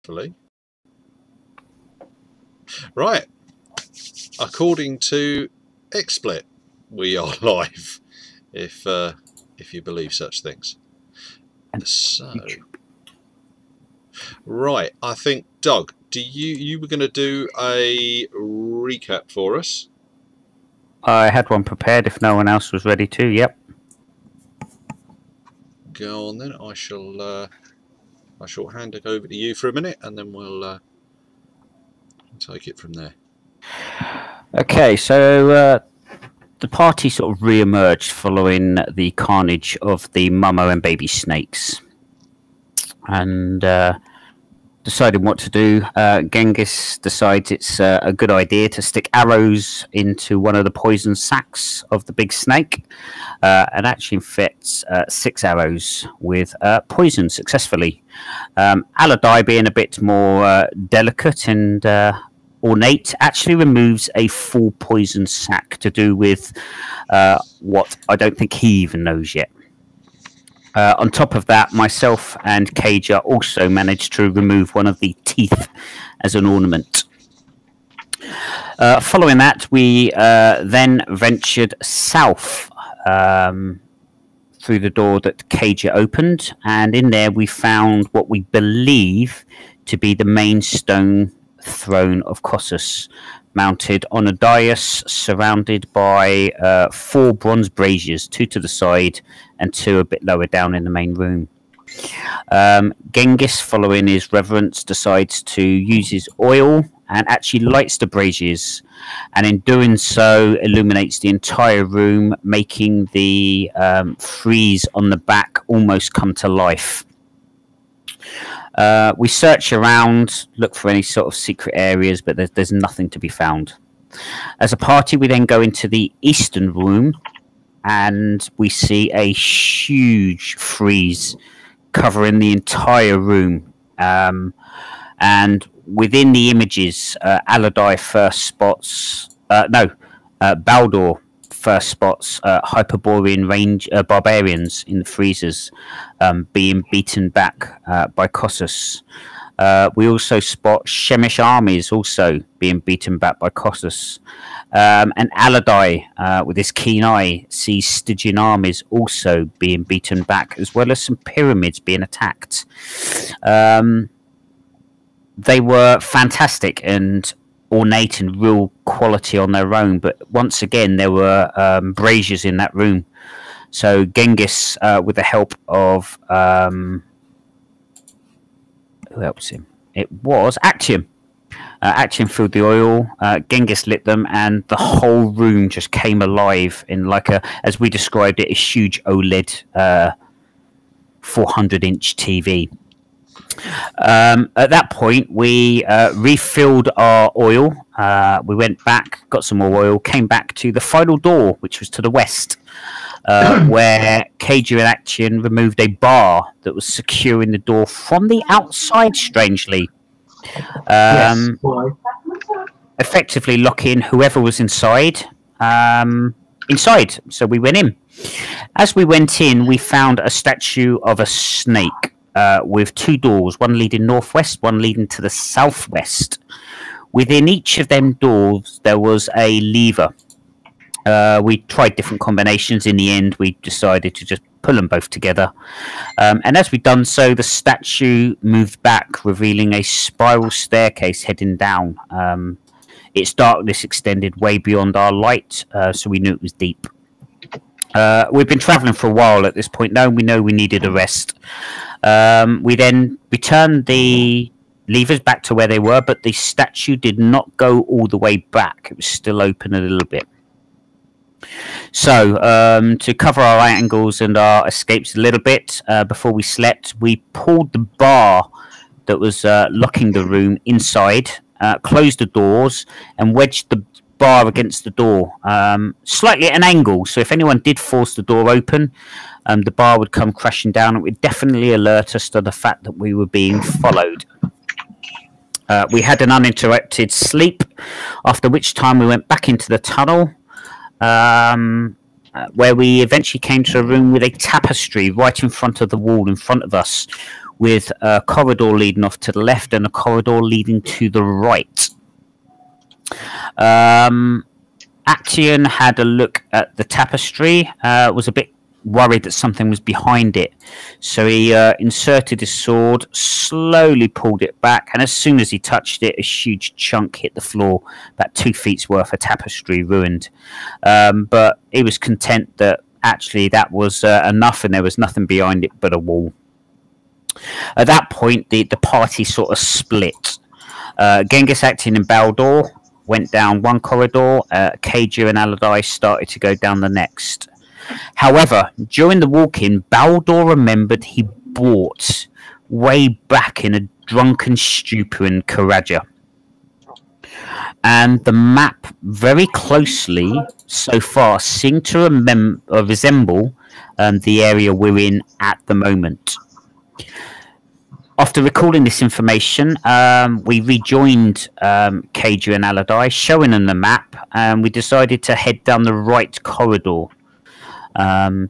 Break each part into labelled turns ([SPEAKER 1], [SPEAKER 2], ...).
[SPEAKER 1] hopefully. Right. According to XSplit, we are live, if you believe such things. So, right, I think, Doug, you were going to do a recap for us?
[SPEAKER 2] I had one prepared if no one else was ready to. Yep.
[SPEAKER 1] Go on then. I shall hand it over to you for a minute, and then we'll take it from there.
[SPEAKER 2] Okay, so the party sort of re-emerged following the carnage of the mummo and baby snakes, and deciding what to do. Genghis decides it's a good idea to stick arrows into one of the poison sacs of the big snake, and actually infects 6 arrows with poison successfully. Aladai, being a bit more delicate and ornate, actually removes a full poison sac to do with what I don't think he even knows yet. On top of that, myself and Kaja also managed to remove one of the teeth as an ornament. Following that, we then ventured south through the door that Kaja opened, and in there we found what we believe to be the main stone throne of Khossus, mounted on a dais surrounded by 4 bronze braziers, 2 to the side and 2 a bit lower down in the main room. Genghis, following his reverence, decides to use his oil and actually lights the braziers, and in doing so illuminates the entire room, making the frieze on the back almost come to life. We search around, look for any sort of secret areas, but there's nothing to be found. As a party, we then go into the eastern room, and we see a huge frieze covering the entire room. And within the images, Aladai first spots... Baldur first spots Hyperborean barbarians in the freezers being beaten back by Khossus. We also spot Shemish armies also being beaten back by Khossus. And Aladai, with his keen eye, sees Stygian armies also being beaten back, as well as some pyramids being attacked. They were fantastic and ornate and real quality on their own, but once again there were braziers in that room. So Genghis, with the help of who helps him? It was Actium. Actium filled the oil, Genghis lit them, and the whole room just came alive in like a, as we described it, a huge OLED 400-inch TV. At that point, we refilled our oil. We went back, got some more oil, came back to the final door, which was to the west, where Kaja and Action removed a bar that was securing the door from the outside, strangely.
[SPEAKER 3] Yes,
[SPEAKER 2] effectively locking whoever was inside. So we went in. As we went in, we found a statue of a snake. With 2 doors, one leading northwest, one leading to the southwest. Within each of them doors, there was a lever. We tried different combinations. In the end, we decided to just pull them both together. And as we'd done so, the statue moved back, revealing a spiral staircase heading down. Its darkness extended way beyond our light, so we knew it was deep. We've been travelling for a while at this point now, and we know we needed a rest. We then returned the levers back to where they were, but the statue did not go all the way back. It was still open a little bit. So, to cover our angles and our escapes a little bit, before we slept, we pulled the bar that was locking the room inside, closed the doors, and wedged the bar against the door, slightly at an angle, so if anyone did force the door open, the bar would come crashing down. It would definitely alert us to the fact that we were being followed. We had an uninterrupted sleep, after which time we went back into the tunnel, where we eventually came to a room with a tapestry right in front of the wall in front of us, with a corridor leading off to the left and a corridor leading to the right. Actaeon had a look at the tapestry, was a bit worried that something was behind it. So he inserted his sword, slowly pulled it back, and as soon as he touched it, a huge chunk hit the floor, about 2 feet's worth of tapestry ruined. But he was content that actually that was enough and there was nothing behind it but a wall. At that point, the party sort of split. Genghis, Actaeon and Baldur went down one corridor, Kaja and Allardyce started to go down the next. However, during the walk-in, Baldur remembered he bought way back in a drunken stupor in Karaja. And the map very closely so far seemed to resemble the area we're in at the moment. After recalling this information, we rejoined Kaja and Allardyce, showing them the map, and we decided to head down the right corridor.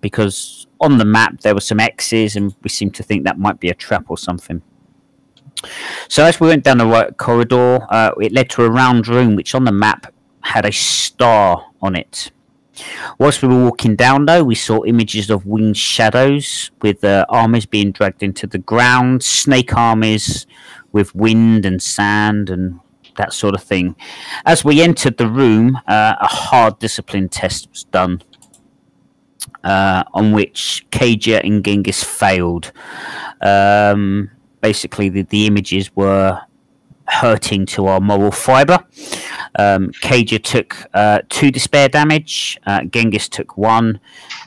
[SPEAKER 2] Because on the map there were some X's and we seemed to think that might be a trap or something. So as we went down the right corridor, it led to a round room which on the map had a star on it. Whilst we were walking down though, we saw images of winged shadows with armies being dragged into the ground, snake armies with wind and sand and that sort of thing. As we entered the room, a hard discipline test was done. On which Kaja and Genghis failed. Basically, the images were hurting to our moral fibre. Kaja took 2 despair damage, Genghis took 1,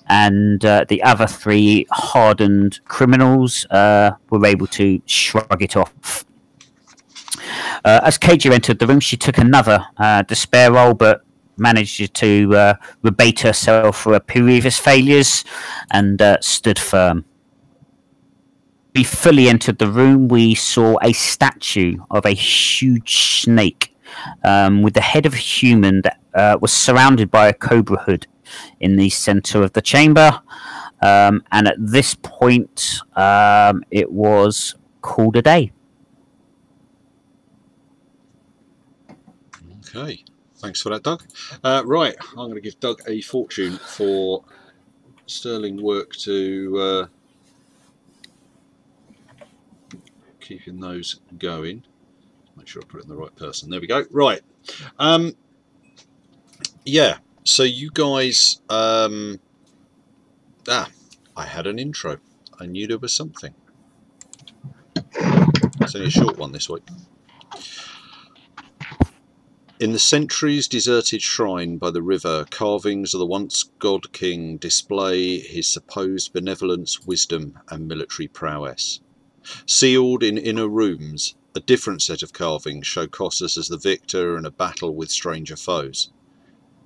[SPEAKER 2] and the other 3 hardened criminals were able to shrug it off. As Kaja entered the room, she took another despair roll, but managed to rebate herself for her previous failures and stood firm. We fully entered the room. We saw a statue of a huge snake with the head of a human that was surrounded by a cobra hood in the center of the chamber. And at this point, it was called a day.
[SPEAKER 1] Okay. Thanks for that, Doug. Right, I'm going to give Doug a fortune for sterling work to keeping those going. Make sure I put it in the right person. There we go. Right. Yeah, so you guys... I had an intro. I knew there was something. It's only a short one this week. In the centuries deserted shrine by the river, carvings of the once god king display his supposed benevolence, wisdom and military prowess. Sealed in inner rooms, a different set of carvings show Khossus as the victor in a battle with stranger foes.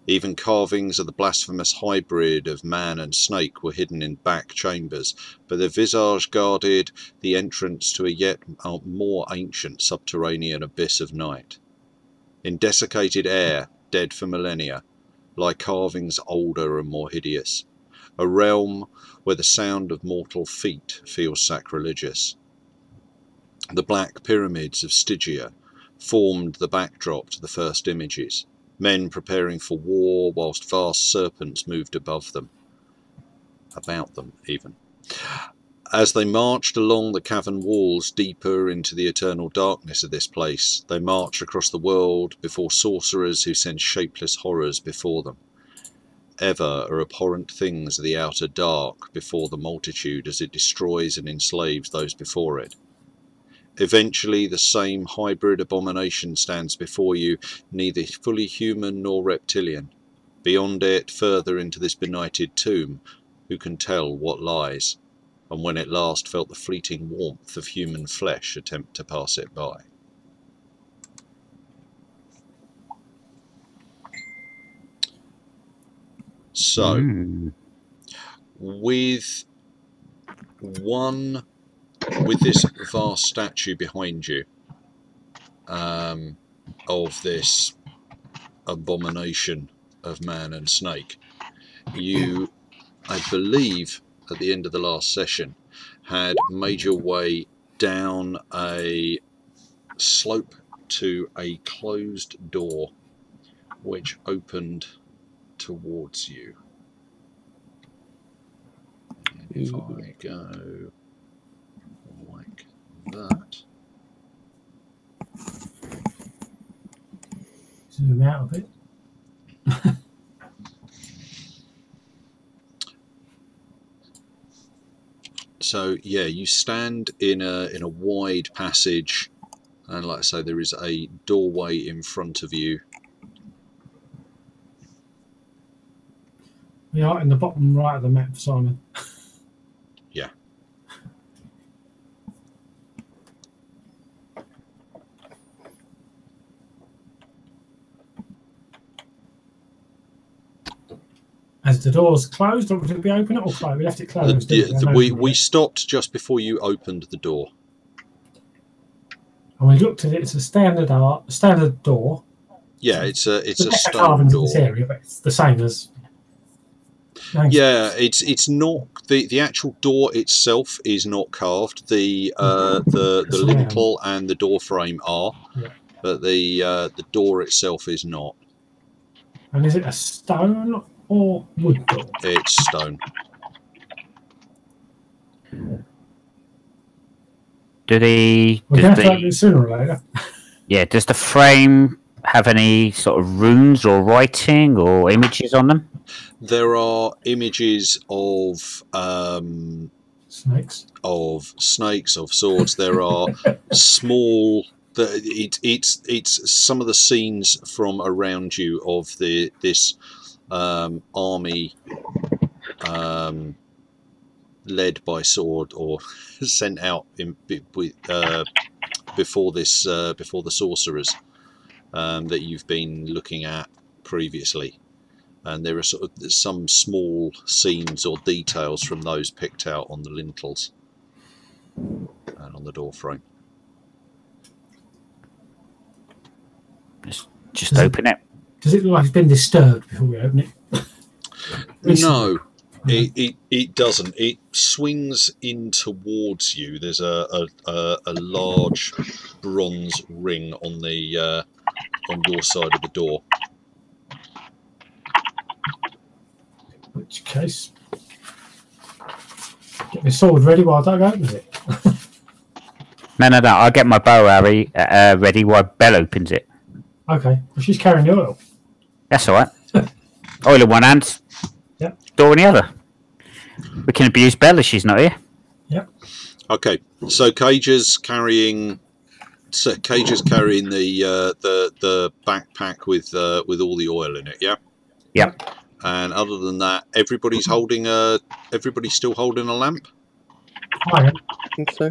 [SPEAKER 1] Even carvings of the blasphemous hybrid of man and snake were hidden in back chambers, but their visage guarded the entrance to a yet more ancient subterranean abyss of night. In desiccated air, dead for millennia, lie carvings older and more hideous, a realm where the sound of mortal feet feels sacrilegious. The black pyramids of Stygia formed the backdrop to the first images, men preparing for war whilst vast serpents moved above them, about them even. As they marched along the cavern walls deeper into the eternal darkness of this place, they march across the world before sorcerers who send shapeless horrors before them. Ever are abhorrent things of the outer dark before the multitude as it destroys and enslaves those before it. Eventually the same hybrid abomination stands before you, neither fully human nor reptilian. Beyond it, further into this benighted tomb, who can tell what lies? And when at last felt the fleeting warmth of human flesh attempt to pass it by. So, with this vast statue behind you, of this abomination of man and snake, you, I believe, at the end of the last session, had made your way down a slope to a closed door which opened towards you. And if I go like that.
[SPEAKER 4] Zoom out a bit.
[SPEAKER 1] So yeah, you stand in a wide passage, and like I say, there is a doorway in front of you.
[SPEAKER 4] We are in the bottom right of the map, Simon.
[SPEAKER 1] Yeah.
[SPEAKER 4] As the doors closed, or would it be open or closed? We left it closed.
[SPEAKER 1] We stopped just before you opened the door.
[SPEAKER 4] And we looked at it. It's a standard door.
[SPEAKER 1] Yeah, it's a stone
[SPEAKER 4] carvings
[SPEAKER 1] door.
[SPEAKER 4] in this area, but it's the same as.
[SPEAKER 1] Yeah, it's not the actual door itself is not carved. The lintel and the door frame are,
[SPEAKER 4] yeah.
[SPEAKER 1] But the door itself is not.
[SPEAKER 4] And is it a stone or wood door?
[SPEAKER 1] It's stone.
[SPEAKER 2] We're
[SPEAKER 4] going to have to open it sooner or later.
[SPEAKER 2] Yeah, does the frame have any sort of runes or writing or images on them?
[SPEAKER 1] There are images of
[SPEAKER 4] snakes,
[SPEAKER 1] of swords. There are small. It's some of the scenes from around you of this army led by sword or sent out before the sorcerers that you've been looking at previously. And there are sort of some small scenes or details from those picked out on the lintels and on the door frame.
[SPEAKER 2] Just open it.
[SPEAKER 4] Does it look like it's been disturbed before we open it?
[SPEAKER 1] No, it doesn't. It swings in towards you. There's a large bronze ring on the on your side of the door.
[SPEAKER 4] In which case, get my sword ready while Doug opens it.
[SPEAKER 2] No. I'll get my bow ready while Belle opens it.
[SPEAKER 4] Okay. Well, she's carrying the oil.
[SPEAKER 2] That's all right. Oil in one hand,
[SPEAKER 4] yep.
[SPEAKER 2] Door in the other. We can abuse Belle if she's not here.
[SPEAKER 4] Yep.
[SPEAKER 1] Okay. So Cage is carrying the backpack with all the oil in it. Yeah.
[SPEAKER 2] Yep.
[SPEAKER 1] And other than that, everybody's still holding a lamp?
[SPEAKER 4] I
[SPEAKER 3] think so.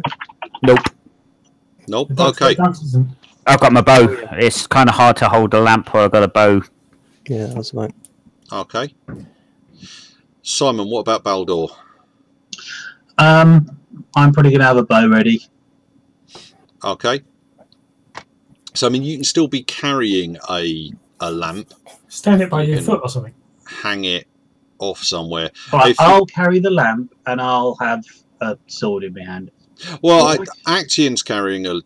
[SPEAKER 1] Nope. Okay.
[SPEAKER 2] I've got my bow. It's kind of hard to hold a lamp while I've got a bow.
[SPEAKER 3] Yeah, that's right.
[SPEAKER 1] Okay. Simon, what about Baldur?
[SPEAKER 5] I'm probably going to have a bow ready.
[SPEAKER 1] Okay. So, I mean, you can still be carrying a lamp.
[SPEAKER 4] Stand it by your foot or something.
[SPEAKER 1] Hang it off somewhere.
[SPEAKER 5] Right, I'll carry the lamp and I'll have a sword in my hand.
[SPEAKER 1] Well, Action's carrying a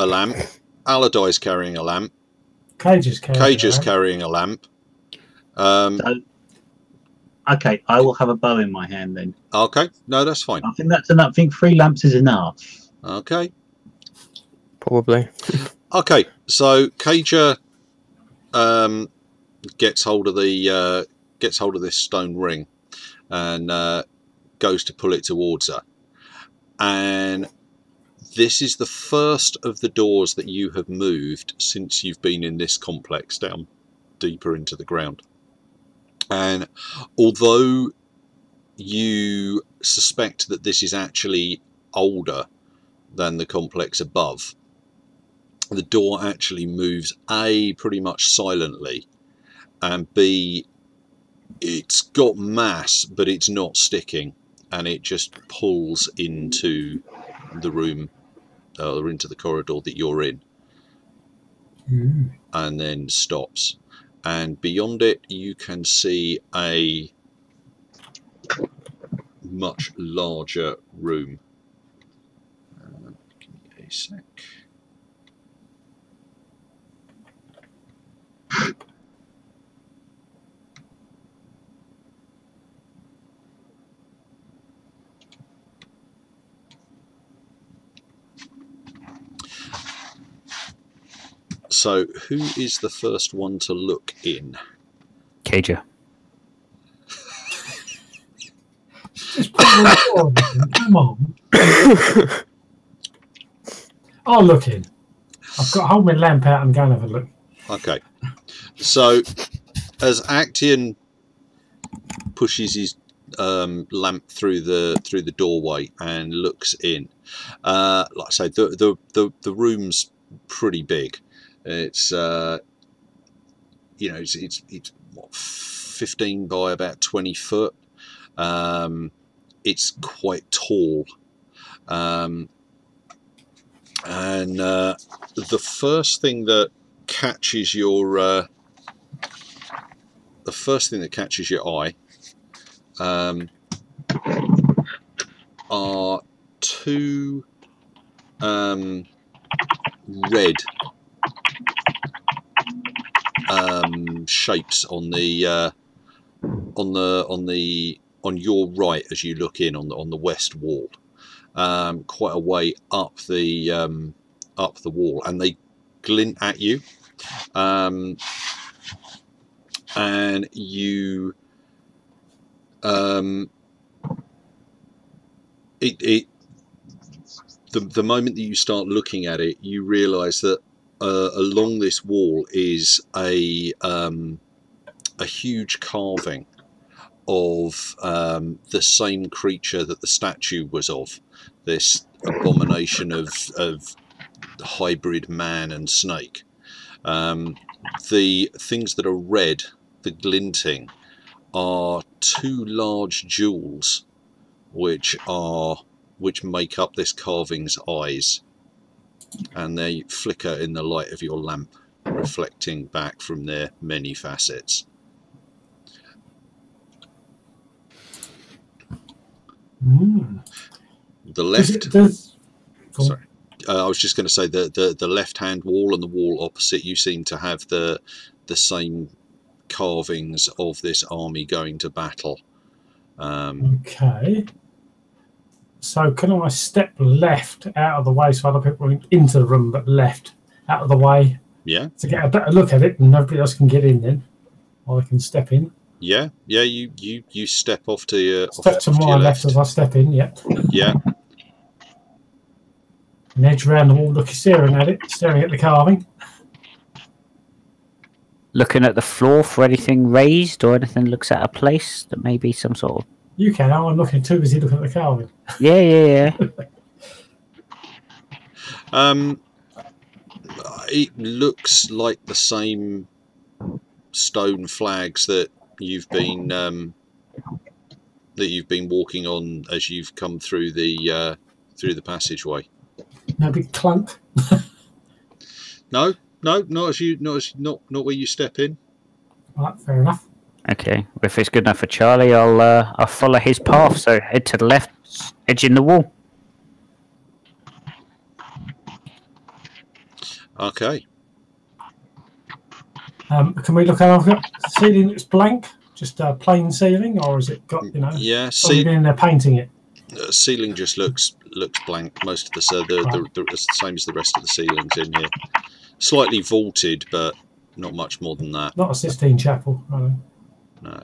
[SPEAKER 1] lamp. Aladai's carrying a lamp.
[SPEAKER 4] Cage is
[SPEAKER 1] carrying a lamp.
[SPEAKER 5] Okay, I will have a bow in my hand then.
[SPEAKER 1] Okay, no, that's fine.
[SPEAKER 5] I think that's enough. I think 3 lamps is enough.
[SPEAKER 1] Okay.
[SPEAKER 3] Probably.
[SPEAKER 1] Okay, so Cager gets hold of this stone ring and goes to pull it towards her. And this is the first of the doors that you have moved since you've been in this complex down deeper into the ground. And although you suspect that this is actually older than the complex above, the door actually moves A, pretty much silently, and B, it's got mass, but it's not sticking, and it just pulls into the room or into the corridor that you're in, and then stops. And beyond it, you can see a much larger room. Give a sec. So, who is the first one to look in?
[SPEAKER 2] Cager.
[SPEAKER 4] Just put it on the floor, come on. I'll look in. I've got hold my lamp out and go and have a look.
[SPEAKER 1] Okay. So, as Actian pushes his lamp through the doorway and looks in, like I say, the room's pretty big. It's you know, it's what, 15 by about 20 foot. It's quite tall, and the first thing that catches your eye are two red shapes on your right as you look in on the west wall, quite a way up the wall, and they glint at you, and you the moment that you start looking at it, you realise that along this wall is a huge carving of the same creature that the statue was of, this abomination of hybrid man and snake. The things that are red, the glinting, are two large jewels which make up this carving's eyes, and they flicker in the light of your lamp, reflecting back from their many facets. The left. Sorry, I was just going to say the left-hand wall and the wall opposite you seem to have the same carvings of this army going to battle.
[SPEAKER 4] Okay. So can I step left out of the way so other people are into the room, but left out of the way?
[SPEAKER 1] Yeah.
[SPEAKER 4] To get a better look at it, and nobody else can get in then, or they can step in.
[SPEAKER 1] Yeah. Yeah. You step off to your
[SPEAKER 4] step to my left as I step in. Yeah.
[SPEAKER 1] Yeah.
[SPEAKER 4] And edge around the wall, staring at the carving.
[SPEAKER 2] Looking at the floor for anything raised or anything looks out of place that may be some sort of...
[SPEAKER 4] You can. I'm looking too busy looking at the carving.
[SPEAKER 2] Yeah.
[SPEAKER 1] It looks like the same stone flags that you've been walking on as you've come through the passageway.
[SPEAKER 4] No big clunk.
[SPEAKER 1] No, not where you step in.
[SPEAKER 4] Right, fair enough.
[SPEAKER 2] Okay, if it's good enough for Charlie, I'll follow his path. So head to the left, edging the wall.
[SPEAKER 1] Okay.
[SPEAKER 4] Can we look at the ceiling? It's blank, just a plain ceiling, or has it got
[SPEAKER 1] Yeah,
[SPEAKER 4] in there painting it?
[SPEAKER 1] Ceiling just looks blank. Most of the same as the rest of the ceilings in here. Slightly vaulted, but not much more than that.
[SPEAKER 4] Not a Sistine Chapel.
[SPEAKER 1] No.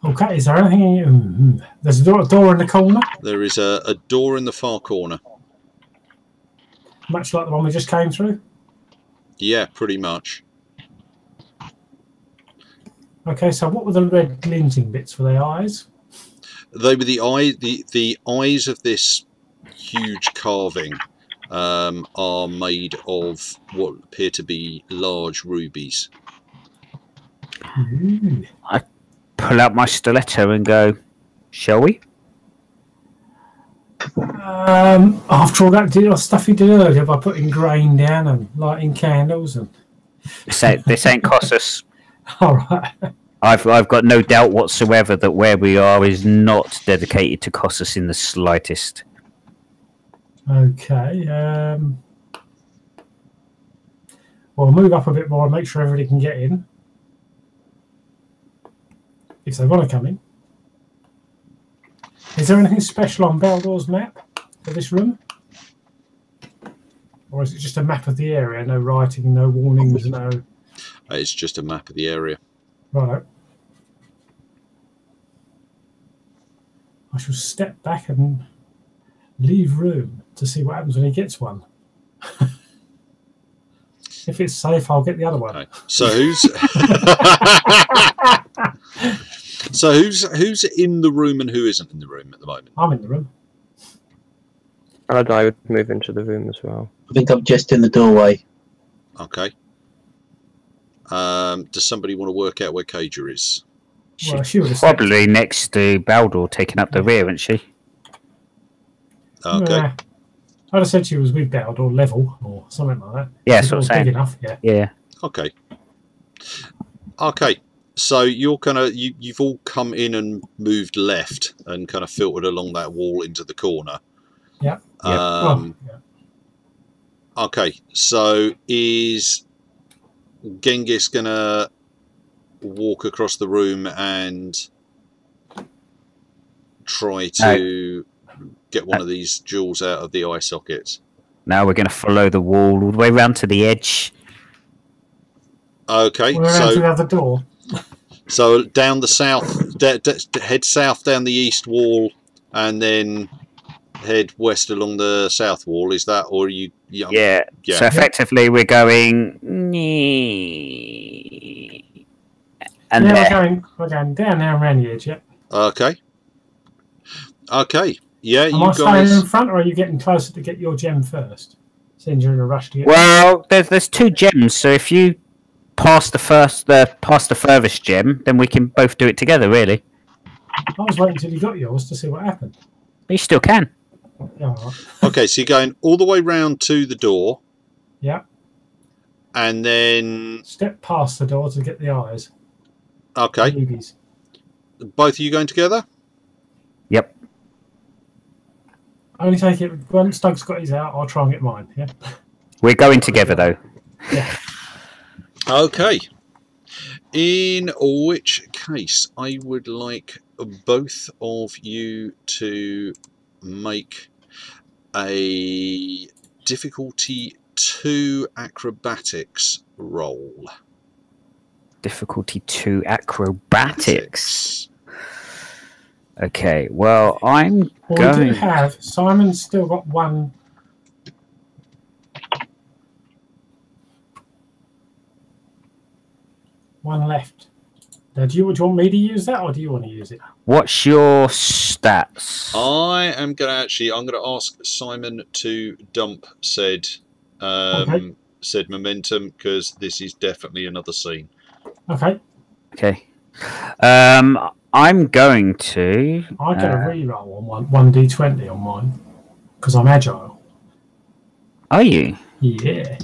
[SPEAKER 4] Okay, is there anything? There's a door in the corner.
[SPEAKER 1] There is a door in the far corner.
[SPEAKER 4] Much like the one we just came through.
[SPEAKER 1] Yeah, pretty much.
[SPEAKER 4] Okay, so what were the red glinting bits for their eyes?
[SPEAKER 1] They were the eyes of this huge carving. Are made of what appear to be large rubies.
[SPEAKER 2] I pull out my stiletto and go, shall we?
[SPEAKER 4] After all that stuff you did earlier by putting grain down and lighting candles and
[SPEAKER 2] This ain't Khossus.
[SPEAKER 4] all right.
[SPEAKER 2] I've got no doubt whatsoever that where we are is not dedicated to Khossus in the slightest.
[SPEAKER 4] Okay. Well, move up a bit more and make sure everybody can get in. If they want to come in. Is there anything special on Baldor's map for this room? Or is it just a map of the area? No writing, no warnings, no...
[SPEAKER 1] It's just a map of the area.
[SPEAKER 4] Right. I shall step back and leave room to see what happens when he gets one. If it's safe, I'll get the other one.
[SPEAKER 1] Okay. So who's in the room and who isn't in the room at the moment?
[SPEAKER 4] I'm in the room.
[SPEAKER 3] And I would move into the room as well.
[SPEAKER 5] I think I'm just in the doorway.
[SPEAKER 1] Okay. Does somebody want to work out where Caja is?
[SPEAKER 4] Well, she would have stepped.
[SPEAKER 2] Probably next to Baldor, taking up the rear, isn't she?
[SPEAKER 1] Okay.
[SPEAKER 4] Nah. I'd have said she was with Baldor level or something like that.
[SPEAKER 2] Yeah,
[SPEAKER 4] She's
[SPEAKER 2] sort of
[SPEAKER 4] big
[SPEAKER 2] saying.
[SPEAKER 4] enough, yeah.
[SPEAKER 2] Yeah.
[SPEAKER 1] Okay. Okay. So you're you've all come in and moved left and kind of filtered along that wall into the corner.
[SPEAKER 4] Yeah.
[SPEAKER 1] Yeah. Okay. So is Genghis gonna walk across the room and try to get one of these jewels out of the eye sockets?
[SPEAKER 2] Now we're going to follow the wall all the way round to the edge.
[SPEAKER 1] Okay.
[SPEAKER 4] We're around to the other door.
[SPEAKER 1] So down the south, head south down the east wall, and then head west along the south wall. Is that, or are you?
[SPEAKER 2] Yeah.
[SPEAKER 1] Yeah.
[SPEAKER 2] So effectively, we're going. And
[SPEAKER 4] Yeah, we're going down now around the edge, yeah.
[SPEAKER 1] Okay. Okay. Yeah,
[SPEAKER 4] Am
[SPEAKER 1] you
[SPEAKER 4] I staying in
[SPEAKER 1] guys.
[SPEAKER 4] front, or are you getting closer to get your gem first? Since you're in a rush to get.
[SPEAKER 2] Well, there's two gems, so if you pass the furthest gem, then we can both do it together. Really,
[SPEAKER 4] I was waiting until you got yours to see what happened.
[SPEAKER 2] you still can.
[SPEAKER 4] Yeah, all right.
[SPEAKER 1] Okay, so you're going all the way round to the door,
[SPEAKER 4] Yeah.
[SPEAKER 1] and then
[SPEAKER 4] Step past the door to get the eyes.
[SPEAKER 1] okay,
[SPEAKER 4] Rubies.
[SPEAKER 1] both of you going together.
[SPEAKER 2] Yep.
[SPEAKER 4] Only take it once Doug's got his out. I'll try and get mine. Yeah.
[SPEAKER 2] We're going together though.
[SPEAKER 4] Yeah.
[SPEAKER 1] Okay. In which case, I would like both of you to make a difficulty 2 acrobatics roll.
[SPEAKER 2] Difficulty 2 acrobatics. Okay. Well, I'm
[SPEAKER 4] Well, we
[SPEAKER 2] going.
[SPEAKER 4] do have Simon's still got one. One left. Now, do you want me to use that, or do you want to use it?
[SPEAKER 2] What's your stats?
[SPEAKER 1] I am going to I'm going to ask Simon to dump said momentum, because this is definitely another scene.
[SPEAKER 4] Okay.
[SPEAKER 2] Okay. I'm going to.
[SPEAKER 4] I get a reroll on one d20 on mine because I'm agile.
[SPEAKER 2] Are you?
[SPEAKER 4] Yeah.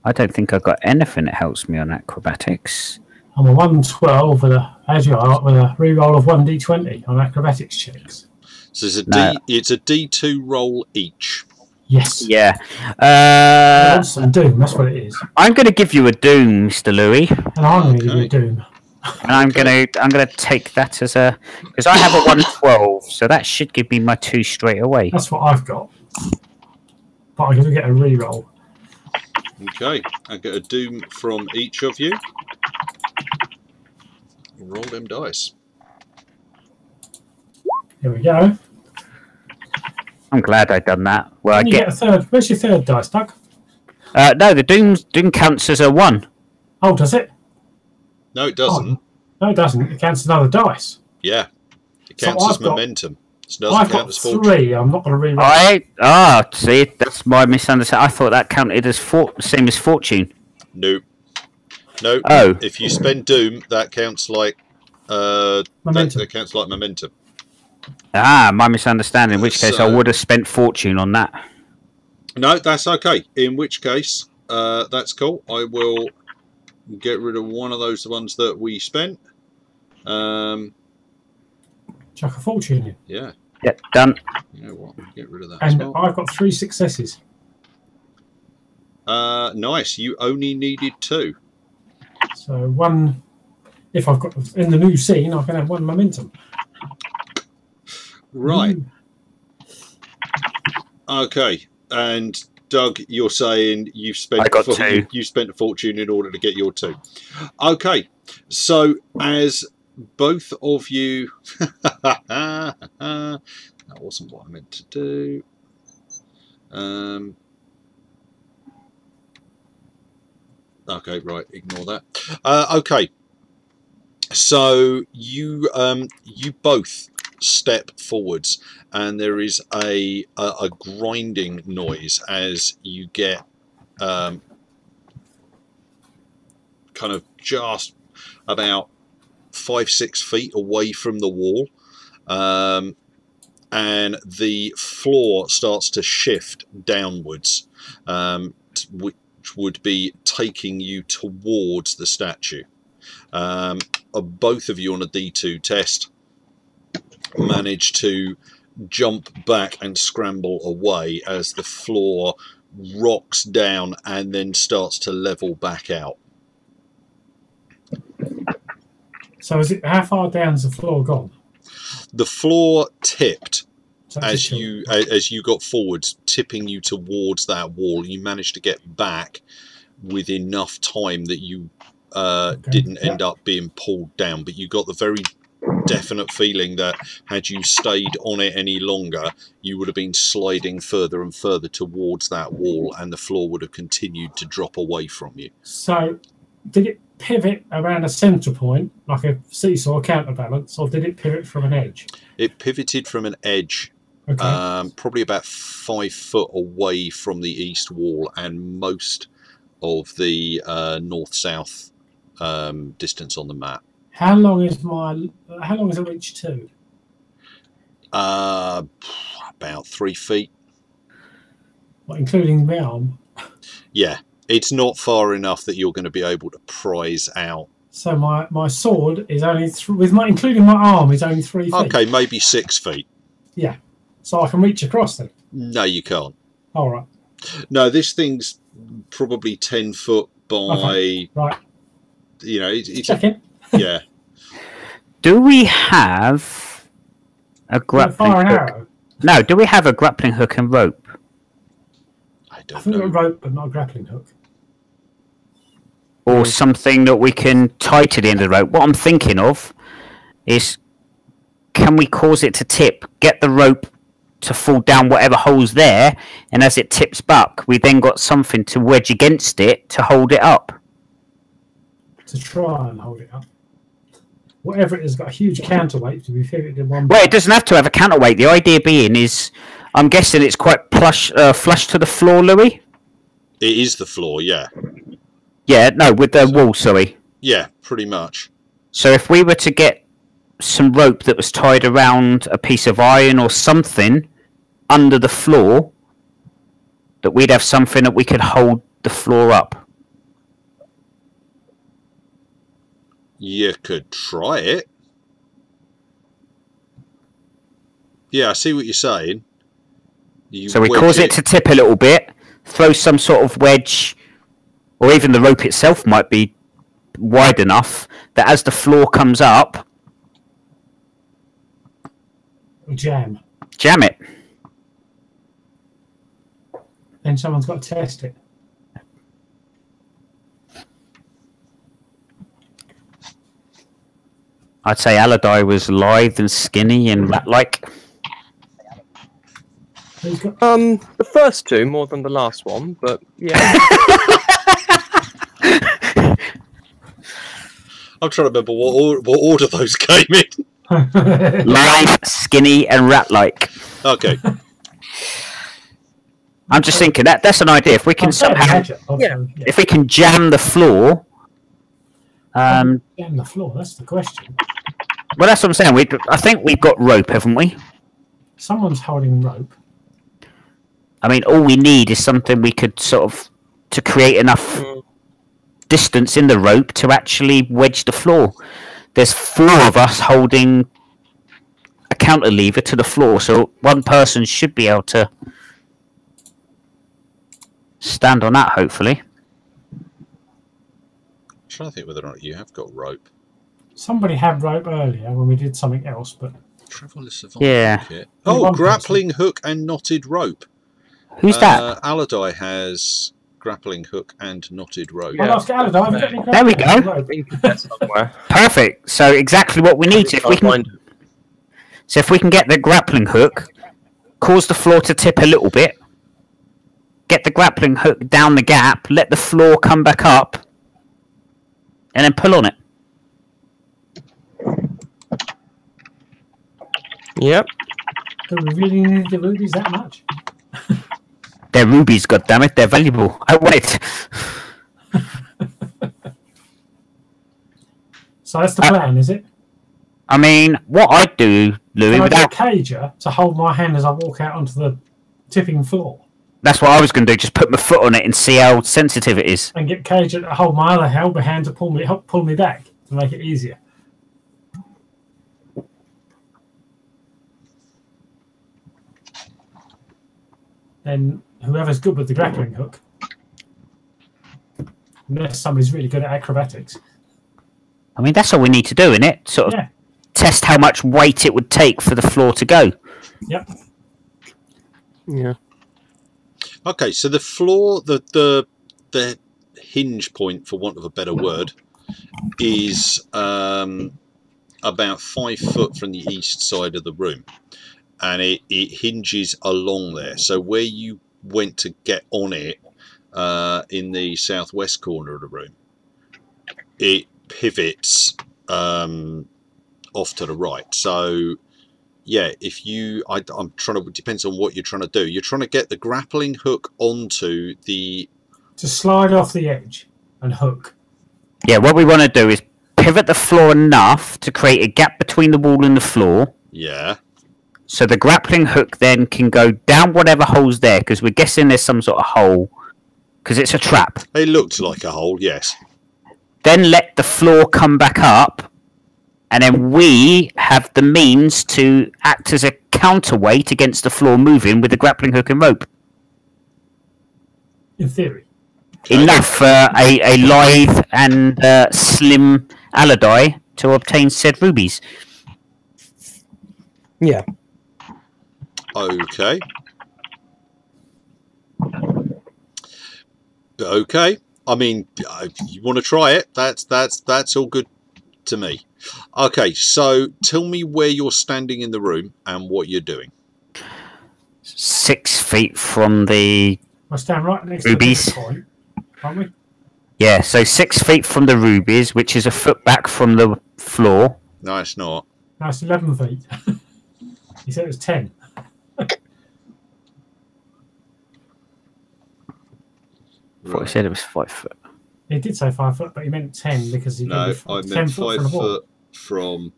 [SPEAKER 2] I don't think I've got anything that helps me on acrobatics.
[SPEAKER 4] I'm a 112 with a agile with a reroll of 1d20 on acrobatics checks.
[SPEAKER 1] So it's a
[SPEAKER 2] No.
[SPEAKER 1] it's a D2 roll each.
[SPEAKER 4] Yes.
[SPEAKER 2] Yeah.
[SPEAKER 4] I want some doom. That's what it is.
[SPEAKER 2] I'm going to give you a doom, Mr. Louis,
[SPEAKER 4] And I'm going to give you doom.
[SPEAKER 2] and I'm going to take that as a, because I have a 112, so that should give me my 2 straight away.
[SPEAKER 4] That's what I've got. But I'm going to get a reroll.
[SPEAKER 1] Okay, I get a doom from each of you. Roll them dice.
[SPEAKER 4] Here we go.
[SPEAKER 2] I'm glad I've done that. Well, I
[SPEAKER 4] And you get a third. Where's your third dice, Doug?
[SPEAKER 2] no, the doom counts as a 1.
[SPEAKER 4] Oh, does it?
[SPEAKER 1] No, it doesn't.
[SPEAKER 4] No, it doesn't. It counts another dice.
[SPEAKER 1] Yeah, it
[SPEAKER 4] So
[SPEAKER 1] counts as
[SPEAKER 4] I've got-
[SPEAKER 1] momentum. It doesn't
[SPEAKER 4] I've
[SPEAKER 1] count
[SPEAKER 4] got
[SPEAKER 1] as fortune.
[SPEAKER 4] 3. I'm not going to reroll.
[SPEAKER 2] See, that's my misunderstanding. I thought that counted as same as fortune.
[SPEAKER 1] Nope. Nope.
[SPEAKER 2] Oh.
[SPEAKER 1] If you spend doom, that counts like
[SPEAKER 4] Momentum.
[SPEAKER 1] That counts like momentum.
[SPEAKER 2] My misunderstanding. In which case, I
[SPEAKER 1] So-
[SPEAKER 2] would have spent fortune on that.
[SPEAKER 1] No, that's okay. In which case, that's cool. I will get rid of one of those ones that we spent.
[SPEAKER 4] Chuck a fortune in.
[SPEAKER 1] Yeah.
[SPEAKER 2] Yep, done.
[SPEAKER 1] You know what? Get rid of that.
[SPEAKER 4] And
[SPEAKER 1] as well.
[SPEAKER 4] I've got 3 successes.
[SPEAKER 1] Nice. You only needed 2.
[SPEAKER 4] So 1, if I've got in the new scene, I can have 1 momentum.
[SPEAKER 1] Right. Okay. And Doug, you're saying you've spent
[SPEAKER 2] I got 2.
[SPEAKER 1] You spent a fortune in order to get your 2. Okay. So as both of you, that wasn't what I meant to do. Okay, right. Ignore that. Okay. So you both step forwards, and there is a grinding noise as you get kind of just about 5-6 feet away from the wall, and the floor starts to shift downwards, which would be taking you towards the statue. Both of you on a D2 test manage to jump back and scramble away as the floor rocks down and then starts to level back out.
[SPEAKER 4] So is it, how far down's the floor gone?
[SPEAKER 1] The floor tipped
[SPEAKER 4] So
[SPEAKER 1] as you got forwards, tipping you towards that wall. You managed to get back with enough time that you didn't end up being pulled down, but you got the very definite feeling that had you stayed on it any longer, you would have been sliding further and further towards that wall, and the floor would have continued to drop away from you.
[SPEAKER 4] So did it pivot around a centre point, like a seesaw counterbalance, or did it pivot from an edge?
[SPEAKER 1] It pivoted from an edge,
[SPEAKER 4] Okay.
[SPEAKER 1] probably about 5 foot away from the east wall, and most of the north-south distance on the map.
[SPEAKER 4] How long is it reach to?
[SPEAKER 1] About 3 feet.
[SPEAKER 4] What, including my arm?
[SPEAKER 1] Yeah, it's not far enough that you're going to be able to prise out.
[SPEAKER 4] So my sword is only including my arm is only 3 feet.
[SPEAKER 1] Okay, maybe 6 feet.
[SPEAKER 4] Yeah. So I can reach across then.
[SPEAKER 1] No, you can't.
[SPEAKER 4] All right.
[SPEAKER 1] No, this thing's probably 10 foot by.
[SPEAKER 4] Okay. Right.
[SPEAKER 1] You know, it's
[SPEAKER 4] Checking.
[SPEAKER 1] Yeah.
[SPEAKER 2] Do we have a grappling
[SPEAKER 4] Fire an
[SPEAKER 2] hook?
[SPEAKER 4] arrow.
[SPEAKER 2] No, do we have a grappling hook and rope?
[SPEAKER 1] I
[SPEAKER 4] I
[SPEAKER 1] don't
[SPEAKER 4] think
[SPEAKER 1] know.
[SPEAKER 4] a rope, but not a grappling hook.
[SPEAKER 2] Or something that we can tie to the end of the rope? What I'm thinking of is, can we cause it to tip, get the rope to fall down whatever hole's there, and as it tips back, we then got something to wedge against it to hold it up?
[SPEAKER 4] To try and hold it up. Whatever it is, got a huge counterweight to be fitted in one.
[SPEAKER 2] Well, it doesn't have to have a counterweight. The idea being is, I'm guessing it's quite flush to the floor, Louis?
[SPEAKER 1] It is the floor, yeah.
[SPEAKER 2] Yeah, no, with the wall, sorry.
[SPEAKER 1] Yeah, pretty much.
[SPEAKER 2] So if we were to get some rope that was tied around a piece of iron or something under the floor, that we'd have something that we could hold the floor up.
[SPEAKER 1] You could try it. Yeah, I see what you're saying.
[SPEAKER 2] So we cause it to tip a little bit, throw some sort of wedge, or even the rope itself might be wide enough that as the floor comes up,
[SPEAKER 4] Jam.
[SPEAKER 2] It.
[SPEAKER 4] Then someone's got to test it.
[SPEAKER 2] I'd say Allardyce was lithe and skinny and rat-like.
[SPEAKER 4] Who's got?
[SPEAKER 3] The first two more than the last one, but yeah.
[SPEAKER 1] I'm trying to remember what order those came in.
[SPEAKER 2] Lithe, skinny, and rat-like.
[SPEAKER 1] Okay.
[SPEAKER 2] I'm just thinking that's an idea. If we can somehow, if we can jam the floor,
[SPEAKER 4] jam the floor. That's the question.
[SPEAKER 2] Well, that's what I'm saying. I think we've got rope, haven't we?
[SPEAKER 4] Someone's holding rope.
[SPEAKER 2] I mean, all we need is something we could sort of to create enough distance in the rope to actually wedge the floor. There's 4 of us holding a counter lever to the floor, so one person should be able to stand on that, hopefully.
[SPEAKER 1] I'm trying to think whether or not you have got rope.
[SPEAKER 4] Somebody had rope earlier when we did something else, but
[SPEAKER 1] Traveller survival
[SPEAKER 2] Yeah.
[SPEAKER 1] kit.
[SPEAKER 4] Only
[SPEAKER 1] Oh,
[SPEAKER 4] one
[SPEAKER 1] grappling hook and knotted rope.
[SPEAKER 2] Who's that?
[SPEAKER 1] Aladai has grappling hook and knotted rope.
[SPEAKER 3] Yeah.
[SPEAKER 4] I'll ask Aladar, have you got any
[SPEAKER 2] There we
[SPEAKER 4] grappling
[SPEAKER 2] go.
[SPEAKER 4] rope?
[SPEAKER 3] I think that's somewhere.
[SPEAKER 2] Perfect. So exactly what we need. So if we can, so if we can get the grappling hook, cause the floor to tip a little bit, get the grappling hook down the gap, let the floor come back up, and then pull on it.
[SPEAKER 3] Yep.
[SPEAKER 4] Do we really need the rubies that much?
[SPEAKER 2] They're rubies, goddammit, they're valuable. I want it.
[SPEAKER 4] So that's the plan, is it?
[SPEAKER 2] I mean, what I'd do, Louis,
[SPEAKER 4] Can I get a
[SPEAKER 2] without...
[SPEAKER 4] cager to hold my hand as I walk out onto the tipping floor?
[SPEAKER 2] That's what I was going to do, just put my foot on it and see how sensitive it is.
[SPEAKER 4] And get cager to hold my other helper hand to help pull me back to make it easier. Then whoever's good with the grappling hook, unless somebody's really good at acrobatics.
[SPEAKER 2] I mean, that's all we need to do, innit? Sort of
[SPEAKER 4] Yeah.
[SPEAKER 2] test how much weight it would take for the floor to go.
[SPEAKER 4] Yep.
[SPEAKER 3] Yeah.
[SPEAKER 1] Okay, so the floor, the hinge point, for want of a better word, is about 5 foot from the east side of the room, and it hinges along there. So where you went to get on it in the southwest corner of the room, it pivots off to the right. So yeah, if you, I'm trying to, it depends on what you're trying to do. You're trying to get the grappling hook onto the...
[SPEAKER 4] To slide off the edge and hook.
[SPEAKER 2] Yeah, what we want to do is pivot the floor enough to create a gap between the wall and the floor.
[SPEAKER 1] Yeah.
[SPEAKER 2] So the grappling hook then can go down whatever hole's there, because we're guessing there's some sort of hole, because it's a trap.
[SPEAKER 1] It looked like a hole, yes.
[SPEAKER 2] Then let the floor come back up, and then we have the means to act as a counterweight against the floor moving with the grappling hook and rope.
[SPEAKER 4] In theory.
[SPEAKER 2] Enough for a lithe and slim Aladai to obtain said rubies.
[SPEAKER 3] Yeah.
[SPEAKER 1] Okay. Okay. I mean, you want to try it? That's all good to me. Okay, so tell me where you're standing in the room and what you're doing.
[SPEAKER 2] 6 feet from the...
[SPEAKER 4] I stand right next
[SPEAKER 2] Rubies.
[SPEAKER 4] to the point, aren't we?
[SPEAKER 2] Yeah, so 6 feet from the rubies, which is a foot back from the floor.
[SPEAKER 1] No, it's not.
[SPEAKER 4] No, it's 11 feet. He said it was 10.
[SPEAKER 2] I thought he said it was 5 foot.
[SPEAKER 4] He did say 5 foot, but he meant 10 because he
[SPEAKER 1] No,
[SPEAKER 4] gave me
[SPEAKER 1] I
[SPEAKER 4] 10
[SPEAKER 1] meant
[SPEAKER 4] foot
[SPEAKER 1] 5
[SPEAKER 4] from the wall.
[SPEAKER 1] foot from...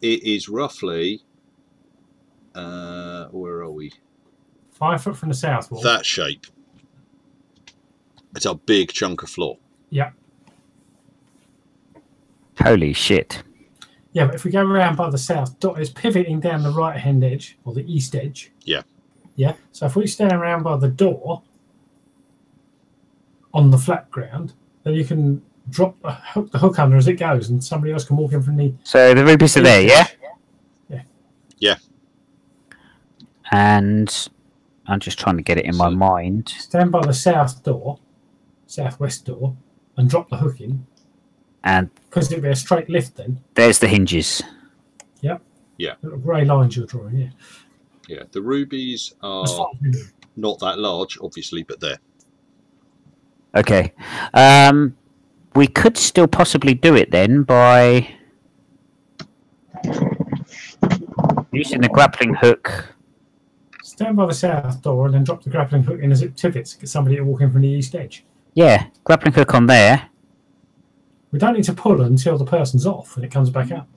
[SPEAKER 1] It is roughly... where are we?
[SPEAKER 4] 5 foot from the south wall.
[SPEAKER 1] That shape. It's a big chunk of floor.
[SPEAKER 4] Yeah.
[SPEAKER 2] Holy shit.
[SPEAKER 4] Yeah, but if we go around by the south, dot is pivoting down the right hand edge, or the east edge.
[SPEAKER 1] Yeah.
[SPEAKER 4] Yeah. So if we stand around by the door on the flat ground, then you can drop the hook under as it goes, and somebody else can walk in from the...
[SPEAKER 2] So the rubies are there, yeah?
[SPEAKER 4] Yeah.
[SPEAKER 1] Yeah.
[SPEAKER 2] And I'm just trying to get it in my mind.
[SPEAKER 4] Stand by the south door, southwest door, and drop the hook in,
[SPEAKER 2] And
[SPEAKER 4] because it'd be a straight lift then.
[SPEAKER 2] there's the hinges.
[SPEAKER 4] Yep.
[SPEAKER 1] Yeah.
[SPEAKER 4] Little grey lines you're drawing, yeah.
[SPEAKER 1] Yeah, the rubies
[SPEAKER 4] As far
[SPEAKER 1] are
[SPEAKER 4] as we know.
[SPEAKER 1] not that large, obviously, but they're...
[SPEAKER 2] Okay. We could still possibly do it then by using the grappling hook.
[SPEAKER 4] Stand by the south door and then drop the grappling hook in as it pivots to get somebody to walk in from the east edge.
[SPEAKER 2] Yeah, grappling hook on there.
[SPEAKER 4] We don't need to pull until the person's off and it comes back up.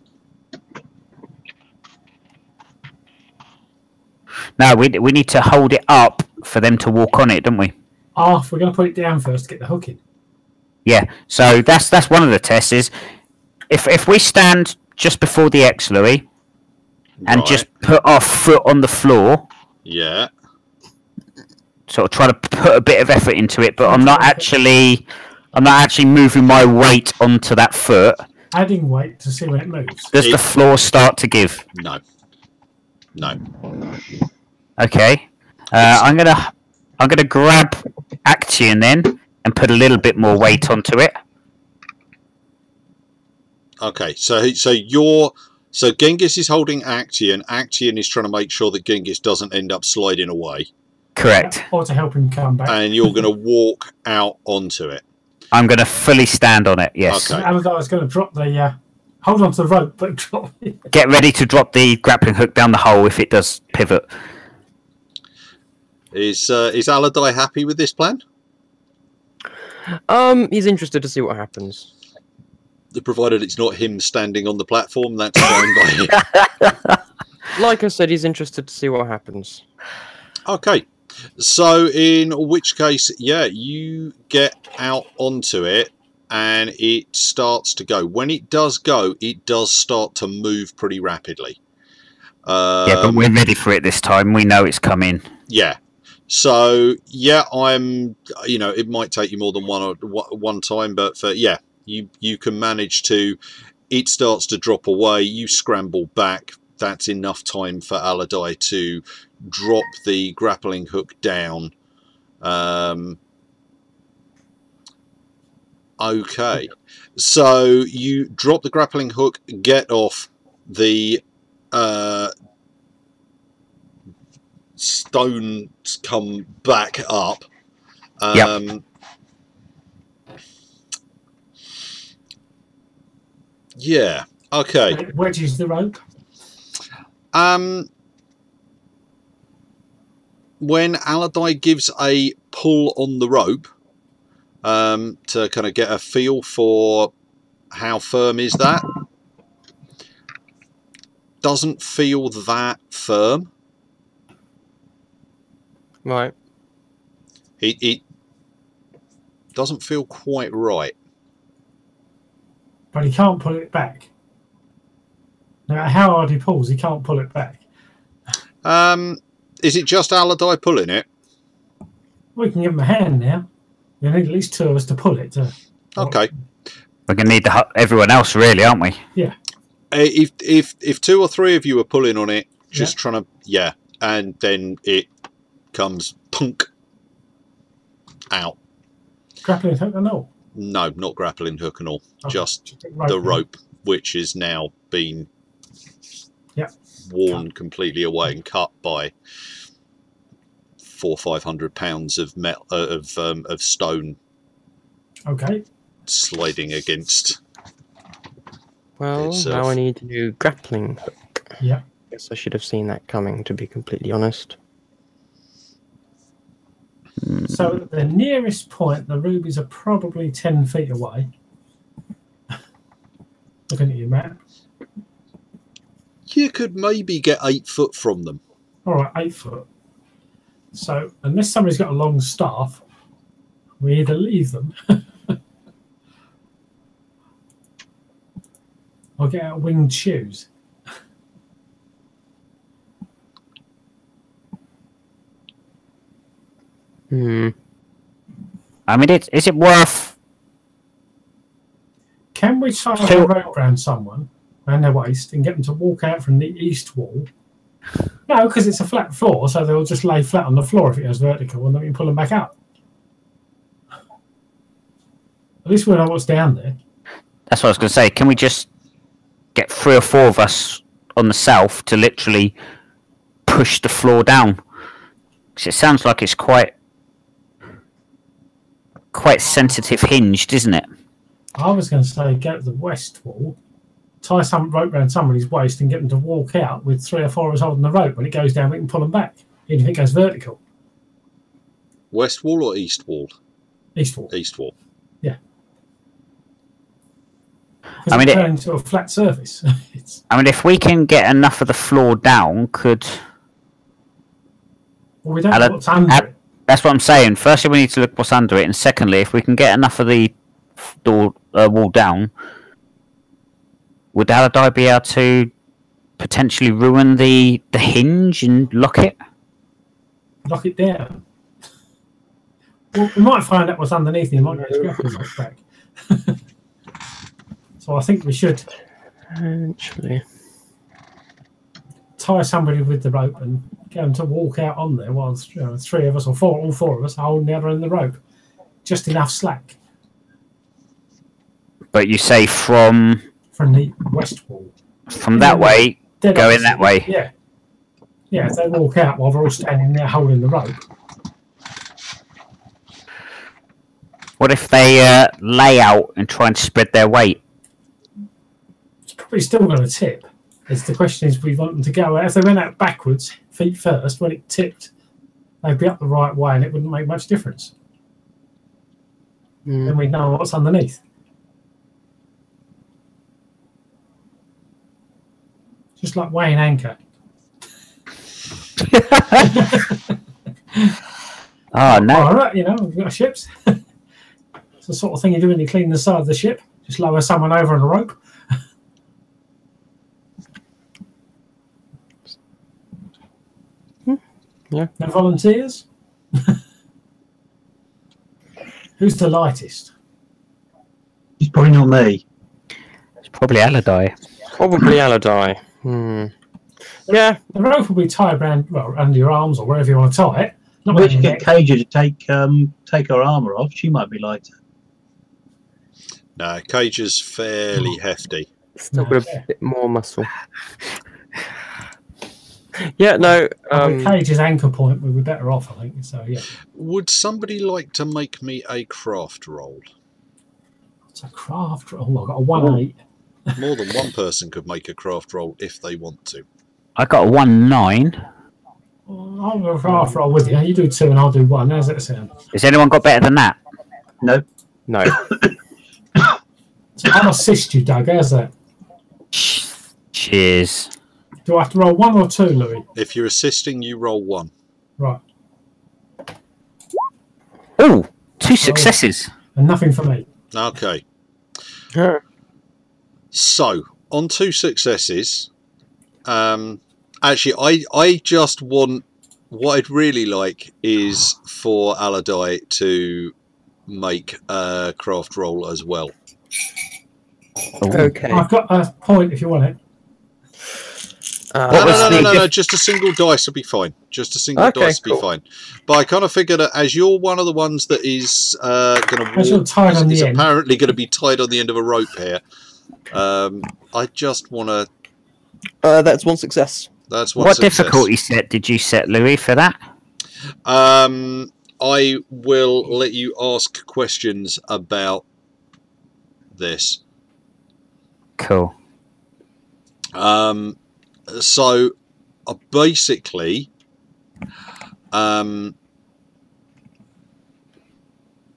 [SPEAKER 2] No, we need to hold it up for them to walk on it, don't we?
[SPEAKER 4] Ah, we're going to put it down first to get the hook in.
[SPEAKER 2] Yeah. So that's one of the tests. Is if we stand just before the X, Louis, and
[SPEAKER 1] Right.
[SPEAKER 2] just put our foot on the floor.
[SPEAKER 1] Yeah.
[SPEAKER 2] Sort of try to put a bit of effort into it, but I'm not actually moving my weight onto that foot.
[SPEAKER 4] Adding weight to see when it moves.
[SPEAKER 2] Does the floor start to give?
[SPEAKER 1] No. No.
[SPEAKER 2] Okay. I'm gonna grab Action then and put a little bit more weight onto it.
[SPEAKER 1] Okay. So Genghis is holding Action. Action is trying to make sure that Genghis doesn't end up sliding away.
[SPEAKER 2] Correct.
[SPEAKER 4] Or to help him come back.
[SPEAKER 1] And you're going to walk out onto it.
[SPEAKER 2] I'm going to fully stand on it, yes.
[SPEAKER 1] Okay.
[SPEAKER 4] Aladai's going to drop the... hold on to the rope, but drop it.
[SPEAKER 2] Get ready to drop the grappling hook down the hole if it does pivot.
[SPEAKER 1] Is Aladai happy with this plan?
[SPEAKER 3] He's interested to see what happens.
[SPEAKER 1] Provided it's not him standing on the platform, that's fine by him.
[SPEAKER 3] Like I said, he's interested to see what happens.
[SPEAKER 1] Okay. So in which case, yeah, you get out onto it and it starts to go. When it does go, it does start to move pretty rapidly.
[SPEAKER 2] Yeah, but we're ready for it this time. We know it's coming.
[SPEAKER 1] Yeah. So yeah, it might take you more than one time, but you can manage to. It starts to drop away. You scramble back. That's enough time for Aladai to drop the grappling hook down. Okay, so you drop the grappling hook, get off the stones, come back up.
[SPEAKER 2] Yep.
[SPEAKER 1] Yeah. Okay.
[SPEAKER 4] Wedges the rope.
[SPEAKER 1] When Aladai gives a pull on the rope, to kind of get a feel for how firm is that, doesn't feel that firm.
[SPEAKER 3] Right.
[SPEAKER 1] It doesn't feel quite right.
[SPEAKER 4] But he can't pull it back. No matter how hard he pulls, he can't pull it back.
[SPEAKER 1] Is it just Aladai pulling it?
[SPEAKER 4] We can give him a hand now. We need at least two of us to pull it.
[SPEAKER 1] Okay.
[SPEAKER 2] We're going to need everyone else, really, aren't we?
[SPEAKER 4] Yeah.
[SPEAKER 1] If two or three of you are pulling on it, just trying to, and then it comes punk out.
[SPEAKER 4] Grappling hook and all?
[SPEAKER 1] No, not grappling hook and all.
[SPEAKER 4] Okay.
[SPEAKER 1] Just the rope, which is now been worn completely away and cut by 400 or 500 pounds of metal of stone.
[SPEAKER 4] Okay.
[SPEAKER 1] Sliding against.
[SPEAKER 3] Well, now I need to do grappling hook.
[SPEAKER 4] Yeah.
[SPEAKER 3] Guess I should have seen that coming, to be completely honest.
[SPEAKER 4] So at the nearest point, the rubies are probably 10 feet away. Looking at your map.
[SPEAKER 1] You could maybe get 8 foot from them.
[SPEAKER 4] All right, 8 foot. So unless somebody's got a long staff, we either leave them or get out winged shoes.
[SPEAKER 2] I mean, is it worth...
[SPEAKER 4] Can we tie a rope around someone, around their waist, and get them to walk out from the east wall? No, because it's a flat floor, so they'll just lay flat on the floor if it goes vertical, and then we can pull them back up. At least we know what's down there.
[SPEAKER 2] That's what I was going to say. Can we just get 3 or 4 of us on the south to literally push the floor down? Because it sounds like it's quite sensitive hinged, isn't it?
[SPEAKER 4] I was going to say go to the west wall, tie some rope around somebody's waist and get them to walk out with 3 or 4 of us holding the rope. When it goes down, we can pull them back, even if it goes vertical.
[SPEAKER 1] West wall or east wall?
[SPEAKER 4] East wall.
[SPEAKER 1] East wall.
[SPEAKER 4] Yeah.
[SPEAKER 2] I mean,
[SPEAKER 4] it's turning into a flat surface.
[SPEAKER 2] I mean, if we can get enough of the floor down, could...
[SPEAKER 4] Well, we don't know what's under it.
[SPEAKER 2] That's what I'm saying. Firstly, we need to look what's under it, and secondly, if we can get enough of the door wall down, would Aladai be able to potentially ruin the hinge and lock it?
[SPEAKER 4] Lock it down. Well, we might find out what's underneath and he might get his grappling hook back. So I think we should
[SPEAKER 3] Actually,
[SPEAKER 4] tie somebody with the rope and get them to walk out on there while three of us or all four of us are holding the other end of the rope. Just enough slack.
[SPEAKER 2] But you say from
[SPEAKER 4] the west wall.
[SPEAKER 2] From that way, going that way.
[SPEAKER 4] Yeah. Yeah, if they walk out while we're all standing there holding the rope.
[SPEAKER 2] What if they lay out and try and spread their weight?
[SPEAKER 4] It's probably still going to tip. The question is, we want them to go out. If they went out backwards, feet first, when it tipped, they'd be up the right way and it wouldn't make much difference. Then we'd know what's underneath. Just like weighing anchor.
[SPEAKER 2] Oh, no.
[SPEAKER 4] All right, we've got ships. It's the sort of thing you do when you clean the side of the ship. Just lower someone over on a rope.
[SPEAKER 3] Yeah.
[SPEAKER 4] No volunteers? Who's the lightest?
[SPEAKER 5] It's probably not me.
[SPEAKER 2] It's probably Allardyce.
[SPEAKER 3] Probably Allardyce. Yeah.
[SPEAKER 4] The rope will be tied around, under your arms or wherever you want to tie it. Not
[SPEAKER 5] We should get Cager to take her armour off. She might be lighter.
[SPEAKER 1] No, Cager's fairly hefty.
[SPEAKER 3] Still got a bit more muscle. Yeah, no.
[SPEAKER 4] Cage's anchor point would be better off, I think. So, yeah.
[SPEAKER 1] Would somebody like to make me a craft roll?
[SPEAKER 4] It's a craft roll. I've got a 1-8.
[SPEAKER 1] More than one person could make a craft roll if they want to.
[SPEAKER 2] I got a 1-9.
[SPEAKER 4] I'll go craft roll with you. You do 2 and I'll do 1. How's that sound?
[SPEAKER 2] Has anyone got better than that?
[SPEAKER 5] Nope.
[SPEAKER 3] No.
[SPEAKER 4] So I'll assist you, Doug. How's that?
[SPEAKER 2] Cheers.
[SPEAKER 4] Do I have to roll 1 or 2, Louis?
[SPEAKER 1] If you're assisting, you roll 1.
[SPEAKER 4] Right.
[SPEAKER 2] Oh, 2 successes.
[SPEAKER 4] And nothing for me.
[SPEAKER 1] Okay. So, on 2 successes, actually, I just want, what I'd really like is for Allardyce to make a craft roll as well.
[SPEAKER 3] Okay.
[SPEAKER 4] I've got a point if you want it.
[SPEAKER 1] No, just a single dice will be fine. Just a single dice will be fine. But I kind of figure that as you're one of the ones that is going to walk, is apparently going to be tied on the end of a rope here, I just want to...
[SPEAKER 6] that's 1 success.
[SPEAKER 1] That's 1
[SPEAKER 2] What
[SPEAKER 1] success.
[SPEAKER 2] difficulty set did you set, Louis, for that?
[SPEAKER 1] I will let you ask questions about this.
[SPEAKER 2] Cool.
[SPEAKER 1] So, basically, I'm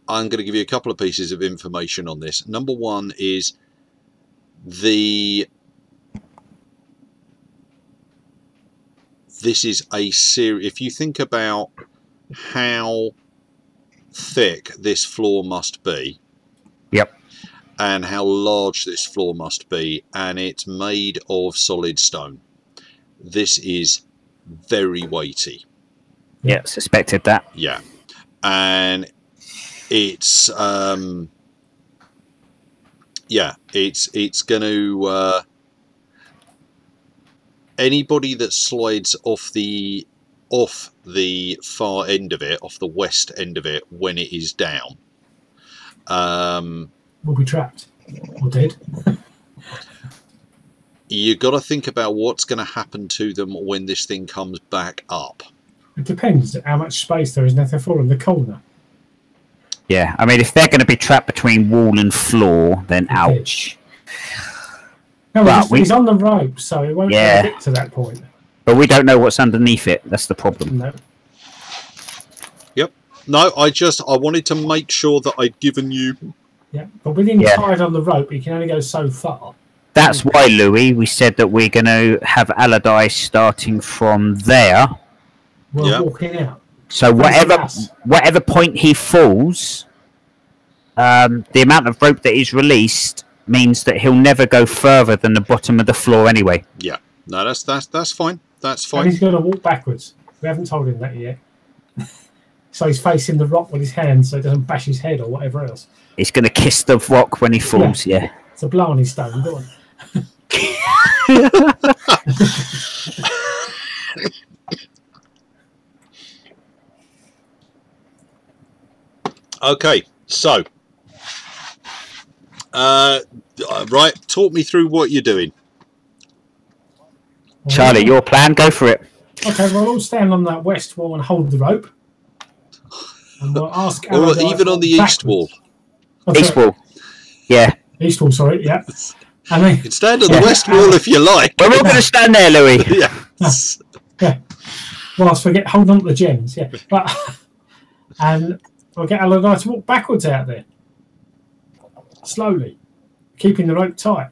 [SPEAKER 1] going to give you a couple of pieces of information on this. Number 1 is this is a series. If you think about how thick this floor must be,
[SPEAKER 2] yep,
[SPEAKER 1] and how large this floor must be, and it's made of solid stone, this is very weighty.
[SPEAKER 2] Yeah, suspected that.
[SPEAKER 1] Yeah, and it's it's going to anybody that slides off the far end of it, off the west end of it, when it is down,
[SPEAKER 4] will be trapped or dead.
[SPEAKER 1] You got to think about what's going to happen to them when this thing comes back up.
[SPEAKER 4] It depends how much space there is and if they fall in the corner.
[SPEAKER 2] Yeah, I mean, if they're going to be trapped between wall and floor, then ouch.
[SPEAKER 4] No, he's on the rope, so it won't get to that point.
[SPEAKER 2] But we don't know what's underneath it. That's the problem.
[SPEAKER 4] No.
[SPEAKER 1] Yep. No, I wanted to make sure that I'd given you...
[SPEAKER 4] Yeah, but with him tied on the rope, he can only go so far.
[SPEAKER 2] That's why, Louis, we said that we're going to have Allardyce starting from there.
[SPEAKER 4] We're walking out.
[SPEAKER 2] So whatever point he falls, the amount of rope that is released means that he'll never go further than the bottom of the floor anyway.
[SPEAKER 1] Yeah. No, that's fine. That's
[SPEAKER 4] And
[SPEAKER 1] fine.
[SPEAKER 4] he's going to walk backwards. We haven't told him that yet. So he's facing the rock with his hands so he doesn't bash his head or whatever else.
[SPEAKER 2] He's going to kiss the rock when he falls, yeah.
[SPEAKER 4] It's a blow on his stone. Go on.
[SPEAKER 1] Okay, so right, talk me through what you're doing.
[SPEAKER 2] Charlie, your plan, go for it.
[SPEAKER 4] Okay, we'll all stand on that west wall and hold the rope. And we'll ask
[SPEAKER 1] Or even on the east wall.
[SPEAKER 4] Oh,
[SPEAKER 2] East wall. Yeah.
[SPEAKER 4] East wall, sorry, yeah. And then,
[SPEAKER 1] You can stand on the west wall if you like.
[SPEAKER 2] We're all going to stand there, Louis.
[SPEAKER 1] Yes.
[SPEAKER 4] yeah. Whilst we hold on to the gems, yeah. But, and we'll get Aladai to walk backwards out there. Slowly. Keeping the rope tight.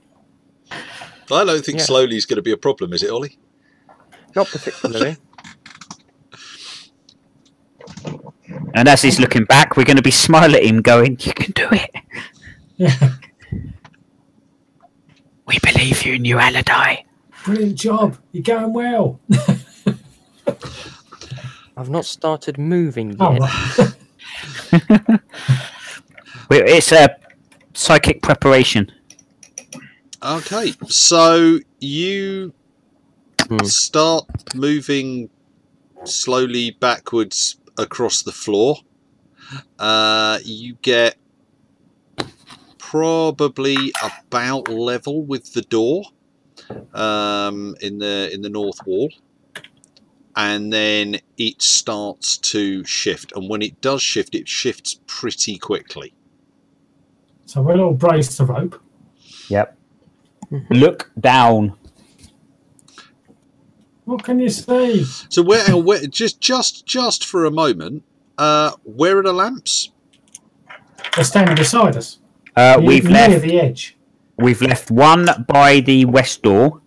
[SPEAKER 1] I don't think slowly is going to be a problem, is it, Ollie?
[SPEAKER 3] Not particularly.
[SPEAKER 2] And as he's looking back, we're going to be smiling at him going, you can do it.
[SPEAKER 4] Yeah.
[SPEAKER 2] We believe you, New Aladai.
[SPEAKER 4] Brilliant job. You're going well.
[SPEAKER 3] I've not started moving yet.
[SPEAKER 4] Oh, right.
[SPEAKER 2] It's a psychic preparation.
[SPEAKER 1] Okay, so you start moving slowly backwards across the floor. You get probably about level with the door in the north wall, and then it starts to shift. And when it does shift, it shifts pretty quickly.
[SPEAKER 4] So we'll all brace the rope.
[SPEAKER 2] Yep. Look down.
[SPEAKER 4] What can you see?
[SPEAKER 1] So where just for a moment, where are the lamps?
[SPEAKER 4] They're standing beside us.
[SPEAKER 2] We've
[SPEAKER 4] near
[SPEAKER 2] left
[SPEAKER 4] the edge.
[SPEAKER 2] We've left one by the west door.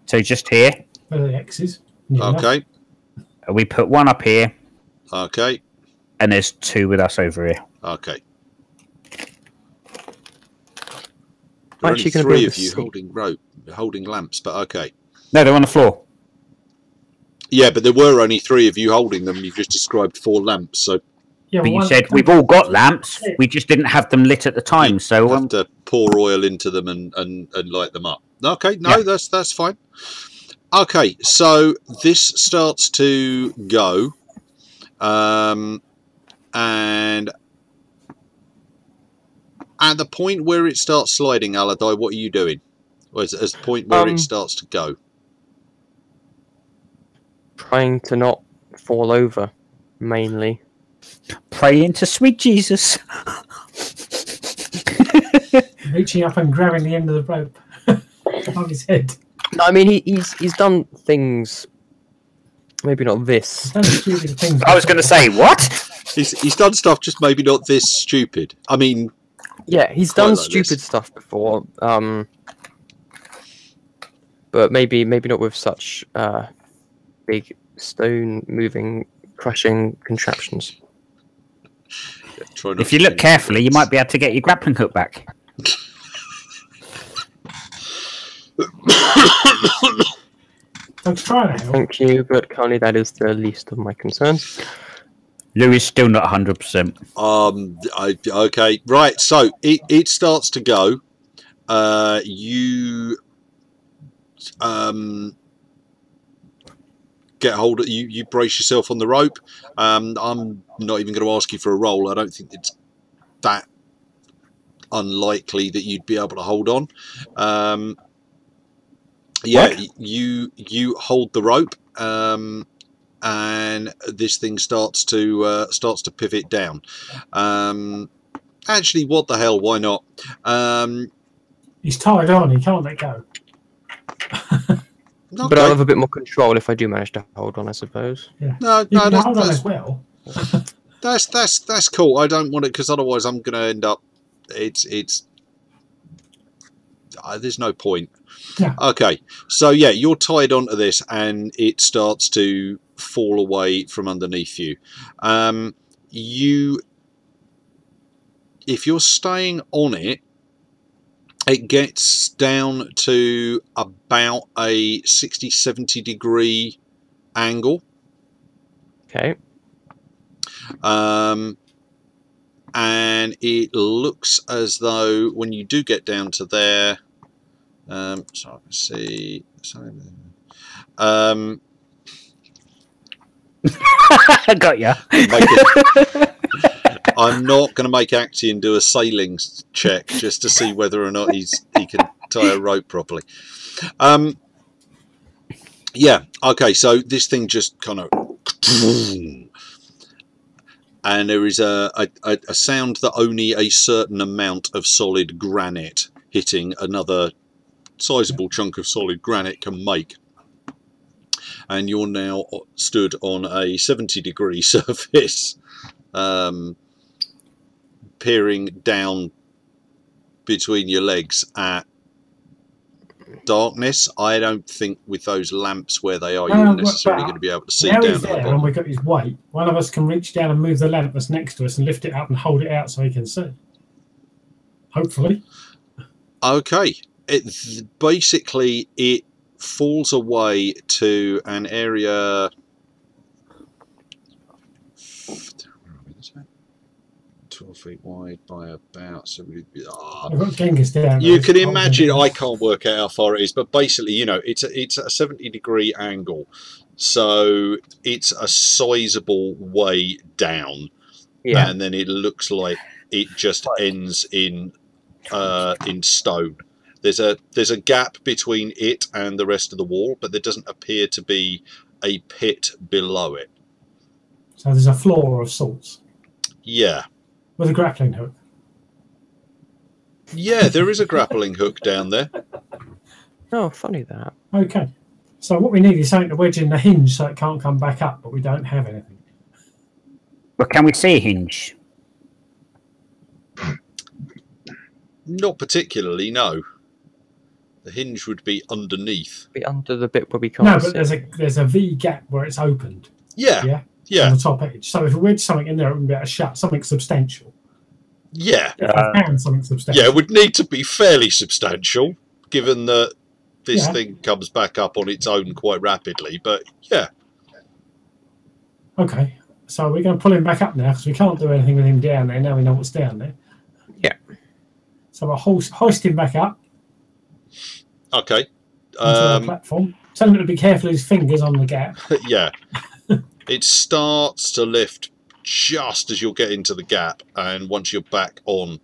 [SPEAKER 2] So just here.
[SPEAKER 4] Where the X is. Near enough.
[SPEAKER 1] Okay.
[SPEAKER 2] We put one up here.
[SPEAKER 1] Okay.
[SPEAKER 2] And there's two with us over here.
[SPEAKER 1] Okay. There are only
[SPEAKER 3] Actually,
[SPEAKER 1] three of you holding lamps, but okay.
[SPEAKER 2] No, they're on the floor.
[SPEAKER 1] Yeah, but there were only three of you holding them. You just described 4 lamps, so
[SPEAKER 4] Yeah,
[SPEAKER 2] But you
[SPEAKER 4] one-
[SPEAKER 2] said we've all got lamps. We just didn't have them lit at the time.
[SPEAKER 1] you
[SPEAKER 2] So
[SPEAKER 1] have to pour oil into them and light them up. Okay, no, that's fine. Okay, so this starts to go, and at the point where it starts sliding, Aladai, what are you doing? As the point where it starts to go.
[SPEAKER 3] Trying to not fall over, mainly.
[SPEAKER 2] praying to sweet Jesus.
[SPEAKER 4] Reaching up and grabbing the end of the rope on his head.
[SPEAKER 3] No, I mean he's done things. Maybe not this.
[SPEAKER 4] He's done stupid things.
[SPEAKER 2] I was going to say, what?
[SPEAKER 1] He's done stuff, just maybe not this stupid. I mean,
[SPEAKER 3] Yeah, he's
[SPEAKER 1] quite
[SPEAKER 3] done
[SPEAKER 1] like
[SPEAKER 3] stupid
[SPEAKER 1] this.
[SPEAKER 3] stuff before. But maybe not with such big stone moving, crushing contraptions.
[SPEAKER 1] try not
[SPEAKER 2] If you
[SPEAKER 1] to
[SPEAKER 2] look
[SPEAKER 1] think
[SPEAKER 2] carefully, you
[SPEAKER 1] it's-
[SPEAKER 2] might be able to get your grappling hook back.
[SPEAKER 4] Doug's trying to help.
[SPEAKER 3] Thank you, but currently that is the least of my concerns.
[SPEAKER 2] Louis is still not 100%.
[SPEAKER 1] Okay, right. So it starts to go. You get hold of you brace yourself on the rope. I'm not even going to ask you for a roll. I don't think it's that unlikely that you'd be able to hold on. Yeah,
[SPEAKER 2] What?
[SPEAKER 1] you hold the rope, and this thing starts to pivot down. Actually, what the hell? Why not?
[SPEAKER 4] He's tied on. He can't let go.
[SPEAKER 3] But
[SPEAKER 1] Okay.
[SPEAKER 3] I'll have a bit more control if I do manage to hold on, I suppose.
[SPEAKER 4] Yeah.
[SPEAKER 1] No,
[SPEAKER 4] You
[SPEAKER 1] no,
[SPEAKER 4] can hold on
[SPEAKER 1] that's
[SPEAKER 4] as well.
[SPEAKER 1] that's cool. I don't want it because otherwise I'm going to end up. It's there's no point.
[SPEAKER 4] Yeah.
[SPEAKER 1] Okay, so yeah, you're tied onto this, and it starts to fall away from underneath you. If you're staying on it, It gets down to about a 60-70 degree angle.
[SPEAKER 3] Okay.
[SPEAKER 1] And it looks as though when you do get down to there, so I can see.
[SPEAKER 2] Got ya.
[SPEAKER 1] I'm not going to make Actian do a sailing check just to see whether or not he can tie a rope properly. Yeah. Okay. So this thing just kind of, and there is a sound that only a certain amount of solid granite hitting another sizable chunk of solid granite can make. And you're now stood on a 70-degree surface, peering down between your legs at darkness. I don't think with those lamps where they are, you're necessarily going to be able to see down at the bottom.
[SPEAKER 4] And we've got his weight. One of us can reach down and move the lamp that's next to us and lift it up and hold it out so he can see. Hopefully.
[SPEAKER 1] Okay. Basically, it falls away to an area 12 feet wide by about 70.
[SPEAKER 4] You
[SPEAKER 1] can imagine. I can't work out how far it is, but basically, you know, it's a 70-degree angle, so it's a sizable way down. Yeah, and then it looks like it just ends in stone. There's a gap between it and the rest of the wall, but there doesn't appear to be a pit below it.
[SPEAKER 4] So there's a floor of sorts.
[SPEAKER 1] Yeah.
[SPEAKER 4] With a grappling hook.
[SPEAKER 1] Yeah, there is a grappling hook down there.
[SPEAKER 3] Oh, funny that.
[SPEAKER 4] Okay. So what we need is something to wedge in the hinge so it can't come back up, but we don't have anything.
[SPEAKER 2] But can we see a hinge?
[SPEAKER 1] Not particularly, no. The hinge would be underneath.
[SPEAKER 3] Be under the bit where we can't.
[SPEAKER 4] No, but there's a V gap where it's opened.
[SPEAKER 1] Yeah.
[SPEAKER 4] On the top edge. So if we wedge something in there, it wouldn't be able to shut something substantial.
[SPEAKER 1] Yeah.
[SPEAKER 4] Something substantial.
[SPEAKER 1] Yeah, it would need to be fairly substantial, given that this thing comes back up on its own quite rapidly. But yeah.
[SPEAKER 4] Okay. So we're going to pull him back up now because we can't do anything with him down there. Now we know what's down there.
[SPEAKER 3] Yeah.
[SPEAKER 4] So we'll hoist him back up.
[SPEAKER 1] Okay.
[SPEAKER 4] Onto the platform. Tell him to be careful of his fingers on the gap.
[SPEAKER 1] Yeah. It starts to lift just as you'll get into the gap, and once you're back on,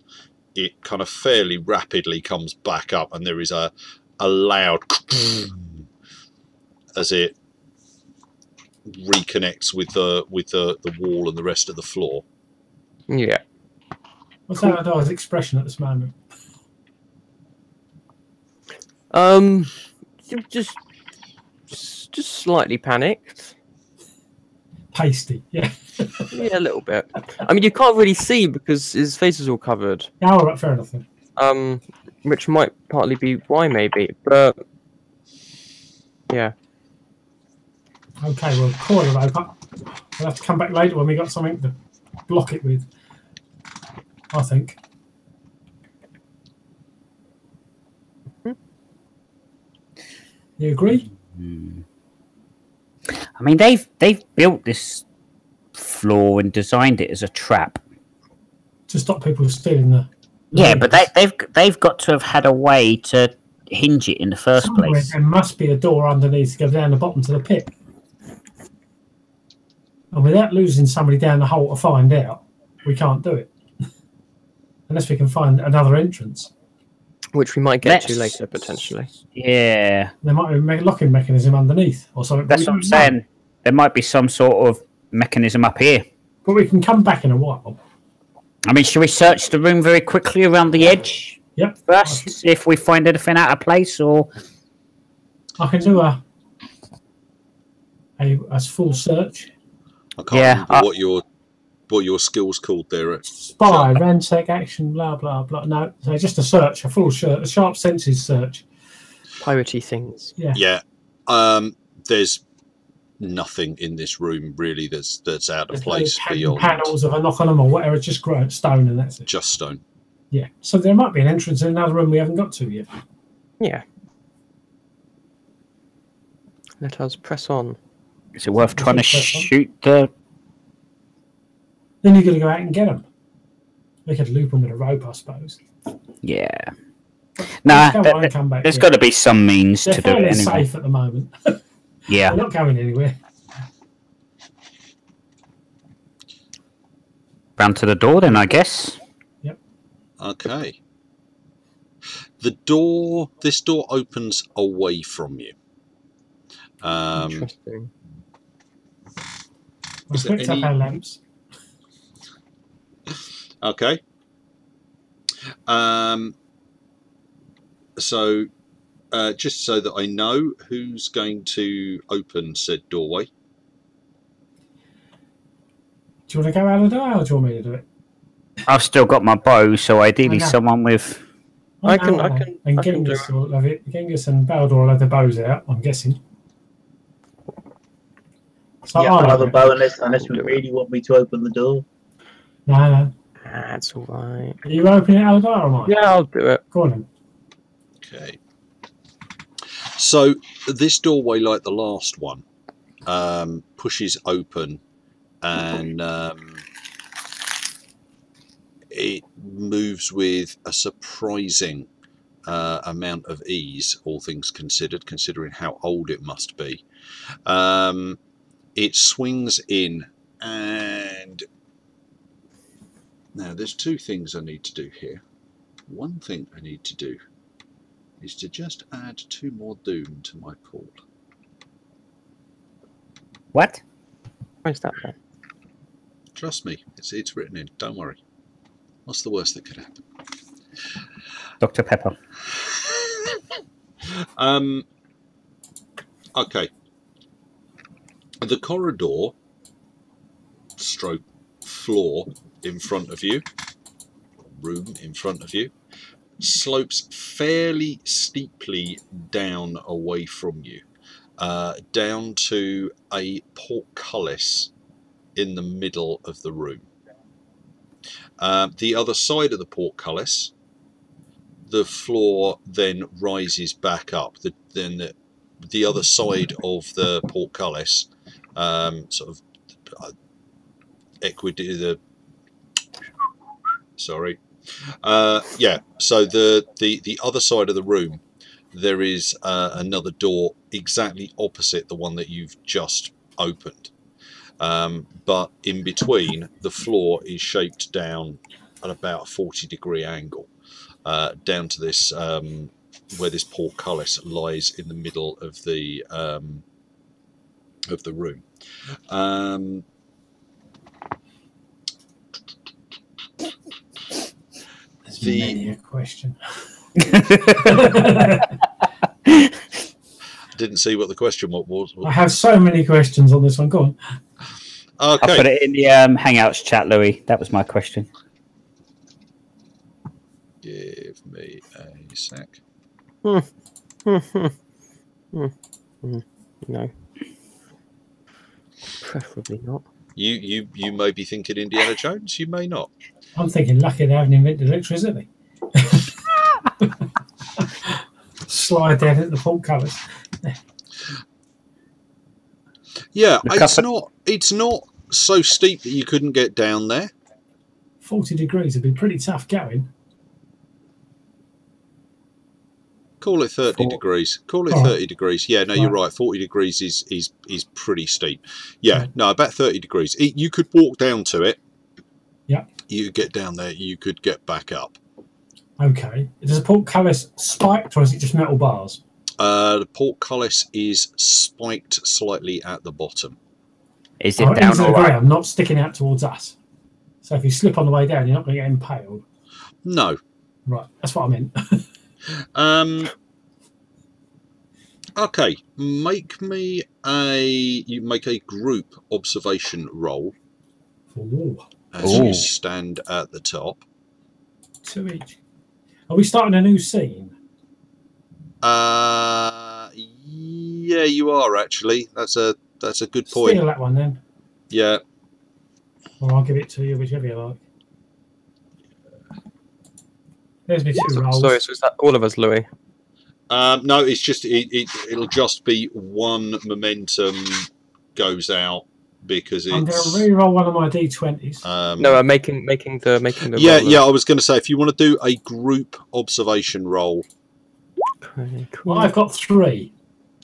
[SPEAKER 1] it kind of fairly rapidly comes back up, and there is a loud as it reconnects with the wall and the rest of the floor.
[SPEAKER 3] Yeah.
[SPEAKER 4] What's Aladdar's expression at this moment?
[SPEAKER 3] Just slightly panicked.
[SPEAKER 4] Pasty, yeah.
[SPEAKER 3] Yeah, a little bit. I mean, you can't really see because his face is all covered.
[SPEAKER 4] Yeah, all right, fair enough then.
[SPEAKER 3] Which might partly be why, maybe, but yeah.
[SPEAKER 4] Okay, we'll coil the rope up. We'll have to come back later when we got something to block it with, I think. You agree?
[SPEAKER 2] I mean, they've built this floor and designed it as a trap
[SPEAKER 4] to stop people stealing the.
[SPEAKER 2] Yeah, but they've got to have had a way to hinge it in the first place.
[SPEAKER 4] There must be a door underneath to go down the bottom to the pit, and without losing somebody down the hole to find out, we can't do it unless we can find another entrance.
[SPEAKER 3] Which we might get to later, potentially.
[SPEAKER 2] Yeah.
[SPEAKER 4] There might be a locking mechanism underneath or something.
[SPEAKER 2] That's what I'm saying. There might be some sort of mechanism up here.
[SPEAKER 4] But we can come back in a while.
[SPEAKER 2] I mean, should we search the room very quickly around the edge?
[SPEAKER 4] Yep.
[SPEAKER 2] First, see if we find anything out of place, or...
[SPEAKER 4] I can do a full search.
[SPEAKER 1] I can't remember what your skill's called there.
[SPEAKER 4] Spy, ransack, action, blah, blah, blah. No, so just a search, a full search, a sharp senses search.
[SPEAKER 3] Piratey things.
[SPEAKER 4] Yeah.
[SPEAKER 1] Yeah. There's nothing in this room, really, that's out of place.
[SPEAKER 4] Beyond panels of a knock on them or whatever, just stone and that's it.
[SPEAKER 1] Just stone.
[SPEAKER 4] Yeah. So there might be an entrance in another room we haven't got to yet.
[SPEAKER 3] Yeah. Let us press on.
[SPEAKER 2] Is it worth trying to shoot the...
[SPEAKER 4] Then you're going to go out and get them. We could loop them with a rope, I suppose.
[SPEAKER 2] Yeah. Nah, there's got to be some means
[SPEAKER 4] They're
[SPEAKER 2] to do it
[SPEAKER 4] fairly
[SPEAKER 2] anyway.
[SPEAKER 4] safe at the moment.
[SPEAKER 2] Yeah.
[SPEAKER 4] They're not going anywhere.
[SPEAKER 2] Round to the door then, I guess.
[SPEAKER 4] Yep.
[SPEAKER 1] Okay. This door opens away from you.
[SPEAKER 3] Interesting.
[SPEAKER 4] I picked up our lamps.
[SPEAKER 1] Okay. So, just so that I know, who's going to open said doorway?
[SPEAKER 4] Do you want to go, Aladar, or do you want me to do it?
[SPEAKER 2] I've still got my bow, so ideally someone with...
[SPEAKER 3] I can
[SPEAKER 4] and Genghis will have it. Genghis and Baldur will have the bows out, I'm guessing. So
[SPEAKER 5] yeah, I'll have a bow unless we really want me to open the door.
[SPEAKER 4] No.
[SPEAKER 3] That's alright.
[SPEAKER 4] Are you opening it, Aladar, or am I?
[SPEAKER 3] Yeah, I'll do it.
[SPEAKER 4] Go on then.
[SPEAKER 1] Okay. So this doorway, like the last one, pushes open, and it moves with a surprising amount of ease, all things considered, considering how old it must be. It swings in, and now there's two things I need to do here. One thing I need to do is to just add 2 more doom to my pool.
[SPEAKER 2] What?
[SPEAKER 3] Where's that then?
[SPEAKER 1] Trust me, it's written in, don't worry. What's the worst that could happen?
[SPEAKER 2] Dr. Pepper.
[SPEAKER 1] Okay. The corridor stroke floor in front of you, room in front of you, slopes fairly steeply down away from you, down to a portcullis in the middle of the room. The other side of the portcullis, the floor then rises back up. The other side of the portcullis, sort of yeah. So the other side of the room, there is another door exactly opposite the one that you've just opened. But in between, the floor is shaped down at about a 40-degree angle, down to this where this portcullis lies in the middle of the room.
[SPEAKER 4] Many a question.
[SPEAKER 1] Didn't see what the question was.
[SPEAKER 4] I have so many questions on this one. Go on.
[SPEAKER 1] Okay.
[SPEAKER 2] I'll put it in the Hangouts chat, Louis. That was my question.
[SPEAKER 1] Give me a sec.
[SPEAKER 3] No. Preferably not.
[SPEAKER 1] You may be thinking Indiana Jones. You may not.
[SPEAKER 4] I'm thinking lucky they haven't invented electricity. Slide down at the portcullis.
[SPEAKER 1] Yeah, it's not so steep that you couldn't get down there.
[SPEAKER 4] 40 degrees would be pretty tough going.
[SPEAKER 1] Call it 30 degrees. Call it 30 degrees. Yeah, no, you're right. 40 degrees is pretty steep. Yeah, no, about 30 degrees. You could walk down to it.
[SPEAKER 4] Yeah.
[SPEAKER 1] You could get down there. You could get back up.
[SPEAKER 4] Okay. Does the portcullis spiked, or is it just metal bars?
[SPEAKER 1] The portcullis is spiked slightly at the bottom.
[SPEAKER 2] Is it down
[SPEAKER 4] into the
[SPEAKER 2] all right?
[SPEAKER 4] ground, not sticking out towards us? So if you slip on the way down, you're not going to get impaled.
[SPEAKER 1] No.
[SPEAKER 4] Right, that's what I meant.
[SPEAKER 1] Okay, make a group observation roll.
[SPEAKER 4] Ooh.
[SPEAKER 1] As you stand at the top.
[SPEAKER 4] 2 each. Are we starting a new scene?
[SPEAKER 1] Yeah, you are actually. That's a good point.
[SPEAKER 4] Steal that one then.
[SPEAKER 1] Yeah.
[SPEAKER 4] Or I'll give it to you, whichever you like. There's me two rolls.
[SPEAKER 3] Sorry, so is that all of us, Louis?
[SPEAKER 1] No, it's just it'll just be one momentum goes out because it's.
[SPEAKER 4] I'm going to re-roll one of my d20s.
[SPEAKER 3] No, I'm making the
[SPEAKER 1] Yeah,
[SPEAKER 3] roll.
[SPEAKER 1] yeah. I was going to say if you want to do a group observation roll.
[SPEAKER 3] Okay, cool.
[SPEAKER 4] Well, I've got 3.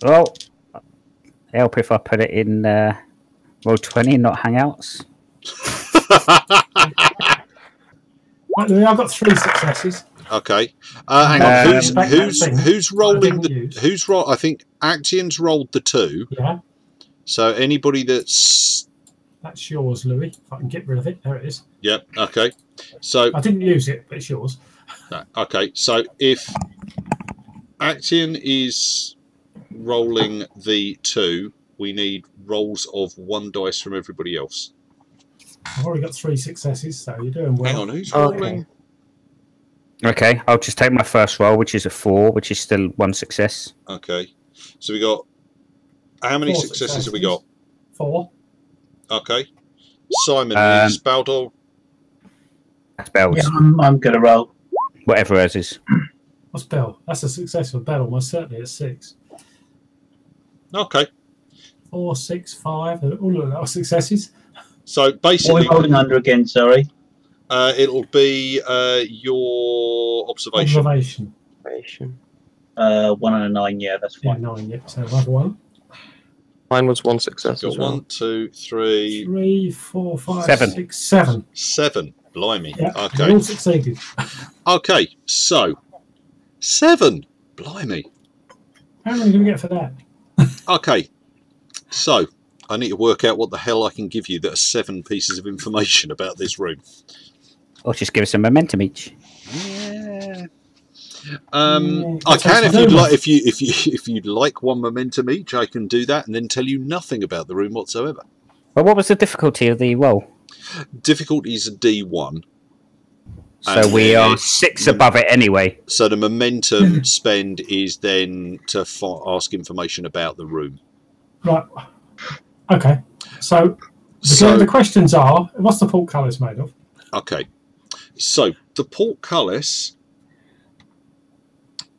[SPEAKER 2] Well, help if I put it in roll 20, not Hangouts.
[SPEAKER 4] Right, Louis, I've got 3 successes.
[SPEAKER 1] Okay. Hang on. Who's rolling
[SPEAKER 4] the?
[SPEAKER 1] I think Action's rolled the 2.
[SPEAKER 4] Yeah.
[SPEAKER 1] So anybody that's.
[SPEAKER 4] That's yours, Louis. If I can get rid of it, there it is.
[SPEAKER 1] Yep. Okay. So.
[SPEAKER 4] I didn't use it, but it's yours.
[SPEAKER 1] Okay. So if Action is rolling the 2, we need rolls of 1 dice from everybody else.
[SPEAKER 4] I've already got 3 successes, so you're doing well.
[SPEAKER 1] Hang on. Who's rolling?
[SPEAKER 2] Okay, I'll just take my first roll, which is a 4, which is still 1 success.
[SPEAKER 1] Okay. So we got. How many
[SPEAKER 4] 4
[SPEAKER 1] successes have we got?
[SPEAKER 4] 4.
[SPEAKER 1] Okay. Simon is Baldor.
[SPEAKER 2] Spells.
[SPEAKER 5] Yeah, I'm going to roll.
[SPEAKER 2] Whatever hers is.
[SPEAKER 4] What's Bell? That's a successful Bell, almost certainly at 6.
[SPEAKER 1] Okay.
[SPEAKER 4] 4, 6, 5. All of those successes.
[SPEAKER 1] So
[SPEAKER 5] What are
[SPEAKER 1] basically,
[SPEAKER 5] we rolling under again, sorry?
[SPEAKER 1] it'll be your observation.
[SPEAKER 5] 1 and a 9, yeah, that's
[SPEAKER 4] Yeah,
[SPEAKER 5] fine.
[SPEAKER 4] 9, yeah. So another one.
[SPEAKER 3] Mine was 1 success
[SPEAKER 1] Got
[SPEAKER 3] as well.
[SPEAKER 1] 1, 2, 3,
[SPEAKER 4] 3, 4, 5,
[SPEAKER 2] 7.
[SPEAKER 4] 6, 7.
[SPEAKER 1] 7. Blimey.
[SPEAKER 4] Yeah,
[SPEAKER 1] Okay.
[SPEAKER 4] they all succeeded.
[SPEAKER 1] Okay. So 7. Blimey.
[SPEAKER 4] How many do we get for that?
[SPEAKER 1] Okay. So I need to work out what the hell I can give you that are 7 pieces of information about this room.
[SPEAKER 2] Or just give us a momentum each.
[SPEAKER 1] Yeah.
[SPEAKER 4] Yeah,
[SPEAKER 1] I can if
[SPEAKER 4] that's
[SPEAKER 1] you'd
[SPEAKER 4] what
[SPEAKER 1] like. If you'd like 1 momentum each, I can do that and then tell you nothing about the room whatsoever.
[SPEAKER 2] Well, what was the difficulty of the roll?
[SPEAKER 1] Difficulty is a D1.
[SPEAKER 2] So
[SPEAKER 1] And
[SPEAKER 2] we
[SPEAKER 1] then
[SPEAKER 2] are 6 above it anyway.
[SPEAKER 1] So the momentum spend is then to ask information about the room.
[SPEAKER 4] Right. Okay. So the questions are, what's the portcullis made of?
[SPEAKER 1] Okay. So the portcullis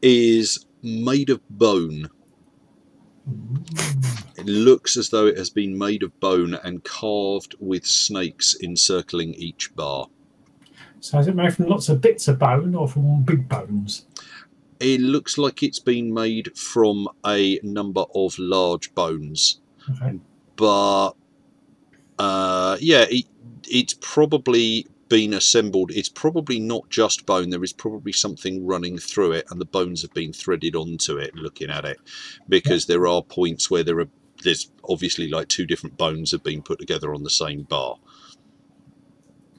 [SPEAKER 1] is made of bone. It looks as though it has been made of bone and carved with snakes encircling each bar.
[SPEAKER 4] So is it made from lots of bits of bone or from big bones?
[SPEAKER 1] It looks like it's been made from a number of large bones.
[SPEAKER 4] Okay.
[SPEAKER 1] But yeah, it's probably been assembled. It's probably not just bone. There is probably something running through it, and the bones have been threaded onto it. Looking at it, because there are points where there's obviously like 2 different bones have been put together on the same bar.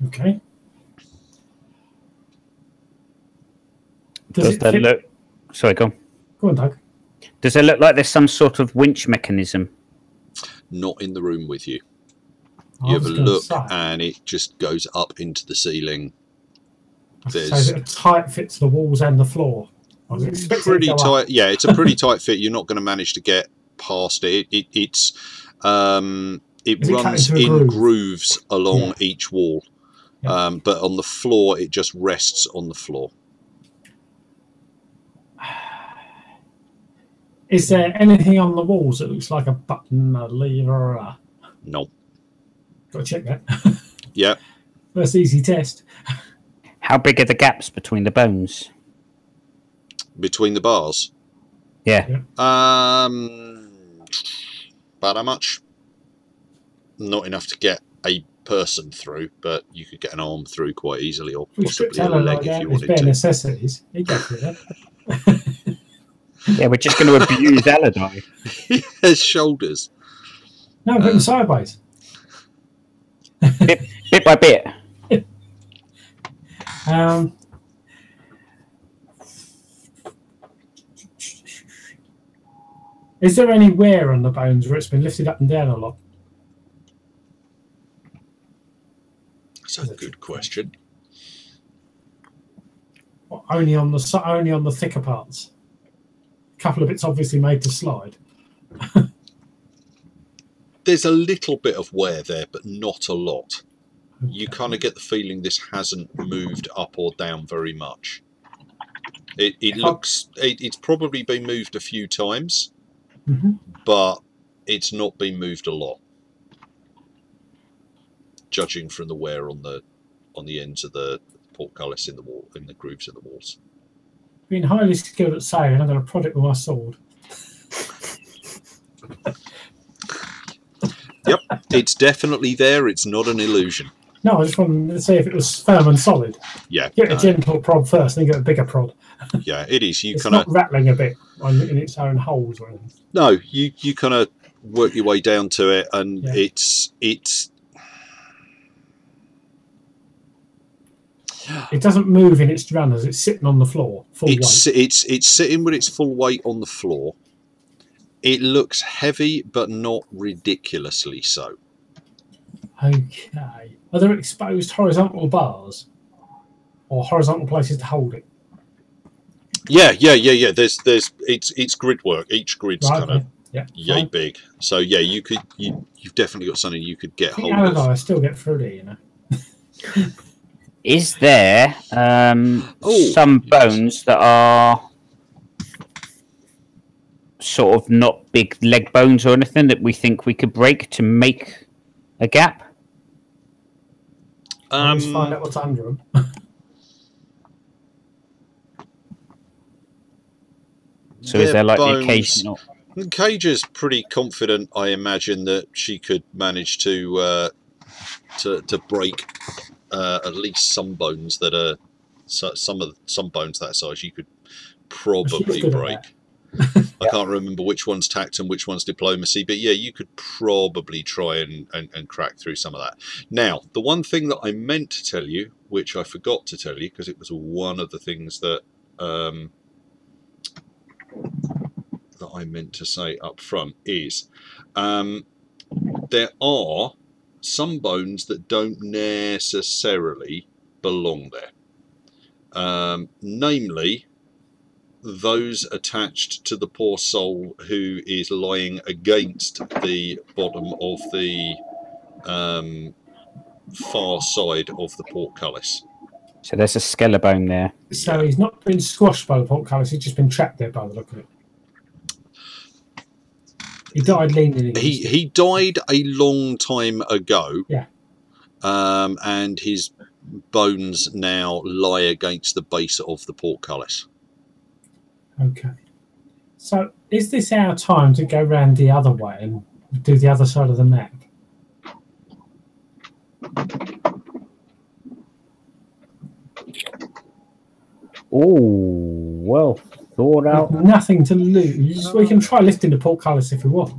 [SPEAKER 4] Okay.
[SPEAKER 2] Does that look? Sorry, go on.
[SPEAKER 4] Go on, Doug.
[SPEAKER 2] Does it look like there's some sort of winch mechanism?
[SPEAKER 1] Not in the room with you.
[SPEAKER 4] I
[SPEAKER 1] You have a
[SPEAKER 4] was gonna
[SPEAKER 1] look,
[SPEAKER 4] say,
[SPEAKER 1] and it just goes up into the ceiling.
[SPEAKER 4] so is it a tight fit to the walls and the floor? I was expecting it
[SPEAKER 1] Pretty
[SPEAKER 4] to go
[SPEAKER 1] tight.
[SPEAKER 4] up.
[SPEAKER 1] Yeah, it's a pretty tight fit. You're not going to manage to get past it. It
[SPEAKER 4] Is it cut
[SPEAKER 1] runs
[SPEAKER 4] into a
[SPEAKER 1] in
[SPEAKER 4] groove?
[SPEAKER 1] grooves along
[SPEAKER 4] Yeah.
[SPEAKER 1] each wall,
[SPEAKER 4] Yeah.
[SPEAKER 1] but on the floor it just rests on the floor.
[SPEAKER 4] Is there anything on the walls that looks like a button, a lever?
[SPEAKER 1] No.
[SPEAKER 4] Got to check that.
[SPEAKER 1] Yeah.
[SPEAKER 4] First easy test.
[SPEAKER 2] How big are the gaps between the bones?
[SPEAKER 1] Between the bars.
[SPEAKER 2] Yeah.
[SPEAKER 1] About how much? Not enough to get a person through, but you could get an arm through quite easily, or
[SPEAKER 4] We
[SPEAKER 1] possibly
[SPEAKER 4] stripped
[SPEAKER 1] a
[SPEAKER 4] Alan
[SPEAKER 1] leg
[SPEAKER 4] like
[SPEAKER 1] if
[SPEAKER 4] that
[SPEAKER 1] you
[SPEAKER 4] with
[SPEAKER 1] wanted
[SPEAKER 4] bare
[SPEAKER 1] to.
[SPEAKER 4] necessities. He'd go through that.
[SPEAKER 2] Yeah, we're just going to abuse Aladai.
[SPEAKER 1] He has shoulders.
[SPEAKER 4] No, put them sideways.
[SPEAKER 2] Bit by bit.
[SPEAKER 4] Is there any wear on the bones where it's been lifted up and down a lot?
[SPEAKER 1] That's a good question.
[SPEAKER 4] Or only on the thicker parts. A couple of bits obviously made to slide.
[SPEAKER 1] There's a little bit of wear there, but not a lot. You kind of get the feeling this hasn't moved up or down very much. It looks. It's probably been moved a few times, but it's not been moved a lot, judging from the wear on the ends of the portcullis in the wall, in the grooves in the walls.
[SPEAKER 4] Being highly skilled at sailing, I'm going to prod it with my sword.
[SPEAKER 1] Yep, it's definitely there. It's not an illusion.
[SPEAKER 4] No, I just wanted to see if it was firm and solid.
[SPEAKER 1] Yeah.
[SPEAKER 4] Get a gentle prod first, then get a bigger prod.
[SPEAKER 1] Yeah, it is.
[SPEAKER 4] It's not rattling a bit in its own holes or anything.
[SPEAKER 1] No, you kind of work your way down to it, and it's.
[SPEAKER 4] It doesn't move in its runners. It's sitting on the floor, full weight.
[SPEAKER 1] It's sitting with its full weight on the floor. It looks heavy, but not ridiculously so.
[SPEAKER 4] Okay. Are there exposed horizontal bars or horizontal places to hold it?
[SPEAKER 1] Yeah. There's it's grid work. Each grid's kind of yay big. So yeah, you've definitely got something you could get hold of.
[SPEAKER 4] I still get through there, you know.
[SPEAKER 2] Is there some bones that are sort of not big leg bones or anything that we think we could break to make a gap?
[SPEAKER 4] Let's find out what's under them.
[SPEAKER 2] So is there like the occasional?
[SPEAKER 1] Cage's pretty confident, I imagine, that she could manage to break at least some bones that are some bones that size. You could probably break. I can't remember which one's tact and which one's diplomacy, but yeah, you could probably try and crack through some of that. Now, the one thing that I meant to tell you, which I forgot to tell you because it was one of the things that that I meant to say up front, is there are some bones that don't necessarily belong there. Namely, those attached to the poor soul who is lying against the bottom of the far side of the portcullis.
[SPEAKER 2] So there's a skeleton there.
[SPEAKER 4] So he's not been squashed by the portcullis, he's just been trapped there by the look of it. He died leaning in.
[SPEAKER 1] He died a long time ago.
[SPEAKER 4] Yeah.
[SPEAKER 1] And his bones now lie against the base of the portcullis.
[SPEAKER 4] Okay. So is this our time to go round the other way and do the other side of the map?
[SPEAKER 2] Oh, well thought out.
[SPEAKER 4] With nothing to lose. We can try lifting the portcullis if we want.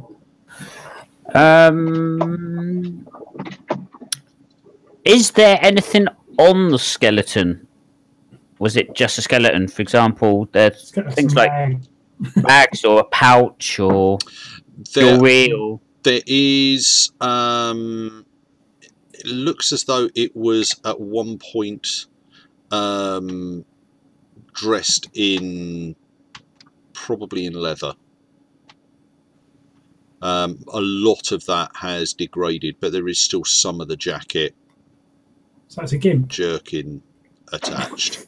[SPEAKER 2] Is there anything on the skeleton? Was it just a skeleton? For example, there's things like bags or a pouch or jewelry.
[SPEAKER 1] There is. It looks as though it was at one point dressed in, probably in leather. A lot of that has degraded, but there is still some of the jacket.
[SPEAKER 4] So it's a gimp.
[SPEAKER 1] Jerkin attached.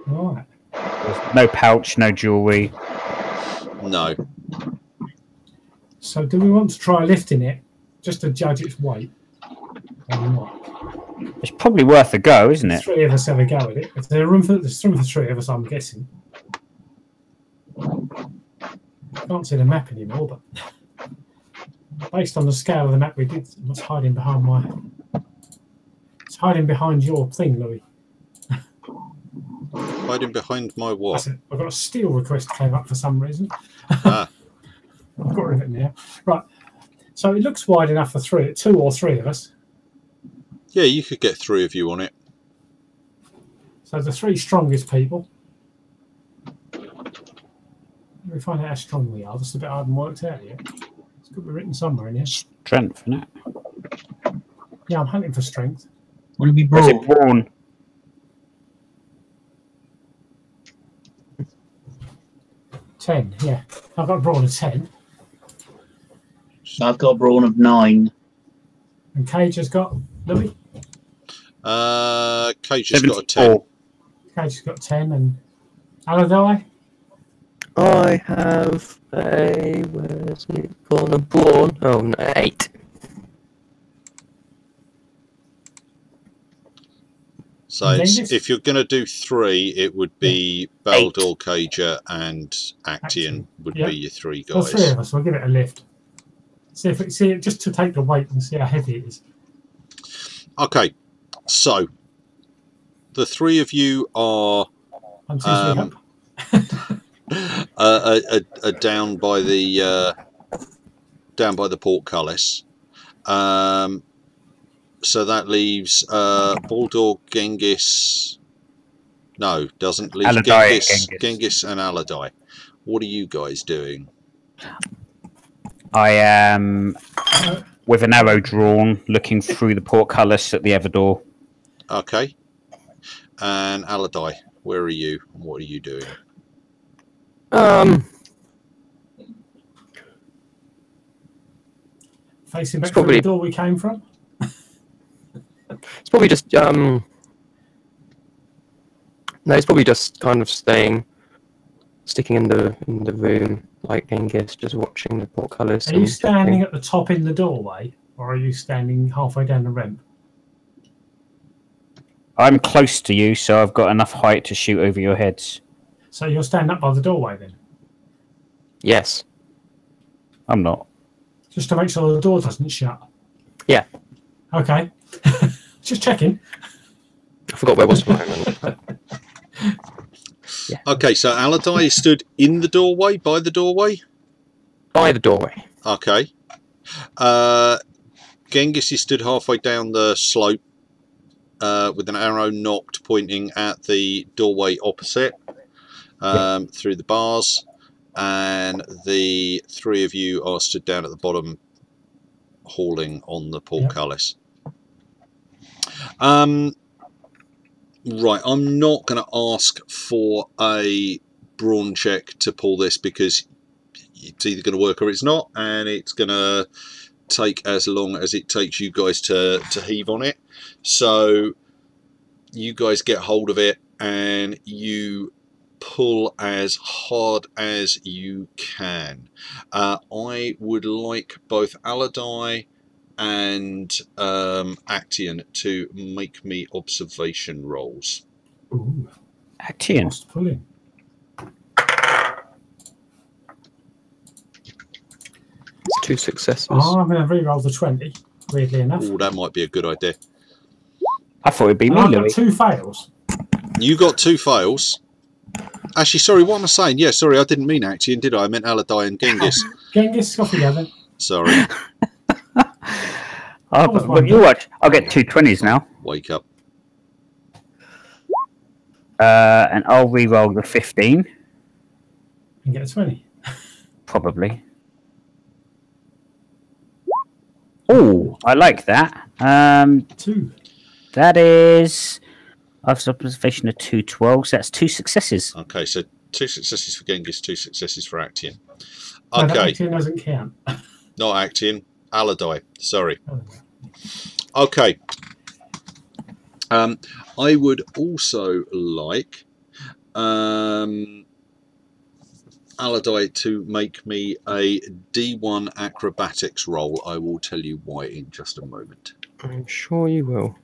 [SPEAKER 4] Right.
[SPEAKER 2] There's no pouch, no jewelry.
[SPEAKER 1] No.
[SPEAKER 4] So do we want to try lifting it just to judge its weight or not?
[SPEAKER 2] It's probably worth a go, isn't it?
[SPEAKER 4] Three of us have a go at it. If there's room for three of us, I'm guessing. I can't see the map anymore, but based on the scale of the map we did, it's hiding behind my. It's hiding behind your thing, Louis.
[SPEAKER 1] Hiding behind my what?
[SPEAKER 4] I've got a steal request came up for some reason.
[SPEAKER 1] Ah.
[SPEAKER 4] I've got rid of it now. Right. So it looks wide enough for two or three of us.
[SPEAKER 1] Yeah, you could get three of you on it.
[SPEAKER 4] So the three strongest people. Let me find out how strong we are. That's a bit I haven't worked out yet. It's got to be written somewhere in here.
[SPEAKER 2] Strength, isn't it?
[SPEAKER 4] Yeah, I'm hunting for strength.
[SPEAKER 5] Would it be
[SPEAKER 2] What's
[SPEAKER 5] brawn?
[SPEAKER 2] it, brawn?
[SPEAKER 4] 10, yeah. I've got a brawn of 10.
[SPEAKER 5] I've got a brawn of 9.
[SPEAKER 4] And Cage has got, Louis?
[SPEAKER 1] Cage has got a 10.
[SPEAKER 4] Cage has got 10, and Aladai?
[SPEAKER 3] I have a, where's it gone? A brawn. Oh, no, 8.
[SPEAKER 1] So if you're going to do 3, it would be Baldor, Cager, and Actian would be your 3 guys.
[SPEAKER 4] Well, 3 of us. We'll give it a lift. See if it just to take the weight and see how heavy it is.
[SPEAKER 1] Okay, so the 3 of you are down by the portcullis. So that leaves Baldur, Genghis. No, doesn't leave Genghis and Aladai. What are you guys doing?
[SPEAKER 2] I am with an arrow drawn, looking through the portcullis at the other door.
[SPEAKER 1] Okay. And Aladai, where are you? What are you doing?
[SPEAKER 4] Facing back to the door we came from.
[SPEAKER 3] It's probably just no, it's probably just kind of sticking in the room like Genghis, just watching the portcullis.
[SPEAKER 4] Are you standing at the top in the doorway, or are you standing halfway down the ramp?
[SPEAKER 2] I'm close to you, so I've got enough height to shoot over your heads.
[SPEAKER 4] So you're standing up by the doorway then?
[SPEAKER 3] Yes.
[SPEAKER 2] I'm not.
[SPEAKER 4] Just to make sure the door doesn't shut?
[SPEAKER 3] Yeah.
[SPEAKER 4] Okay. Just checking.
[SPEAKER 3] I forgot where I was for a moment.
[SPEAKER 2] Yeah.
[SPEAKER 1] Okay, so Aladai stood in the doorway, by the doorway?
[SPEAKER 3] By the doorway.
[SPEAKER 1] Okay. Genghis is stood halfway down the slope with an arrow knocked pointing at the doorway opposite through the bars, and the 3 of you are stood down at the bottom hauling on the portcullis. Right, I'm not going to ask for a brawn check to pull this because it's either going to work or it's not, and it's going to take as long as it takes you guys to heave on it. So you guys get hold of it and you pull as hard as you can. I would like both Aladai and Actian to make me observation rolls.
[SPEAKER 4] Ooh.
[SPEAKER 2] Actian.
[SPEAKER 4] Pulling.
[SPEAKER 3] It's 2 successes.
[SPEAKER 4] Oh, I'm going to re-roll the 20, weirdly enough.
[SPEAKER 1] Oh, that might be a good idea.
[SPEAKER 2] I thought it'd be me,
[SPEAKER 4] I've
[SPEAKER 2] Louis.
[SPEAKER 4] got 2 fails.
[SPEAKER 1] You got 2 fails. Actually, sorry, what am I saying? Yeah, sorry, I didn't mean Actian, did I? I meant Aladai and Genghis.
[SPEAKER 4] Genghis, off together.
[SPEAKER 1] Sorry.
[SPEAKER 2] But you watch. I'll get 2 20s now.
[SPEAKER 1] Wake up.
[SPEAKER 2] And I'll re-roll the 15.
[SPEAKER 4] And get a 20.
[SPEAKER 2] Probably. Oh, I like that.
[SPEAKER 4] 2.
[SPEAKER 2] That is... I've observation of 2 12s. So that's 2 successes.
[SPEAKER 1] Okay, so 2 successes for Genghis, 2 successes for Actian.
[SPEAKER 4] No,
[SPEAKER 1] Okay.
[SPEAKER 4] Actian doesn't count.
[SPEAKER 1] Not Actian. Aladai. Sorry. Okay. I would also like Aladai to make me a D1 acrobatics roll. I will tell you why in just a moment.
[SPEAKER 3] I'm sure you will.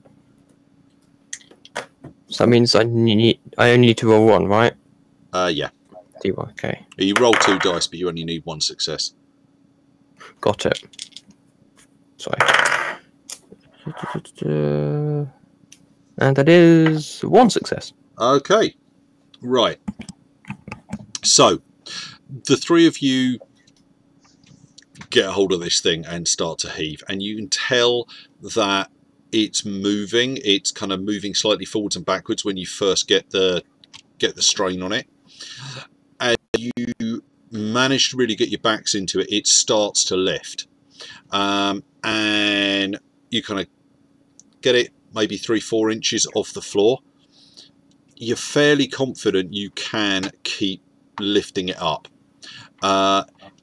[SPEAKER 3] So that means I only need to roll 1, right?
[SPEAKER 1] Yeah.
[SPEAKER 3] D1, okay.
[SPEAKER 1] You roll 2 dice, but you only need 1 success.
[SPEAKER 3] Got it. Sorry. And that is 1 success.
[SPEAKER 1] Okay. Right. So, the 3 of you get a hold of this thing and start to heave, and you can tell that it's moving. It's kind of moving slightly forwards and backwards when you first get the strain on it. And you manage to really get your backs into it. It starts to lift, and you kind of get it maybe 3-4 inches off the floor. You're fairly confident you can keep lifting it up.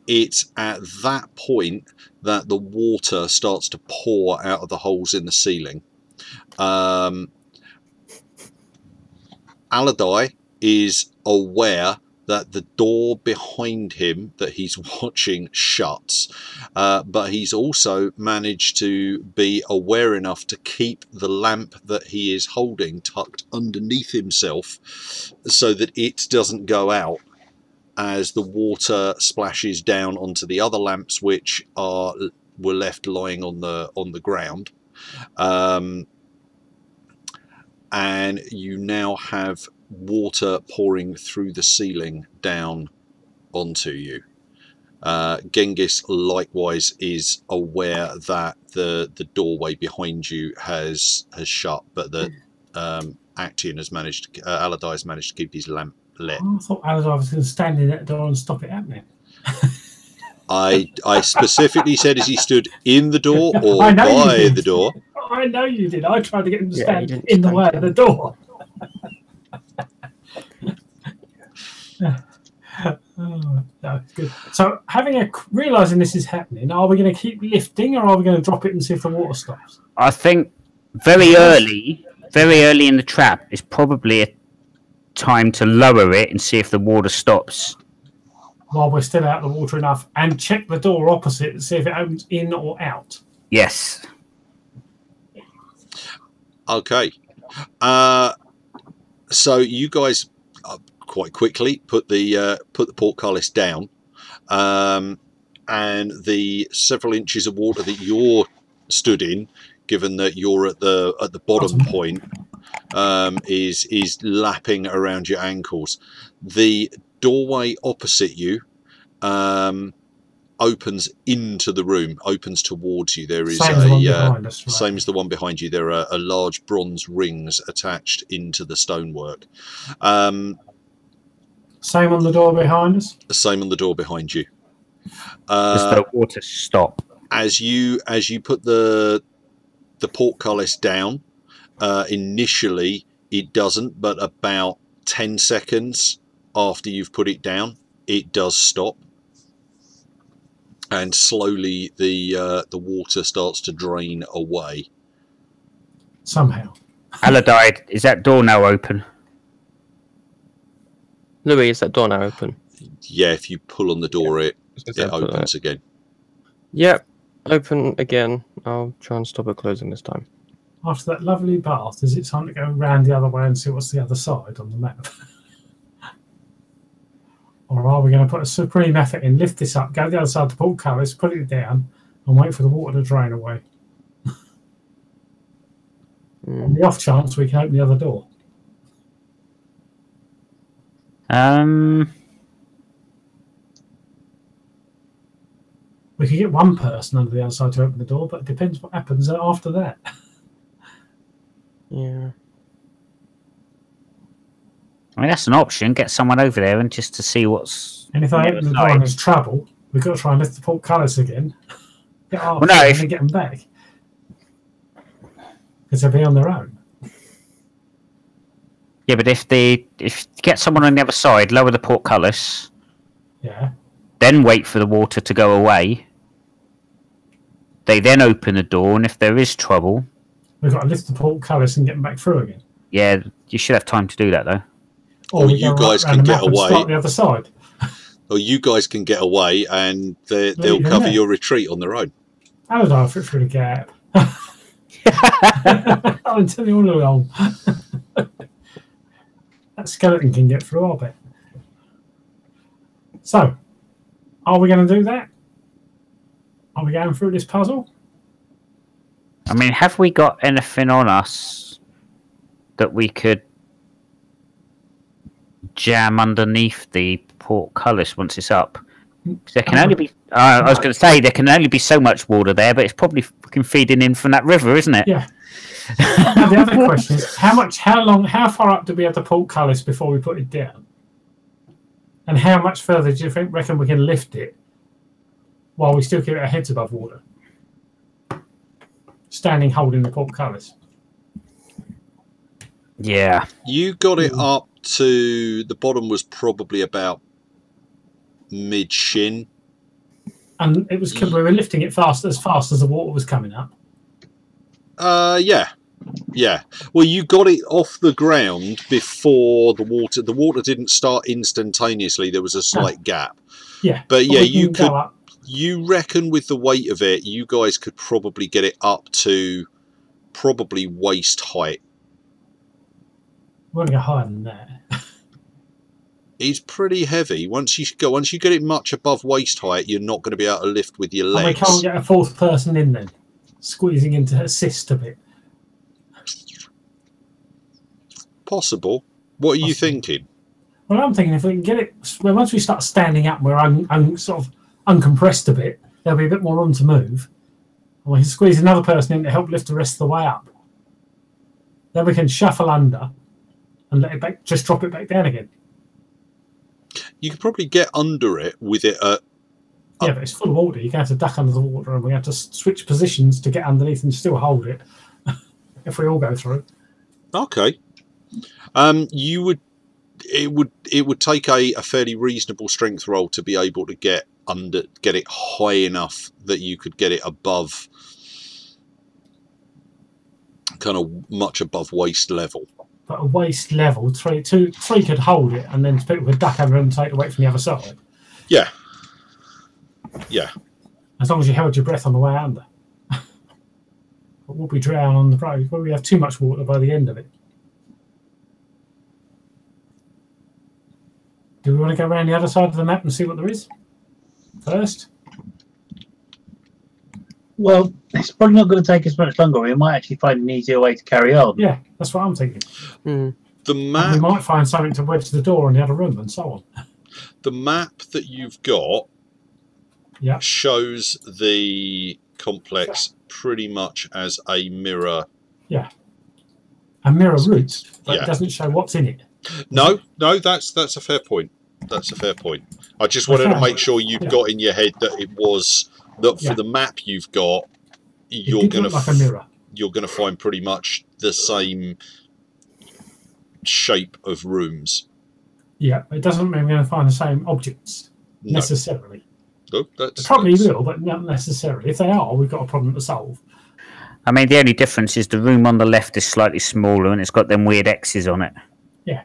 [SPEAKER 1] It's at that point that the water starts to pour out of the holes in the ceiling, Aladai is aware that the door behind him that he's watching shuts, but he's also managed to be aware enough to keep the lamp that he is holding tucked underneath himself so that it doesn't go out as the water splashes down onto the other lamps which were left lying on the ground. And you now have water pouring through the ceiling down onto you. Genghis likewise is aware that the doorway behind you has shut, but that Actian has managed, Aladai has managed to keep his lamp lit.
[SPEAKER 4] I thought Aladai was going to stand in that door and stop it happening.
[SPEAKER 1] I specifically said as he stood in the door or by the door.
[SPEAKER 4] I know you did. I tried to get him to stand in the way of the door. Oh, no, good. So, realising this is happening, are we going to keep lifting, or are we going to drop it and see if the water stops?
[SPEAKER 2] I think very early in the trap is probably a time to lower it and see if the water stops.
[SPEAKER 4] While we're still out of the water enough, and check the door opposite and see if it opens in or out.
[SPEAKER 2] Yes.
[SPEAKER 1] Okay. So you guys quite quickly put the portcullis down, and the several inches of water that you're stood in, given that you're at the bottom point, is lapping around your ankles. The doorway opposite you opens into the room, opens towards you. There is same as the one behind you. There are large bronze rings attached into the stonework.
[SPEAKER 4] Same on the door behind us?
[SPEAKER 1] Same on the door behind you.
[SPEAKER 2] Does the water stop?
[SPEAKER 1] As you put the portcullis down, initially it doesn't, but about 10 seconds after you've put it down, it does stop. And slowly the water starts to drain away.
[SPEAKER 4] Somehow.
[SPEAKER 2] Aladai, is that door now open?
[SPEAKER 3] Louis, is that door now open?
[SPEAKER 1] Yeah, if you pull on the door, it opens again.
[SPEAKER 3] Yep, open again. I'll try and stop it closing this time.
[SPEAKER 4] After that lovely bath, is it time to go round the other way and see what's the other side on the map? Or are we going to put a supreme effort in, lift this up, go to the other side of the portcullis, put it down, and wait for the water to drain away? On the off chance we can open the other door. We could get one person under the other side to open the door, but it depends what happens after that.
[SPEAKER 3] Yeah.
[SPEAKER 2] I mean, that's an option. Get someone over there and just to see what's...
[SPEAKER 4] And if they open the door and there's trouble, we've got to try and lift the portcullis again. Get after them and get them back. Because they'll be on their own.
[SPEAKER 2] Yeah, but if you get someone on the other side, lower the portcullis.
[SPEAKER 4] Yeah.
[SPEAKER 2] Then wait for the water to go away. They then open the door, and if there is trouble...
[SPEAKER 4] We've got to lift the portcullis and get them back through again.
[SPEAKER 2] Yeah, you should have time to do that, though.
[SPEAKER 1] Or you guys can get away.
[SPEAKER 4] Start the other side.
[SPEAKER 1] Or you guys can get away, and they'll cover your retreat on their own.
[SPEAKER 4] How did I fit through the gap? I'm telling you all along. That skeleton can get through, I'll bet. So, are we going to do that? Are we going through this puzzle?
[SPEAKER 2] I mean, have we got anything on us that we could jam underneath the portcullis once it's up? There can only be... I was going to say, there can only be so much water there, but it's probably fucking feeding in from that river, isn't it?
[SPEAKER 4] Yeah. Now, the other question is, how far up do we have the portcullis before we put it down? And how much further do you reckon we can lift it while we still keep our heads above water? Standing holding the portcullis.
[SPEAKER 2] Yeah.
[SPEAKER 1] You got it up to... The bottom was probably about mid-shin.
[SPEAKER 4] And it was we were lifting it as fast as the water was coming up.
[SPEAKER 1] Yeah. Yeah. Well, you got it off the ground before the water. The water didn't start instantaneously. There was a slight gap.
[SPEAKER 4] Yeah.
[SPEAKER 1] But yeah,
[SPEAKER 4] we
[SPEAKER 1] you
[SPEAKER 4] can go
[SPEAKER 1] could.
[SPEAKER 4] up.
[SPEAKER 1] You reckon with the weight of it, you guys could probably get it up to probably waist height.
[SPEAKER 4] We're going to go higher than that.
[SPEAKER 1] It's pretty heavy. Once you get it much above waist height, you're not going to be able to lift with your
[SPEAKER 4] And we
[SPEAKER 1] legs.
[SPEAKER 4] can't get a fourth person in then, squeezing in to assist a bit.
[SPEAKER 1] Possible. What are you thinking?
[SPEAKER 4] Well, I'm thinking if we can get it, well, once we start standing up, we're sort of uncompressed a bit. There'll be a bit more room to move. And we can squeeze another person in to help lift the rest of the way up. Then we can shuffle under and let it back, just drop it back down again.
[SPEAKER 1] You could probably get under it with it at...
[SPEAKER 4] Yeah, but it's full of water. You're going to have to duck under the water, and we have to switch positions to get underneath and still hold it if we all go through.
[SPEAKER 1] Okay. It would take a fairly reasonable strength roll to be able to get it high enough that you could get it above, kind of much above waist level.
[SPEAKER 4] But a waist level, three could hold it, and then people could duck under and take the weight from the other side.
[SPEAKER 1] Yeah. Yeah.
[SPEAKER 4] As long as you held your breath on the way under. But we'll be drowned on the road. Well, we have too much water by the end of it. Do we want to go around the other side of the map and see what there is first?
[SPEAKER 5] Well, it's probably not going to take us much longer. We might actually find an easier way to carry on.
[SPEAKER 4] Yeah, that's what I'm thinking.
[SPEAKER 3] Mm.
[SPEAKER 1] The map.
[SPEAKER 4] And we might find something to wedge the door in the other room and so on.
[SPEAKER 1] The map that you've got shows the complex pretty much as a mirror.
[SPEAKER 4] Yeah. A mirror route, but it doesn't show what's in it.
[SPEAKER 1] No, that's a fair point. That's a fair point. I just wanted to make sure you've got in your head that it was that for the map you've got, you're going
[SPEAKER 4] like a mirror.
[SPEAKER 1] You're going to find pretty much the same shape of rooms.
[SPEAKER 4] Yeah, it doesn't mean we're going to find the same objects necessarily.
[SPEAKER 1] No,
[SPEAKER 4] probably will, but not necessarily. If they are, we've got a problem to solve.
[SPEAKER 2] I mean, the only difference is the room on the left is slightly smaller and it's got them weird X's on it.
[SPEAKER 4] Yeah.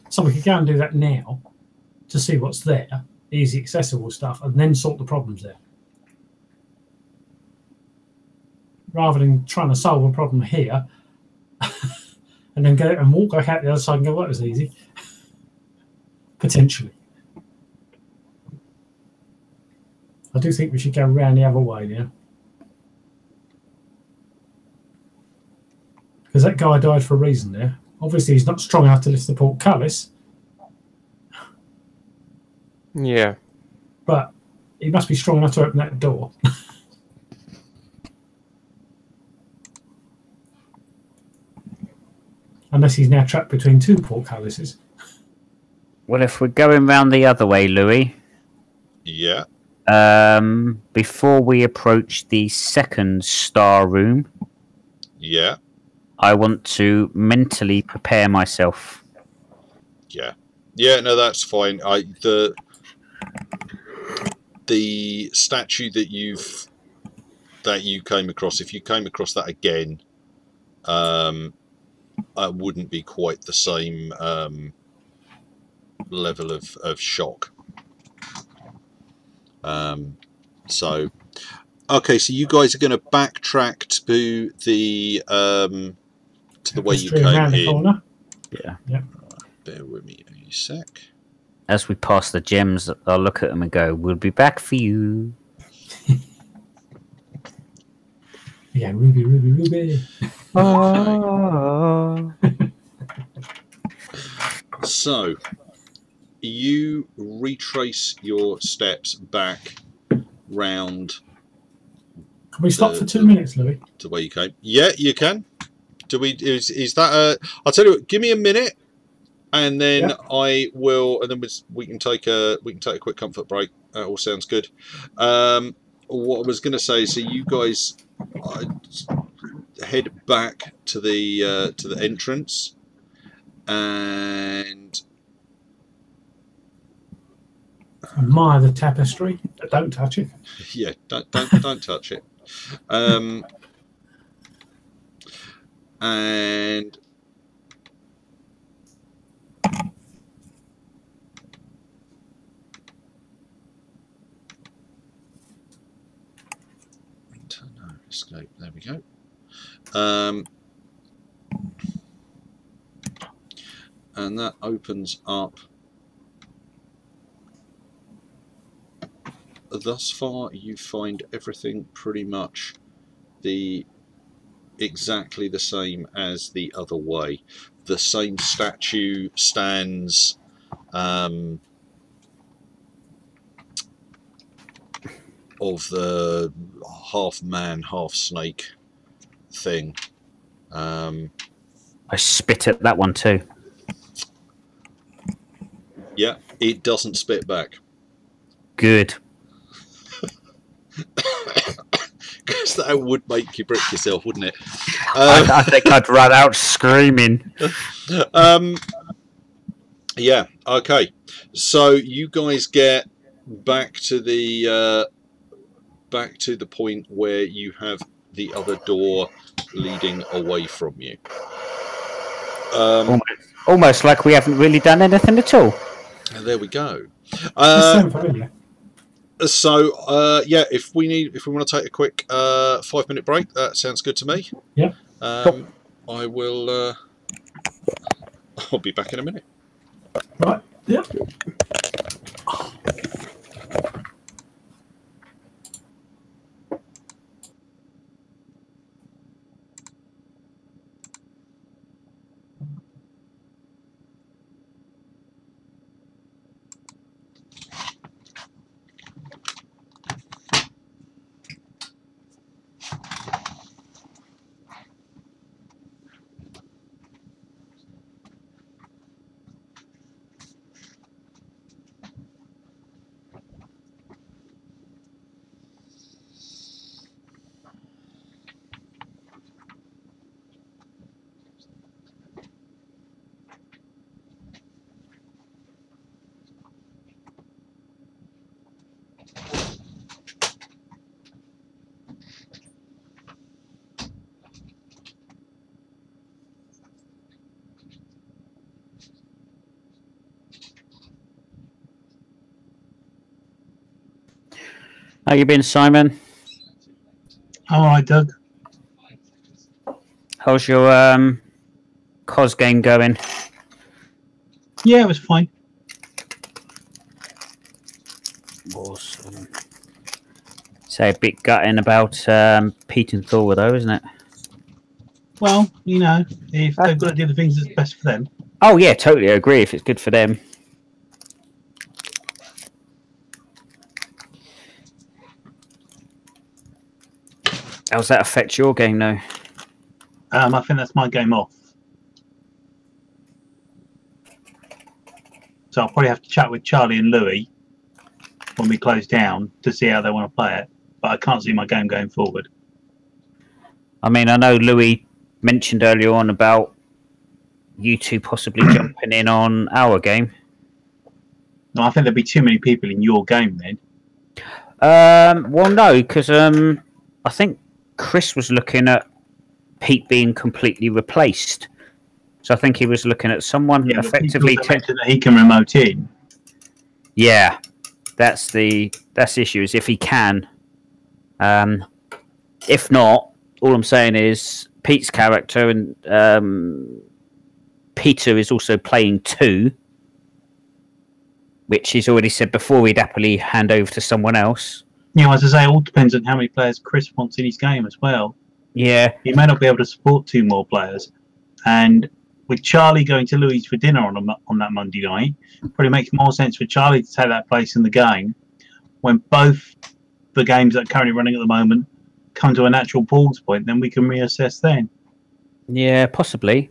[SPEAKER 4] So we could go and do that now to see what's there, easy accessible stuff, and then sort the problems there. Rather than trying to solve a problem here and then go and walk back out the other side and go, well, that was easy. Potentially. I do think we should go around the other way now. Because that guy died for a reason there. Obviously, he's not strong enough to lift the portcullis.
[SPEAKER 3] Yeah.
[SPEAKER 4] But he must be strong enough to open that door. Unless he's now trapped between two portcullises.
[SPEAKER 2] Well, if we're going round the other way, Louis.
[SPEAKER 1] Yeah.
[SPEAKER 2] Before we approach the second star room.
[SPEAKER 1] Yeah.
[SPEAKER 2] I want to mentally prepare myself.
[SPEAKER 1] Yeah. Yeah, no, that's fine. The statue that you came across, if you came across that again, it wouldn't be quite the same level of shock. So okay, so you guys are going to backtrack to the way you came in.
[SPEAKER 2] Yeah.
[SPEAKER 4] Yeah.
[SPEAKER 1] Bear with me a sec.
[SPEAKER 2] As we pass the gems, I'll look at them and go, "We'll be back for you."
[SPEAKER 4] Yeah, Ruby, Ruby, Ruby.
[SPEAKER 1] So you retrace your steps back round.
[SPEAKER 4] Can we stop for 2 minutes, Louis?
[SPEAKER 1] To where you came? Yeah, you can. Do we? Is that a? I'll tell you what. Give me a minute, and then I will. And then we can take a quick comfort break. That all sounds good. What I was going to say. So you guys head back to the entrance, and
[SPEAKER 4] admire the tapestry, but don't touch it.
[SPEAKER 1] Yeah, don't touch it. and no, escape. There we go. And that opens up. Thus far, you find everything pretty much exactly the same as the other way. The same statue stands of the half man, half snake thing.
[SPEAKER 2] I spit at that one too.
[SPEAKER 1] Yeah, it doesn't spit back.
[SPEAKER 2] Good.
[SPEAKER 1] Because that would make you brick yourself, wouldn't it?
[SPEAKER 2] I think I'd run out screaming.
[SPEAKER 1] Yeah. Okay. So you guys get back to the point where you have the other door leading away from you.
[SPEAKER 2] Almost like we haven't really done anything at all.
[SPEAKER 1] There we go.
[SPEAKER 4] Sound familiar?
[SPEAKER 1] So yeah, if we want to take a quick 5-minute break, that sounds good to me.
[SPEAKER 4] Yeah.
[SPEAKER 1] I will. I'll be back in a minute.
[SPEAKER 4] Right. Yep.
[SPEAKER 2] How you been, Simon?
[SPEAKER 5] All right, Doug.
[SPEAKER 2] How's your COS game going?
[SPEAKER 5] Yeah, it was fine.
[SPEAKER 2] Awesome. Say a bit gutting about Pete and Thor, though, isn't it?
[SPEAKER 5] Well, you know, if they've got to do the things that's best for them.
[SPEAKER 2] Oh yeah, totally agree. If it's good for them. How does that affect your game, though?
[SPEAKER 5] I think that's my game off. So I'll probably have to chat with Charlie and Louis when we close down to see how they want to play it. But I can't see my game going forward.
[SPEAKER 2] I mean, I know Louis mentioned earlier on about you two possibly jumping in on our game.
[SPEAKER 5] No, I think there'd be too many people in your game then.
[SPEAKER 2] Well, no, because I think Chris was looking at Pete being completely replaced. So I think he was looking at someone effectively.
[SPEAKER 5] That he can remote in.
[SPEAKER 2] Yeah, that's the issue. Is if he can. If not, all I'm saying is Pete's character and Peter is also playing 2, which he's already said before he'd happily hand over to someone else.
[SPEAKER 5] You know, as I say, it all depends on how many players Chris wants in his game as well.
[SPEAKER 2] Yeah.
[SPEAKER 5] He may not be able to support 2 more players. And with Charlie going to Louis for dinner on that Monday night, probably makes more sense for Charlie to take that place in the game when both the games that are currently running at the moment come to a natural pause point, then we can reassess then.
[SPEAKER 2] Yeah, possibly.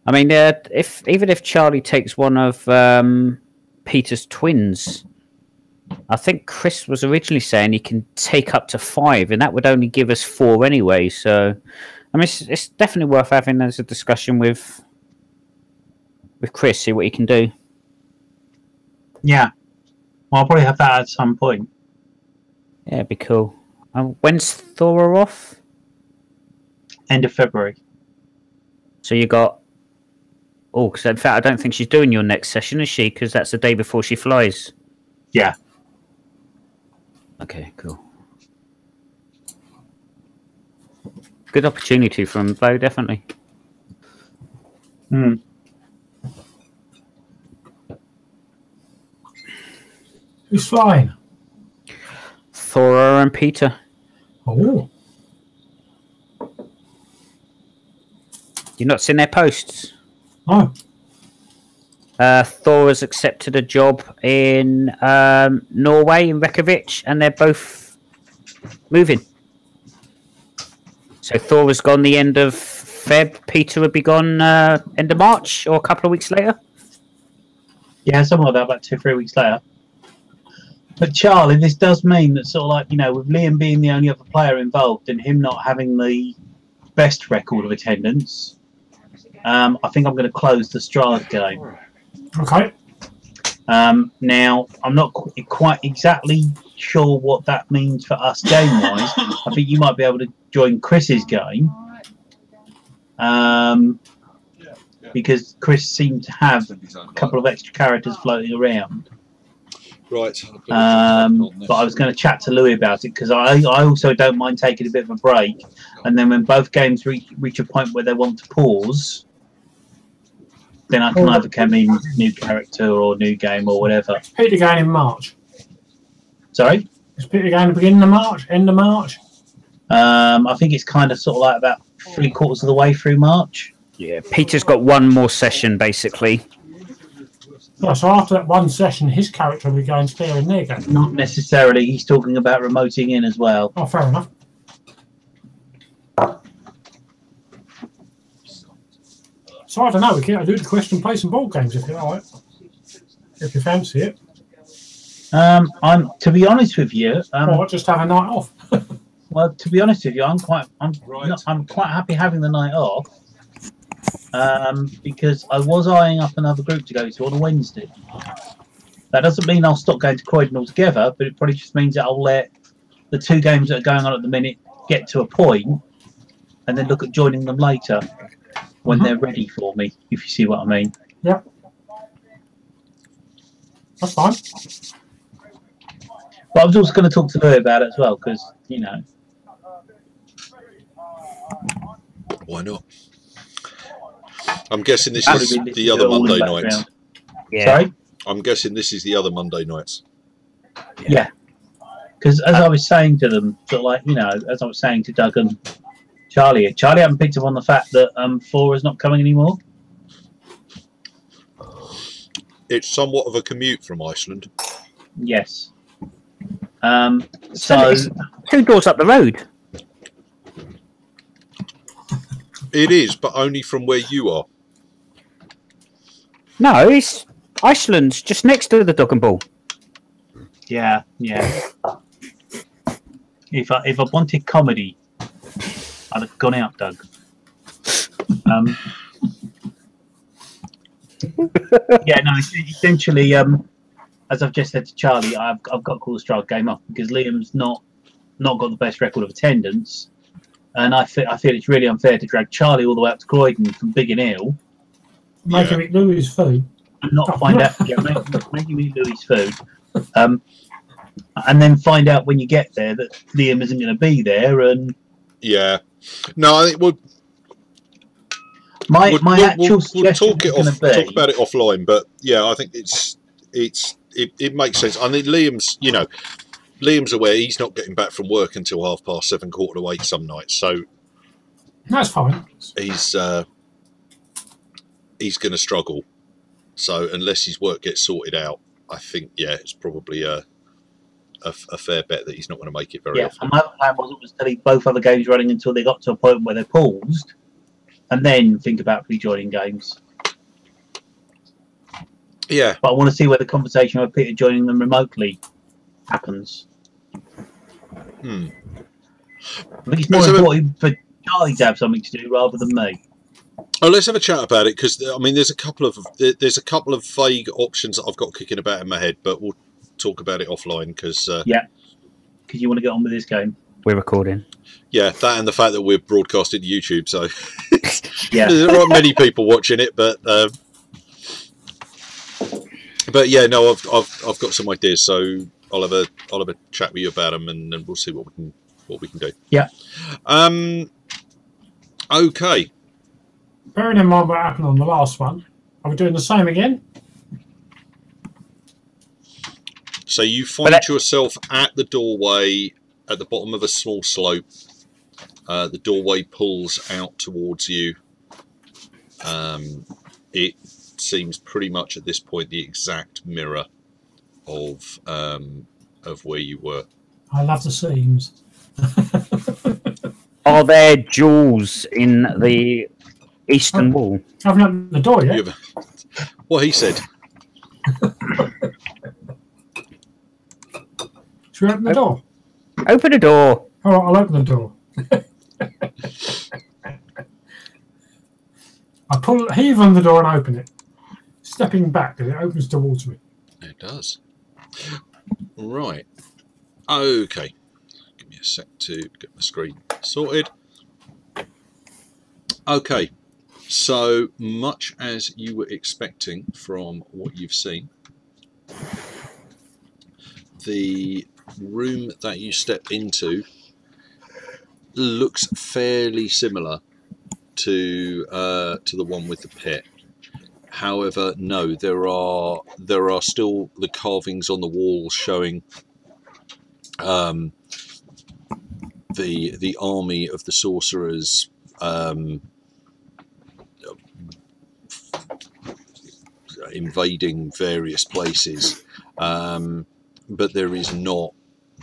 [SPEAKER 2] I mean, even if Charlie takes one of Peter's twins, I think Chris was originally saying he can take up to 5, and that would only give us 4 anyway. So, I mean, it's definitely worth having as a discussion with Chris, see what he can do.
[SPEAKER 5] Yeah. Well, I'll probably have that at some point.
[SPEAKER 2] Yeah, it'd be cool. When's Thor off?
[SPEAKER 5] End of February.
[SPEAKER 2] So you got. Oh, because in fact, I don't think she's doing your next session, is she? Because that's the day before she flies.
[SPEAKER 5] Yeah.
[SPEAKER 2] Okay, cool. Good opportunity for him, though, definitely.
[SPEAKER 5] Hmm.
[SPEAKER 4] Who's flying?
[SPEAKER 2] Thora and Peter.
[SPEAKER 4] Oh,
[SPEAKER 2] You've not seen their posts?
[SPEAKER 4] no.
[SPEAKER 2] Thora's accepted a job in Norway, in Reykjavik, and they're both moving. So Thora's gone the end of Feb. Peter would be gone end of March or a couple of weeks later.
[SPEAKER 5] Yeah, something like that, about 2-3 weeks later. But Charlie, this does mean that sort of like, you know, with Liam being the only other player involved and him not having the best record of attendance, I think I'm going to close the Strahd game.
[SPEAKER 4] Okay.
[SPEAKER 5] Now, I'm not quite exactly sure what that means for us game-wise. I think you might be able to join Chris's game. Because Chris seemed to have a couple of extra characters floating around.
[SPEAKER 1] Right.
[SPEAKER 5] But I was going to chat to Louis about it because I also don't mind taking a bit of a break, and then when both games reach a point where they want to pause, then I can either come in new character or new game or whatever.
[SPEAKER 4] Peter going in March.
[SPEAKER 5] Sorry?
[SPEAKER 4] Is Peter going to beginning of March? End of March?
[SPEAKER 5] I think it's kind of sort of like about 3/4 of the way through March.
[SPEAKER 2] Yeah, Peter's got one more session, basically.
[SPEAKER 4] Yeah, so after that one session, his character will be going to in there again.
[SPEAKER 5] Not necessarily. He's talking about remoting in as well.
[SPEAKER 4] Oh, fair enough. So I don't know. We can do the question, play some ball games if you like, if you fancy it.
[SPEAKER 5] I'm to be honest with you.
[SPEAKER 4] Or just have a night off.
[SPEAKER 5] Well, to be honest with you, I'm quite happy having the night off. Because I was eyeing up another group to go to on a Wednesday. That doesn't mean I'll stop going to Croydon altogether, but it probably just means that I'll let the 2 games that are going on at the minute get to a point, and then look at joining them later when they're ready for me, if you see what I mean.
[SPEAKER 4] Yeah. That's fine.
[SPEAKER 5] But I was also going to talk to Louis about it as well, because, you know.
[SPEAKER 1] Why not? I'm guessing this is the other Monday night.
[SPEAKER 2] Yeah.
[SPEAKER 5] Sorry?
[SPEAKER 1] I'm guessing this is the other Monday nights.
[SPEAKER 5] Yeah. Because as I was saying to them, sort of like, you know, as I was saying to Doug and Charlie haven't picked up on the fact that Thora's not coming anymore.
[SPEAKER 1] It's somewhat of a commute from Iceland.
[SPEAKER 5] Yes.
[SPEAKER 2] So it's 2 doors up the road.
[SPEAKER 1] It is, but only from where you are.
[SPEAKER 2] No, it's Iceland's just next to the Dog and Ball.
[SPEAKER 5] Yeah. If I wanted comedy, I'd have gone out, Doug. Yeah, no. Essentially, as I've just said to Charlie, I've got to call the Strahd game off because Liam's not got the best record of attendance, and I feel it's really unfair to drag Charlie all the way up to Croydon from Big and Ill,
[SPEAKER 4] Make him eat Louis' food.
[SPEAKER 5] and not find out. Yeah, make him eat Louis' food. And then find out when you get there that Liam isn't going to be there, and
[SPEAKER 1] Yeah. No, I think we'll
[SPEAKER 5] actual suggestion
[SPEAKER 1] talk it
[SPEAKER 5] is
[SPEAKER 1] off.
[SPEAKER 5] going to
[SPEAKER 1] Talk about it offline, but yeah, I think it makes sense. I think Liam's aware he's not getting back from work until 7:30, 7:45 some nights, so
[SPEAKER 4] That's fine.
[SPEAKER 1] he's going to struggle. So unless his work gets sorted out, I think it's probably a fair bet that he's not going to make it very often.
[SPEAKER 5] And my plan was to leave both other games running until they got to a point where they're paused, and then think about rejoining games.
[SPEAKER 1] Yeah,
[SPEAKER 5] But I want to see where the conversation with Peter joining them remotely happens. I think it's more important for Charlie to have something to do rather than me.
[SPEAKER 1] Oh, let's have a chat about it because I mean, there's a couple of vague options that I've got kicking about in my head, but we'll talk about it offline because
[SPEAKER 5] Because you want to get on with this game.
[SPEAKER 2] We're recording.
[SPEAKER 1] Yeah, that and the fact that we're broadcasting to YouTube, so
[SPEAKER 5] Yeah.
[SPEAKER 1] there aren't many people watching it, but yeah, no, I've got some ideas, so I'll have a chat with you about them, and we'll see what we can do.
[SPEAKER 5] Yeah.
[SPEAKER 1] Okay.
[SPEAKER 4] Bearing in mind what happened on the last one, are we doing the same again?
[SPEAKER 1] So you find yourself at the doorway at the bottom of a small slope. The doorway pulls out towards you. It seems pretty much at this point the exact mirror of where you were.
[SPEAKER 4] I love the seams.
[SPEAKER 2] Are there jewels in the eastern wall?
[SPEAKER 4] I haven't opened the door yet.
[SPEAKER 1] What he said.
[SPEAKER 4] Should we open the door?
[SPEAKER 2] Open the door.
[SPEAKER 4] All right, I'll open the door. I heave on the door and open it. Stepping back, and it opens towards me.
[SPEAKER 1] It does. Right. Okay. Give me a sec to get my screen sorted. Okay. So much as you were expecting from what you've seen, the room that you step into looks fairly similar to the one with the pit. However, no, there are still the carvings on the walls showing the army of the sorcerers invading various places, but there is not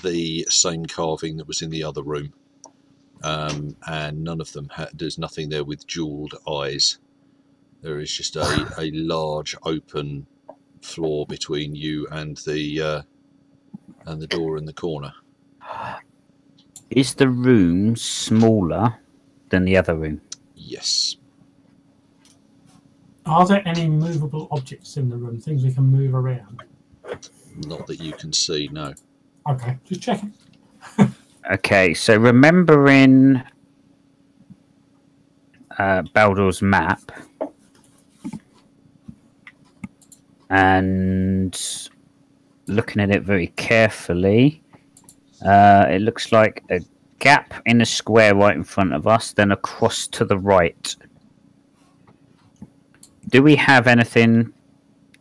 [SPEAKER 1] the same carving that was in the other room, and none of them there's nothing there with jeweled eyes. There is just a large open floor between you and the door in the corner.
[SPEAKER 2] Is the room smaller than the other room?
[SPEAKER 1] Yes.
[SPEAKER 4] Are there any movable objects in the room? Things we can move around?
[SPEAKER 1] Not that you can see, no.
[SPEAKER 4] Okay, just checking.
[SPEAKER 2] Okay, so remembering Baldur's map and looking at it very carefully, it looks like a gap in the square right in front of us, then across to the right. Do we have anything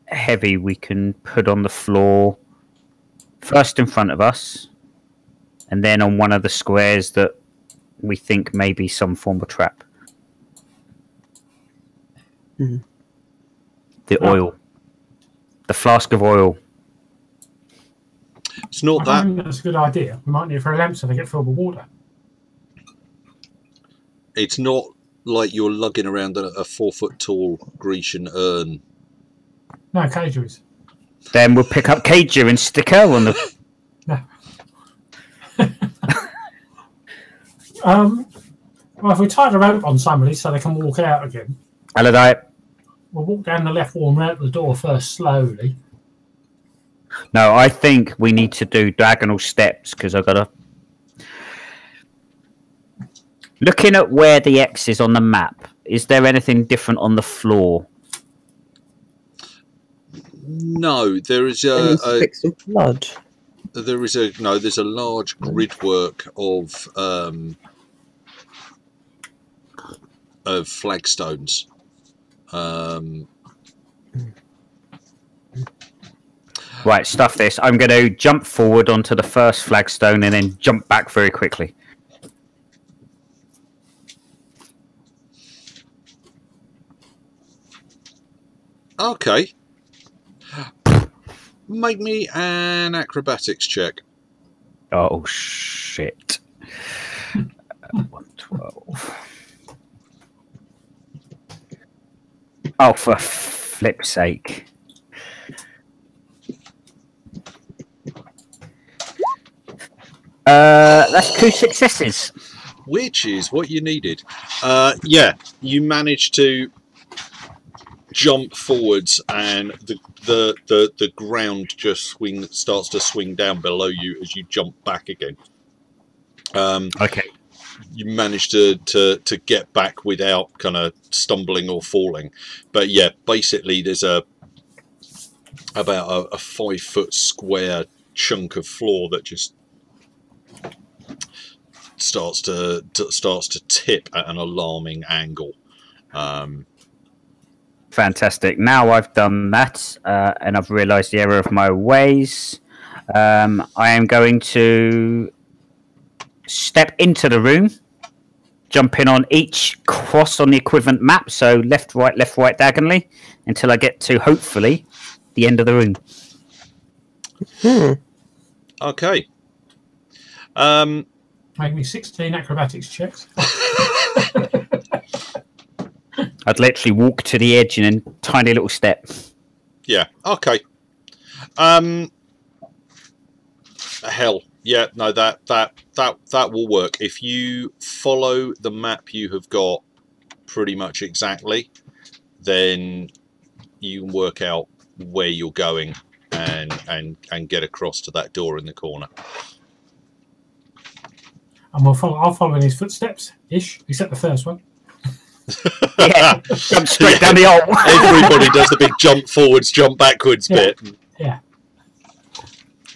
[SPEAKER 2] heavy we can put on the floor first in front of us and then on one of the squares that we think may be some form of trap?
[SPEAKER 6] Mm-hmm.
[SPEAKER 2] The oil. The flask of oil.
[SPEAKER 1] It's not
[SPEAKER 4] I
[SPEAKER 1] that.
[SPEAKER 4] think that's a good idea. We might need for a lamp so they get filled with water.
[SPEAKER 1] It's not like you're lugging around a 4 foot tall Grecian urn.
[SPEAKER 4] No, cageries.
[SPEAKER 2] Then we'll pick up Kaja and stick her on the...
[SPEAKER 4] No. Well, if we tie the rope on somebody so they can walk out again,
[SPEAKER 2] Aladite.
[SPEAKER 4] we'll walk down the left wall and out the door first slowly.
[SPEAKER 2] No, I think we need to do diagonal steps because I've got to... Looking at where the X is on the map, is there anything different on the floor?
[SPEAKER 1] No, there is
[SPEAKER 6] Any sticks of blood.
[SPEAKER 1] there's a large gridwork of flagstones.
[SPEAKER 2] Right, stuff this. I'm going to jump forward onto the first flagstone and then jump back very quickly.
[SPEAKER 1] Okay. Make me an acrobatics check.
[SPEAKER 2] Oh, shit. 112. Oh, for flip's sake. That's 2 successes.
[SPEAKER 1] Which is what you needed. Yeah, you managed to jump forwards, and the ground just starts to swing down below you as you jump back again.
[SPEAKER 2] Okay.
[SPEAKER 1] You managed to get back without kind of stumbling or falling. But yeah, basically there's about a 5 foot square chunk of floor that just starts to tip at an alarming angle.
[SPEAKER 2] Fantastic. Now I've done that, and I've realised the error of my ways. I am going to step into the room, jump in on each cross on the equivalent map, so left, right, diagonally, until I get to, hopefully, the end of the room.
[SPEAKER 1] Okay.
[SPEAKER 4] Make me 16 acrobatics checks.
[SPEAKER 2] I'd literally walk to the edge in a tiny little step.
[SPEAKER 1] Yeah. Okay. Hell. Yeah. No. That will work if you follow the map you have got pretty much exactly. Then you can work out where you're going and get across to that door in the corner.
[SPEAKER 4] And I'll follow in his footsteps ish, except the first one.
[SPEAKER 2] Yeah, jump straight down the hole.
[SPEAKER 1] Everybody does the big jump forwards, jump backwards bit.
[SPEAKER 4] Yeah.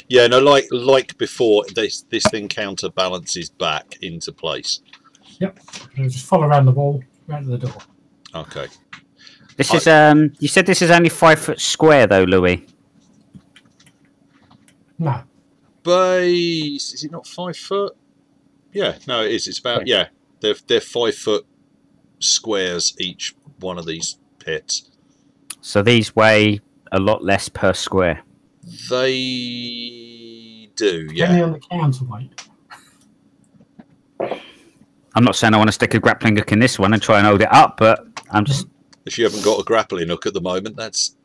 [SPEAKER 1] Yeah, no, like before, this thing counterbalances back into place.
[SPEAKER 4] Yep. I'll just follow around the wall, right to the door.
[SPEAKER 1] Okay.
[SPEAKER 2] This is you said this is only 5 foot square though, Louis.
[SPEAKER 4] No.
[SPEAKER 1] Base, is it not 5 foot? Yeah, no, it is. It's about they're 5 foot squares each one of these pits.
[SPEAKER 2] So these weigh a lot less per square.
[SPEAKER 1] They do, yeah.
[SPEAKER 4] Depending on the counterweight.
[SPEAKER 2] I'm not saying I want to stick a grappling hook in this one and try and hold it up, but I'm just.
[SPEAKER 1] If you haven't got a grappling hook at the moment, that's.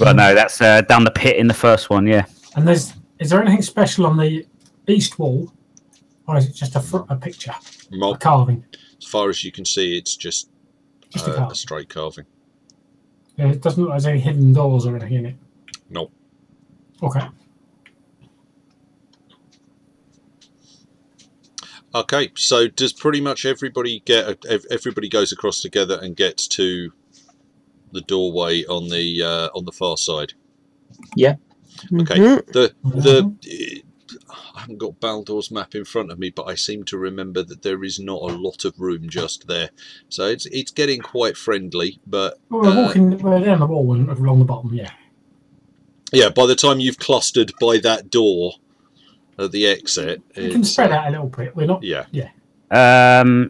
[SPEAKER 2] Well, no, that's down the pit in the first one, yeah.
[SPEAKER 4] And is there anything special on the east wall, or is it just a picture, a carving?
[SPEAKER 1] As far as you can see, it's just a straight carving.
[SPEAKER 4] Yeah, it doesn't look like there's any hidden doors or anything in it.
[SPEAKER 1] No.
[SPEAKER 4] Okay.
[SPEAKER 1] Okay, so does pretty much everybody everybody goes across together and gets to the doorway on the far side?
[SPEAKER 3] Yeah.
[SPEAKER 1] Okay. I haven't got Baldur's map in front of me, but I seem to remember that there is not a lot of room just there, so it's getting quite friendly. But
[SPEAKER 4] we're down the wall and along the bottom, yeah.
[SPEAKER 1] Yeah, by the time you've clustered by that door at the exit,
[SPEAKER 4] you can spread out a little bit. We're not.
[SPEAKER 1] Yeah.
[SPEAKER 4] Yeah.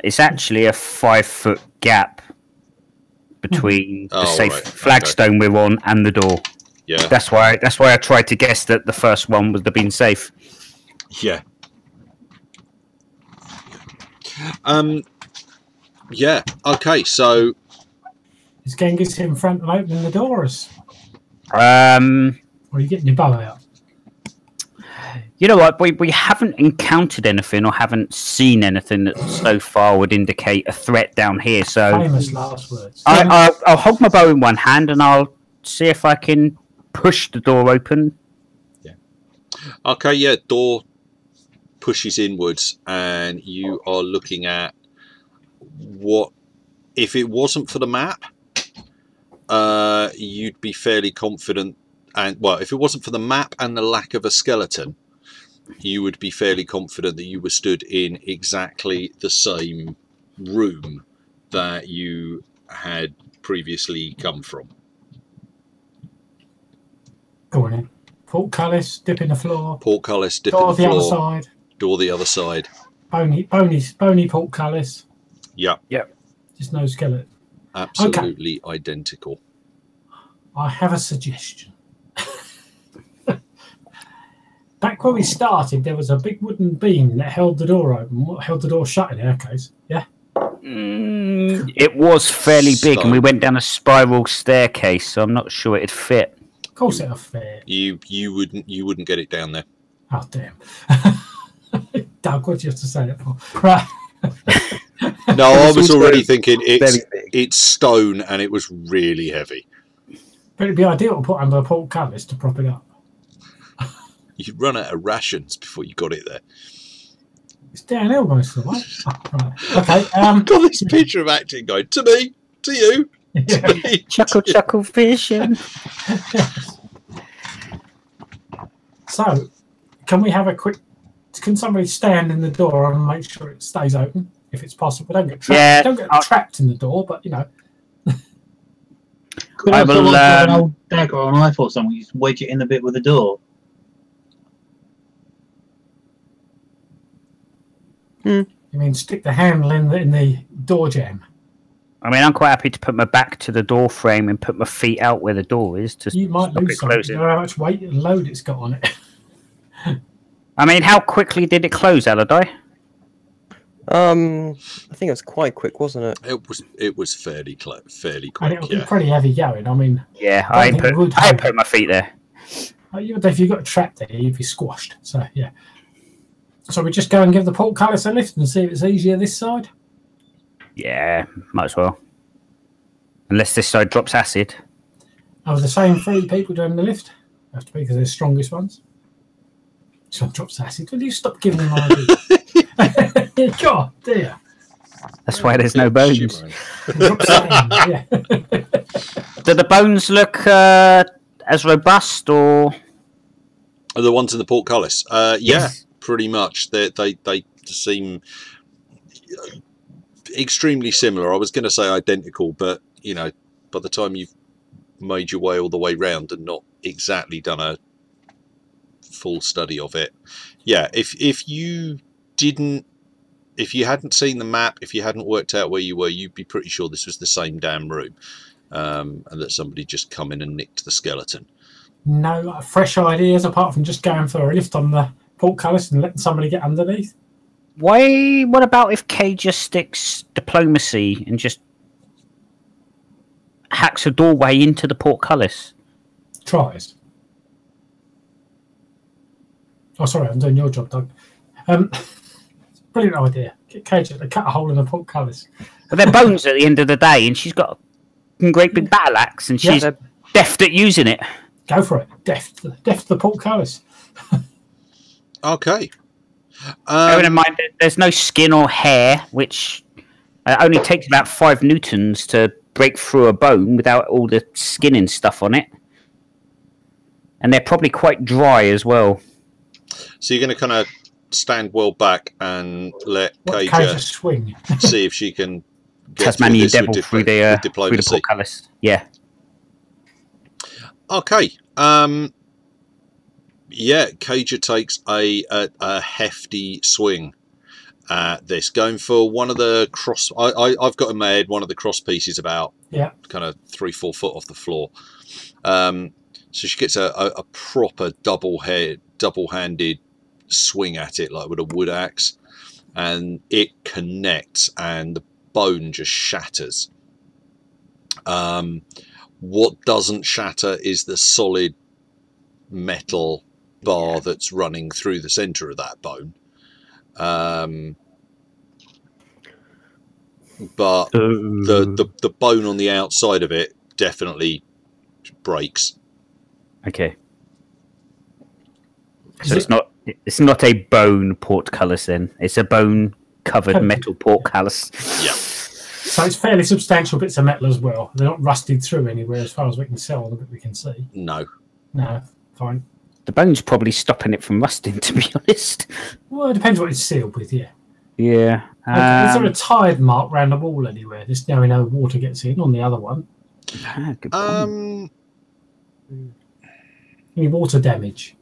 [SPEAKER 2] It's actually a 5 foot gap between the safe flagstone we're on and the door.
[SPEAKER 1] Yeah.
[SPEAKER 2] That's why I tried to guess that the first one was the being safe.
[SPEAKER 1] Yeah. Yeah. Okay. So
[SPEAKER 4] is Genghis in front and opening the doors? Or are you getting your bow out?
[SPEAKER 2] You know what? We haven't encountered anything or haven't seen anything that so far would indicate a threat down here. So
[SPEAKER 4] famous last words.
[SPEAKER 2] I'll hold my bow in one hand and I'll see if I can push the door open.
[SPEAKER 1] Yeah. Okay. Yeah. Door pushes inwards, and you are looking at what, if it wasn't for the map, you'd be fairly confident. And well, if it wasn't for the map and the lack of a skeleton, you would be fairly confident that you were stood in exactly the same room that you had previously come from.
[SPEAKER 4] Go on in. Portcullis, dip in the floor.
[SPEAKER 1] Portcullis, dip in the floor.
[SPEAKER 4] Door the other side.
[SPEAKER 1] Door the other side.
[SPEAKER 4] Bony portcullis.
[SPEAKER 1] Yep.
[SPEAKER 2] Yep.
[SPEAKER 4] Just no skeleton.
[SPEAKER 1] Absolutely identical.
[SPEAKER 4] I have a suggestion. Back when we started, there was a big wooden beam that held the door open. Held the door shut in our case. Yeah.
[SPEAKER 2] It was fairly big, and we went down a spiral staircase, so I'm not sure it'd fit.
[SPEAKER 4] Of course, it'll fit.
[SPEAKER 1] You wouldn't get it down there.
[SPEAKER 4] Oh damn! Doug, what do you have to say that for? Right.
[SPEAKER 1] No, I was already thinking it's stone and it was really heavy.
[SPEAKER 4] But it'd be ideal to put under a portcullis to prop it up.
[SPEAKER 1] You'd run out of rations before you got it there.
[SPEAKER 4] It's downhill most of the way. Oh, right. Okay.
[SPEAKER 1] I've got this picture of acting going to me, to you, to me.
[SPEAKER 2] Chuckle, chuckle, vision.
[SPEAKER 4] So, can we have a quick? Can somebody stand in the door and make sure it stays open if it's possible? Don't get trapped.
[SPEAKER 2] Yeah,
[SPEAKER 4] Don't get trapped in the door, but you know.
[SPEAKER 5] Could
[SPEAKER 2] I
[SPEAKER 5] I
[SPEAKER 2] will,
[SPEAKER 5] will, an old dagger or a knife or something, just wedge it in the bit with the door?
[SPEAKER 4] You mean stick the handle in the door jamb?
[SPEAKER 2] I mean, I'm quite happy to put my back to the door frame and put my feet out where the door is to
[SPEAKER 4] You might
[SPEAKER 2] stop
[SPEAKER 4] lose
[SPEAKER 2] it
[SPEAKER 4] something.
[SPEAKER 2] closing.
[SPEAKER 4] You know how much weight and load it's got on it.
[SPEAKER 2] I mean, how quickly did it close, Aladai?
[SPEAKER 6] I think it was quite quick, wasn't it?
[SPEAKER 1] It was fairly quick.
[SPEAKER 4] And it'll be
[SPEAKER 1] Yeah.
[SPEAKER 4] pretty heavy going. I mean,
[SPEAKER 2] Yeah,
[SPEAKER 4] I
[SPEAKER 2] I
[SPEAKER 4] think it would
[SPEAKER 2] put
[SPEAKER 4] hold.
[SPEAKER 2] my feet there.
[SPEAKER 4] If you got trapped there, you'd be squashed. So yeah. So we just go and give the portcullis a lift and see if it's easier this side.
[SPEAKER 2] Yeah, might as well. Unless this side drops acid.
[SPEAKER 4] Are the same three people doing the lift? Have to be because they're the strongest ones. This one drops acid. Will you stop giving them ideas? God dear.
[SPEAKER 2] That's why there's no bones.
[SPEAKER 1] Shivering.
[SPEAKER 4] Drops that in, yeah.
[SPEAKER 2] Do the bones look as robust or?
[SPEAKER 1] Are the ones in the portcullis? Yeah,
[SPEAKER 2] Yes.
[SPEAKER 1] pretty much. They seem extremely similar. I was going to say identical, but you know, by the time you've made your way all the way round and not exactly done a full study of it, yeah. If you hadn't seen the map, if you hadn't worked out where you were, you'd be pretty sure this was the same damn room, and that somebody just come in and nicked the skeleton.
[SPEAKER 4] No fresh ideas apart from just going for a lift on the portcullis and letting somebody get underneath.
[SPEAKER 2] Why? What about if Kay just sticks diplomacy and just hacks a doorway into the portcullis?
[SPEAKER 4] Tries. Oh, sorry, I'm doing your job, Doug. Brilliant idea. Get Cage to cut a hole in the portcullis.
[SPEAKER 2] But they're bones at the end of the day, and she's got a great big battle axe, and she's deft at using it.
[SPEAKER 4] Go for it. Deft the portcullis.
[SPEAKER 1] Okay.
[SPEAKER 2] Bearing in mind, there's no skin or hair, which only takes about 5 newtons to break through a bone without all the skin and stuff on it. And they're probably quite dry as well.
[SPEAKER 1] So you're going to kind of stand well back and let
[SPEAKER 4] Cage
[SPEAKER 1] Kaja
[SPEAKER 4] swing.
[SPEAKER 1] see if she can get
[SPEAKER 2] Tasmanian
[SPEAKER 1] through
[SPEAKER 2] devil
[SPEAKER 1] this
[SPEAKER 2] through
[SPEAKER 1] with
[SPEAKER 2] the
[SPEAKER 1] diplomacy.
[SPEAKER 2] portcullis. Yeah.
[SPEAKER 1] Okay. Yeah, Kaja takes a hefty swing at this, going for one of the cross. I've got in my head one of the cross pieces about kind of 3-4 foot off the floor. So she gets a proper double-handed swing at it, like with a wood axe, and it connects, and the bone just shatters. What doesn't shatter is the solid metal bar that's running through the center of that bone. But the bone on the outside of it definitely breaks.
[SPEAKER 2] Okay. So it's not a bone portcullis then. It's a bone covered metal portcullis.
[SPEAKER 1] Yeah.
[SPEAKER 4] So it's fairly substantial bits of metal as well. They're not rusted through anywhere as far as we can tell, the bit we can see.
[SPEAKER 1] No.
[SPEAKER 4] No, fine.
[SPEAKER 2] The bone's probably stopping it from rusting, to be honest.
[SPEAKER 4] Well, it depends what it's sealed with, yeah.
[SPEAKER 2] Yeah.
[SPEAKER 4] Is there a tide mark around the wall anywhere? Just now we know water gets in on the other one.
[SPEAKER 2] Good point.
[SPEAKER 4] Any water damage?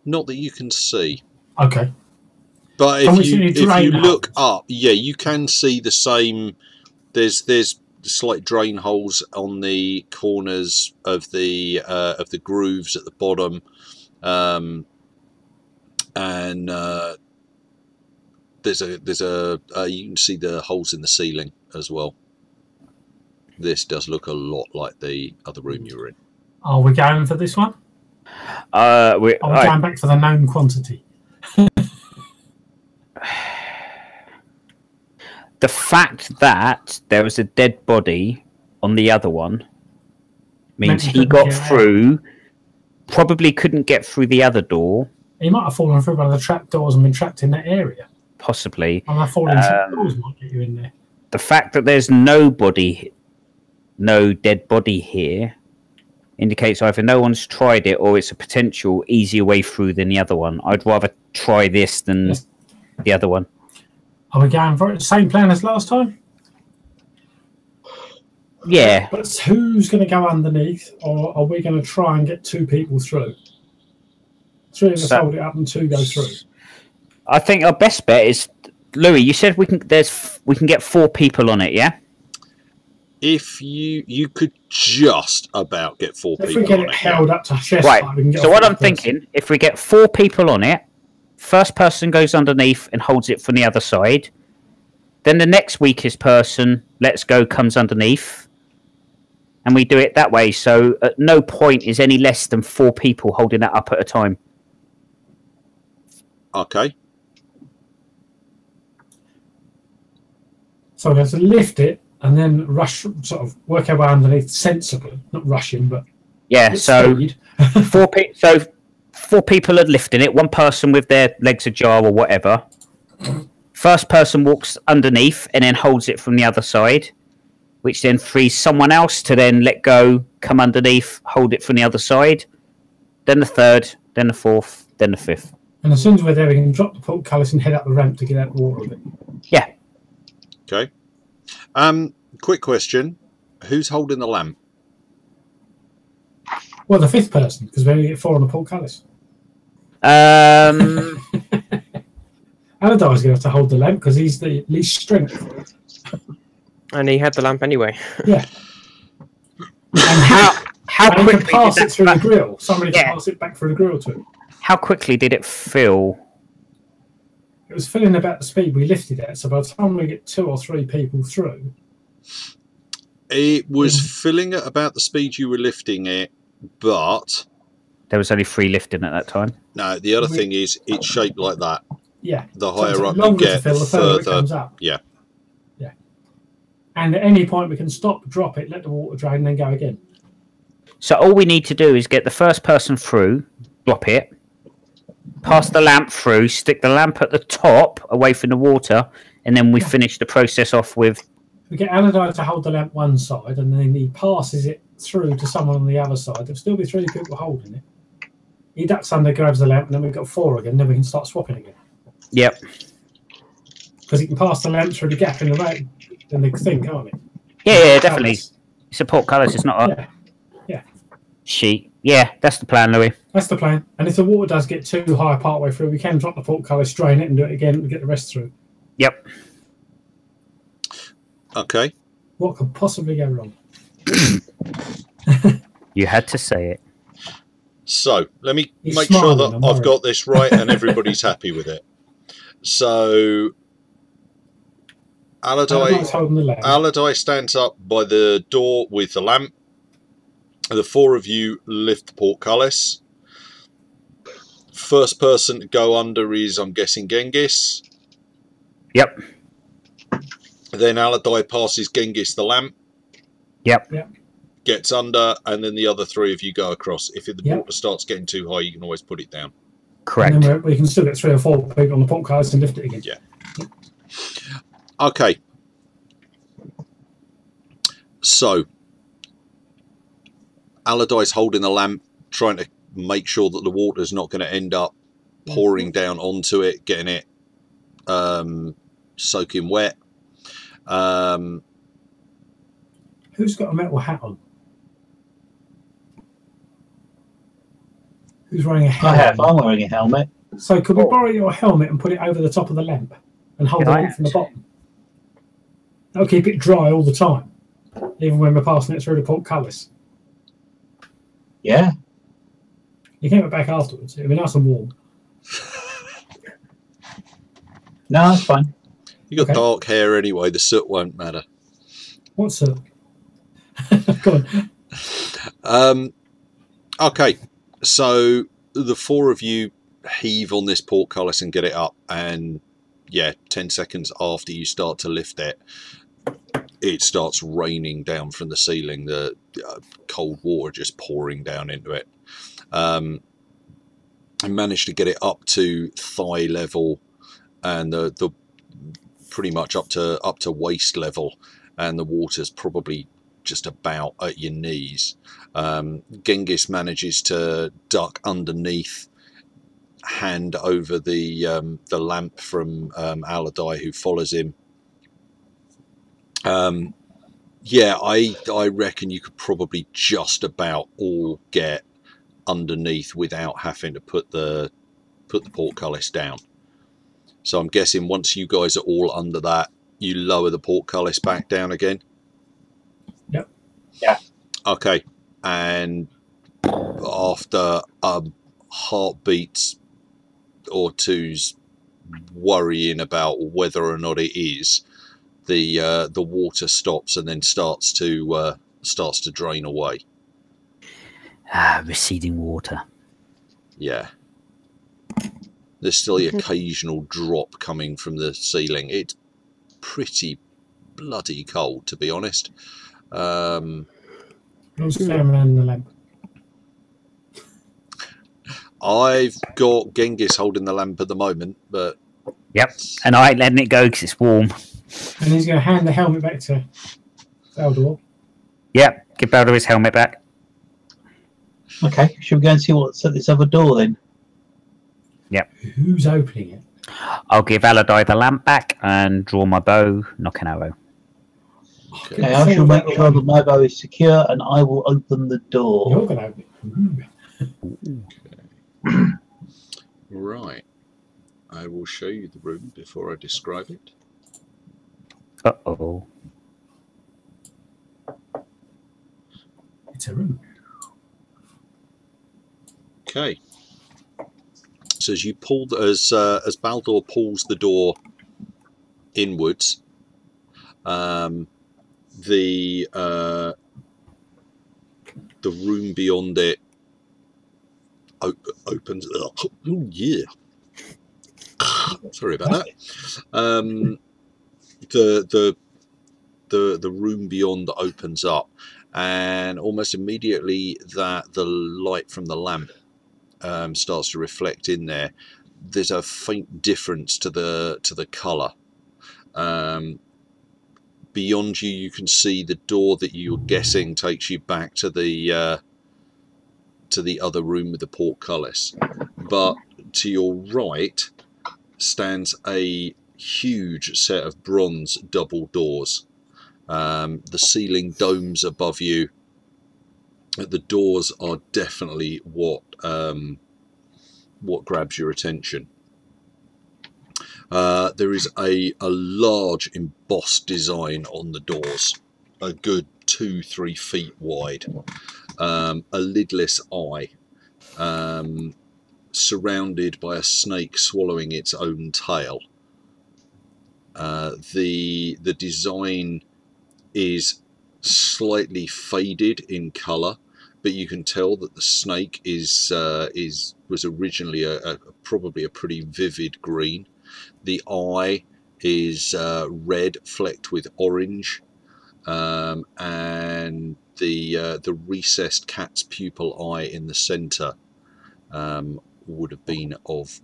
[SPEAKER 1] Not that you can see.
[SPEAKER 4] Okay.
[SPEAKER 1] But
[SPEAKER 4] And
[SPEAKER 1] if
[SPEAKER 4] we see
[SPEAKER 1] you
[SPEAKER 4] drain
[SPEAKER 1] look
[SPEAKER 4] holes.
[SPEAKER 1] up, yeah, you can see the same. There's slight drain holes on the corners of the grooves at the bottom, and there's a you can see the holes in the ceiling as well. This does look a lot like the other room you were in.
[SPEAKER 4] Are we going for this one?
[SPEAKER 2] We're
[SPEAKER 4] Are we going back for the known quantity?
[SPEAKER 2] The fact that there was a dead body on the other one means he got through, probably couldn't get through the other door.
[SPEAKER 4] He might have fallen through one of the trap doors and been trapped in that area.
[SPEAKER 2] possibly.
[SPEAKER 4] And I thought doors might get you in there.
[SPEAKER 2] The fact that there's no dead body here, indicates either no one's tried it or it's a potential easier way through than the other one. I'd rather try this than the other one.
[SPEAKER 4] Are we going for the same plan as last time?
[SPEAKER 2] Yeah.
[SPEAKER 4] But who's going to go underneath, or are we going to try and get 2 people through? 3 of us hold it up and 2 go through.
[SPEAKER 2] I think our best bet is, Louis, you said we can get 4 people on it, yeah?
[SPEAKER 1] If you could just about get 4 people on it.
[SPEAKER 4] If we get it held up to chest
[SPEAKER 2] right.
[SPEAKER 4] height, we can get
[SPEAKER 2] So what I'm thinking, if we get 4 people on it, first person goes underneath and holds it from the other side. Then the next weakest person, comes underneath. And we do it that way. So at no point is any less than 4 people holding that up at a time.
[SPEAKER 1] Okay.
[SPEAKER 4] So we have to lift it and then rush, sort of work our way underneath sensibly, not rushing, but
[SPEAKER 2] yeah. So
[SPEAKER 4] speed.
[SPEAKER 2] 4 people are lifting it. 1 person with their legs ajar or whatever. First person walks underneath and then holds it from the other side, which then frees someone else to then let go, come underneath, hold it from the other side. Then the 3rd, then the 4th, then the 5th.
[SPEAKER 4] And as soon as we're there, we can drop the portcullis and head up the ramp to get out the water of it.
[SPEAKER 2] Yeah.
[SPEAKER 1] Okay. Quick question. Who's holding the lamp?
[SPEAKER 4] Well, the 5th person, because we only get 4 on the portcullis.
[SPEAKER 2] Um...
[SPEAKER 4] Aladai's going to have to hold the lamp because he's the least strength.
[SPEAKER 6] And he had the lamp anyway.
[SPEAKER 4] Yeah.
[SPEAKER 2] And how
[SPEAKER 4] and
[SPEAKER 2] quickly
[SPEAKER 4] can pass
[SPEAKER 2] did
[SPEAKER 4] it through the grill. Somebody can
[SPEAKER 2] Yeah.
[SPEAKER 4] pass it back through the grill to him.
[SPEAKER 2] How quickly did it fill?
[SPEAKER 4] It was filling about the speed we lifted it. So by the time we get 2 or 3 people through,
[SPEAKER 1] It was filling at about the speed you were lifting it, but
[SPEAKER 2] There was only 3 lifting at that time.
[SPEAKER 1] no. The other thing is, it's shaped like that.
[SPEAKER 4] yeah.
[SPEAKER 1] The
[SPEAKER 4] So it's
[SPEAKER 1] higher up you
[SPEAKER 4] longer to
[SPEAKER 1] get,
[SPEAKER 4] fill,
[SPEAKER 1] the
[SPEAKER 4] the further it
[SPEAKER 1] further.
[SPEAKER 4] comes up.
[SPEAKER 1] Yeah.
[SPEAKER 4] Yeah. And at any point we can stop, drop it, let the water drain, and then go again.
[SPEAKER 2] So all we need to do is get the first person through, drop it, pass the lamp through, stick the lamp at the top away from the water, and then we finish the process off with...
[SPEAKER 4] We get Aladai to hold the lamp one side, and then he passes it through to someone on the other side. There'll still be 3 people holding it. He ducks under, grabs the lamp, and then we've got 4 again. Then we can start swapping again.
[SPEAKER 2] Yep.
[SPEAKER 4] Because he can pass the lamp through the gap in the road, in the thing, can't he?
[SPEAKER 2] Yeah, definitely. It's a portcullis, it's not a sheet. Yeah, that's the plan, Louis.
[SPEAKER 4] That's the plan. And if the water does get too high partway through, we can drop the portcullis, drain it, and do it again and get the rest through.
[SPEAKER 2] Yep.
[SPEAKER 1] Okay.
[SPEAKER 4] What could possibly go wrong?
[SPEAKER 2] You had to say it.
[SPEAKER 1] So let me
[SPEAKER 4] He's
[SPEAKER 1] make sure
[SPEAKER 4] smiling,
[SPEAKER 1] that
[SPEAKER 4] I'm
[SPEAKER 1] I've
[SPEAKER 4] worried.
[SPEAKER 1] got this right and everybody's happy with it. So
[SPEAKER 4] Aladai's holding the lamp.
[SPEAKER 1] Aladai stands up by the door with the lamp. The 4 of you lift the portcullis. First person to go under is, I'm guessing, Genghis.
[SPEAKER 2] Yep.
[SPEAKER 1] Then Aladai passes Genghis the lamp,
[SPEAKER 2] Yep.
[SPEAKER 1] gets under, and then the other 3 of you go across. If the
[SPEAKER 4] Yep.
[SPEAKER 1] water starts getting too high, you can always put it down.
[SPEAKER 2] Correct.
[SPEAKER 4] And then we can still get 3 or 4 people on the portcullis and lift it again.
[SPEAKER 1] Yeah. Okay. So Aladai's holding the lamp, trying to make sure that the water's not going to end up pouring down onto it, getting it soaking wet.
[SPEAKER 4] Who's got a metal hat on? Who's wearing a
[SPEAKER 5] I
[SPEAKER 4] helmet?
[SPEAKER 5] have. I'm wearing a helmet.
[SPEAKER 4] So could we borrow your helmet and put it over the top of the lamp and hold the lamp from the bottom? That'll keep it dry all the time, even when we're passing it through the portcullis.
[SPEAKER 5] Yeah.
[SPEAKER 4] You can have it back afterwards. It'll be nice and warm.
[SPEAKER 5] No, that's fine.
[SPEAKER 1] You got
[SPEAKER 4] Okay.
[SPEAKER 1] dark hair anyway, the soot won't matter.
[SPEAKER 4] What's up? Go on.
[SPEAKER 1] Okay, so the 4 of you heave on this portcullis and get it up, and yeah, 10 seconds after you start to lift it, it starts raining down from the ceiling, the cold water just pouring down into it. I managed to get it up to thigh level, and the pretty much up to waist level, and the water's probably just about at your knees. Genghis manages to duck underneath, hand over the lamp from Aladai, who follows him. Yeah, I reckon you could probably just about all get underneath without having to put the portcullis down. So I'm guessing once you guys are all under that, you lower the portcullis back down again.
[SPEAKER 4] Yep.
[SPEAKER 5] Yeah.
[SPEAKER 1] Okay. And after heartbeats or two's worrying about whether or not it is, the water stops and then starts to drain away.
[SPEAKER 2] Receding water.
[SPEAKER 1] Yeah. There's still the occasional drop coming from the ceiling. It's pretty bloody cold, to be honest.
[SPEAKER 4] Who's staring around the lamp?
[SPEAKER 1] I've got Genghis holding the lamp at the moment, but...
[SPEAKER 2] Yep, and I ain't letting it go because it's warm.
[SPEAKER 4] And he's going to hand the helmet back to Eldor.
[SPEAKER 2] Yep, give Baldur his helmet back.
[SPEAKER 5] Okay, should we go and see what's at this other door then?
[SPEAKER 2] Yep.
[SPEAKER 4] Who's opening it?
[SPEAKER 2] I'll give Aladai the lamp back and draw my bow, knock an arrow.
[SPEAKER 5] Okay, I shall make sure that my bow is secure and I will open the door.
[SPEAKER 4] You're going to open it.
[SPEAKER 1] Okay. Right. I will show you the room before I describe it.
[SPEAKER 2] Uh-oh.
[SPEAKER 4] It's a room.
[SPEAKER 1] Okay. So as you pull, as Baldur pulls the door inwards, the room beyond it opens. Oh yeah. Sorry about that. The room beyond opens up, and almost immediately that the light from the lamp starts to reflect in there. There's a faint difference to the colour. Beyond you, you can see the door that you're guessing takes you back to the other room with the portcullis. But to your right stands a huge set of bronze double doors. The ceiling domes above you. The doors are definitely what grabs your attention. There is a large embossed design on the doors, a good 2-3 feet wide, a lidless eye, surrounded by a snake swallowing its own tail. The design is slightly faded in colour, but you can tell that the snake was originally probably a pretty vivid green. The eye is red flecked with orange, and the recessed cat's pupil eye in the centre would have been of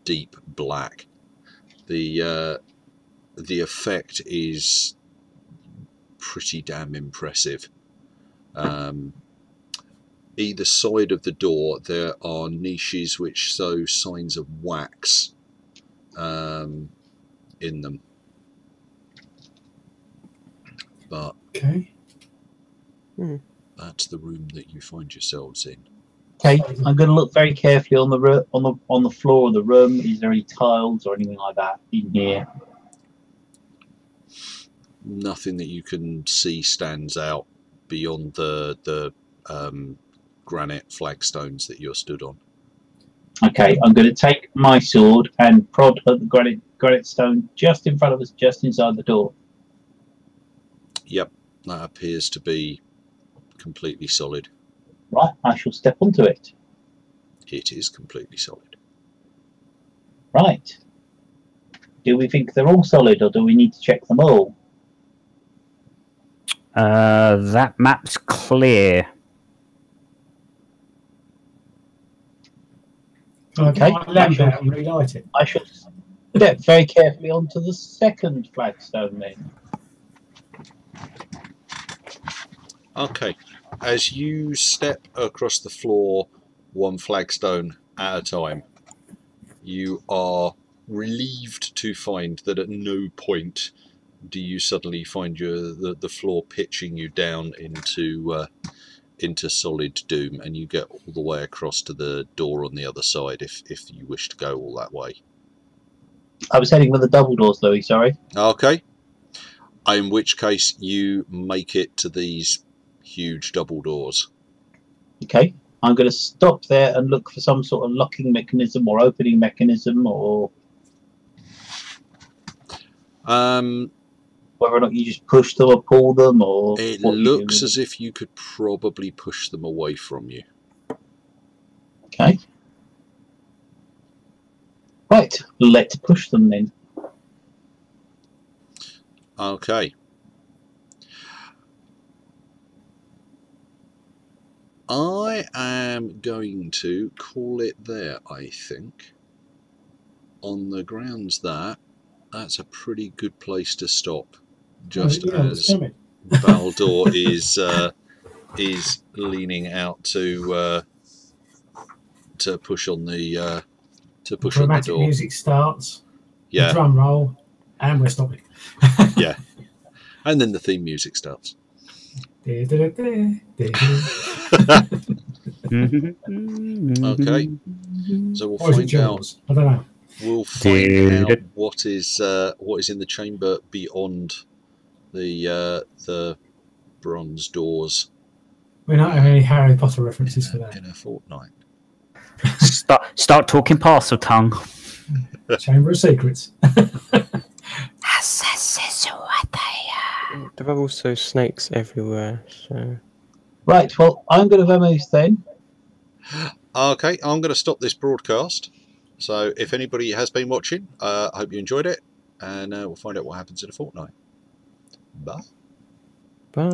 [SPEAKER 1] deep black. The effect is pretty damn impressive. Either side of the door there are niches which show signs of wax in them. But
[SPEAKER 6] Okay.
[SPEAKER 1] that's the room that you find yourselves in.
[SPEAKER 5] Okay, I'm going to look very carefully on the floor of the room. Is there any tiles or anything like that in here?
[SPEAKER 1] Nothing that you can see stands out beyond the granite flagstones that you're stood on.
[SPEAKER 5] Okay, I'm going to take my sword and prod at the granite stone just in front of us, just inside the door.
[SPEAKER 1] Yep, that appears to be completely solid.
[SPEAKER 5] Right, I shall step onto it.
[SPEAKER 1] It is completely solid.
[SPEAKER 5] Right. Do we think they're all solid, or do we need to check them all?
[SPEAKER 2] That map's clear.
[SPEAKER 5] Okay.
[SPEAKER 4] Lamp out and relight it.
[SPEAKER 5] I shall Step very carefully onto the second flagstone then.
[SPEAKER 1] Okay. As you step across the floor, one flagstone at a time, you are relieved to find that at no point do you suddenly find the floor pitching you down into solid doom, and you get all the way across to the door on the other side if you wish to go all that way.
[SPEAKER 5] I was heading for the double doors, Louis, sorry.
[SPEAKER 1] Okay. In which case you make it to these huge double doors.
[SPEAKER 5] Okay. I'm going to stop there and look for some sort of locking mechanism or opening mechanism, or whether or not you just push them or pull them, or
[SPEAKER 1] it
[SPEAKER 5] what
[SPEAKER 1] looks as if you could probably push them away from you.
[SPEAKER 5] Okay. Right, let's push them then.
[SPEAKER 1] Okay. I am going to call it there, I think, on the grounds that that's a pretty good place to stop, just as Baldor is leaning out to push on the
[SPEAKER 4] dramatic
[SPEAKER 1] door.
[SPEAKER 4] Music starts.
[SPEAKER 1] Yeah.
[SPEAKER 4] Drum roll, and we're stopping.
[SPEAKER 1] Yeah. And then the theme music starts.
[SPEAKER 4] Okay.
[SPEAKER 1] Okay. So we'll
[SPEAKER 4] Or is it
[SPEAKER 1] find out.
[SPEAKER 4] Jaws? I don't know.
[SPEAKER 1] We'll find out what is in the chamber beyond the bronze doors.
[SPEAKER 4] We don't have any Harry Potter references for that.
[SPEAKER 1] In a fortnight.
[SPEAKER 2] Start talking parcel tongue.
[SPEAKER 4] Chamber of Secrets.
[SPEAKER 3] There are also snakes everywhere, so...
[SPEAKER 5] Right, well, I'm going to vamoose then.
[SPEAKER 1] Okay, I'm going to stop this broadcast. So if anybody has been watching, I hope you enjoyed it, and we'll find out what happens in a fortnight. Bye.
[SPEAKER 3] Bye.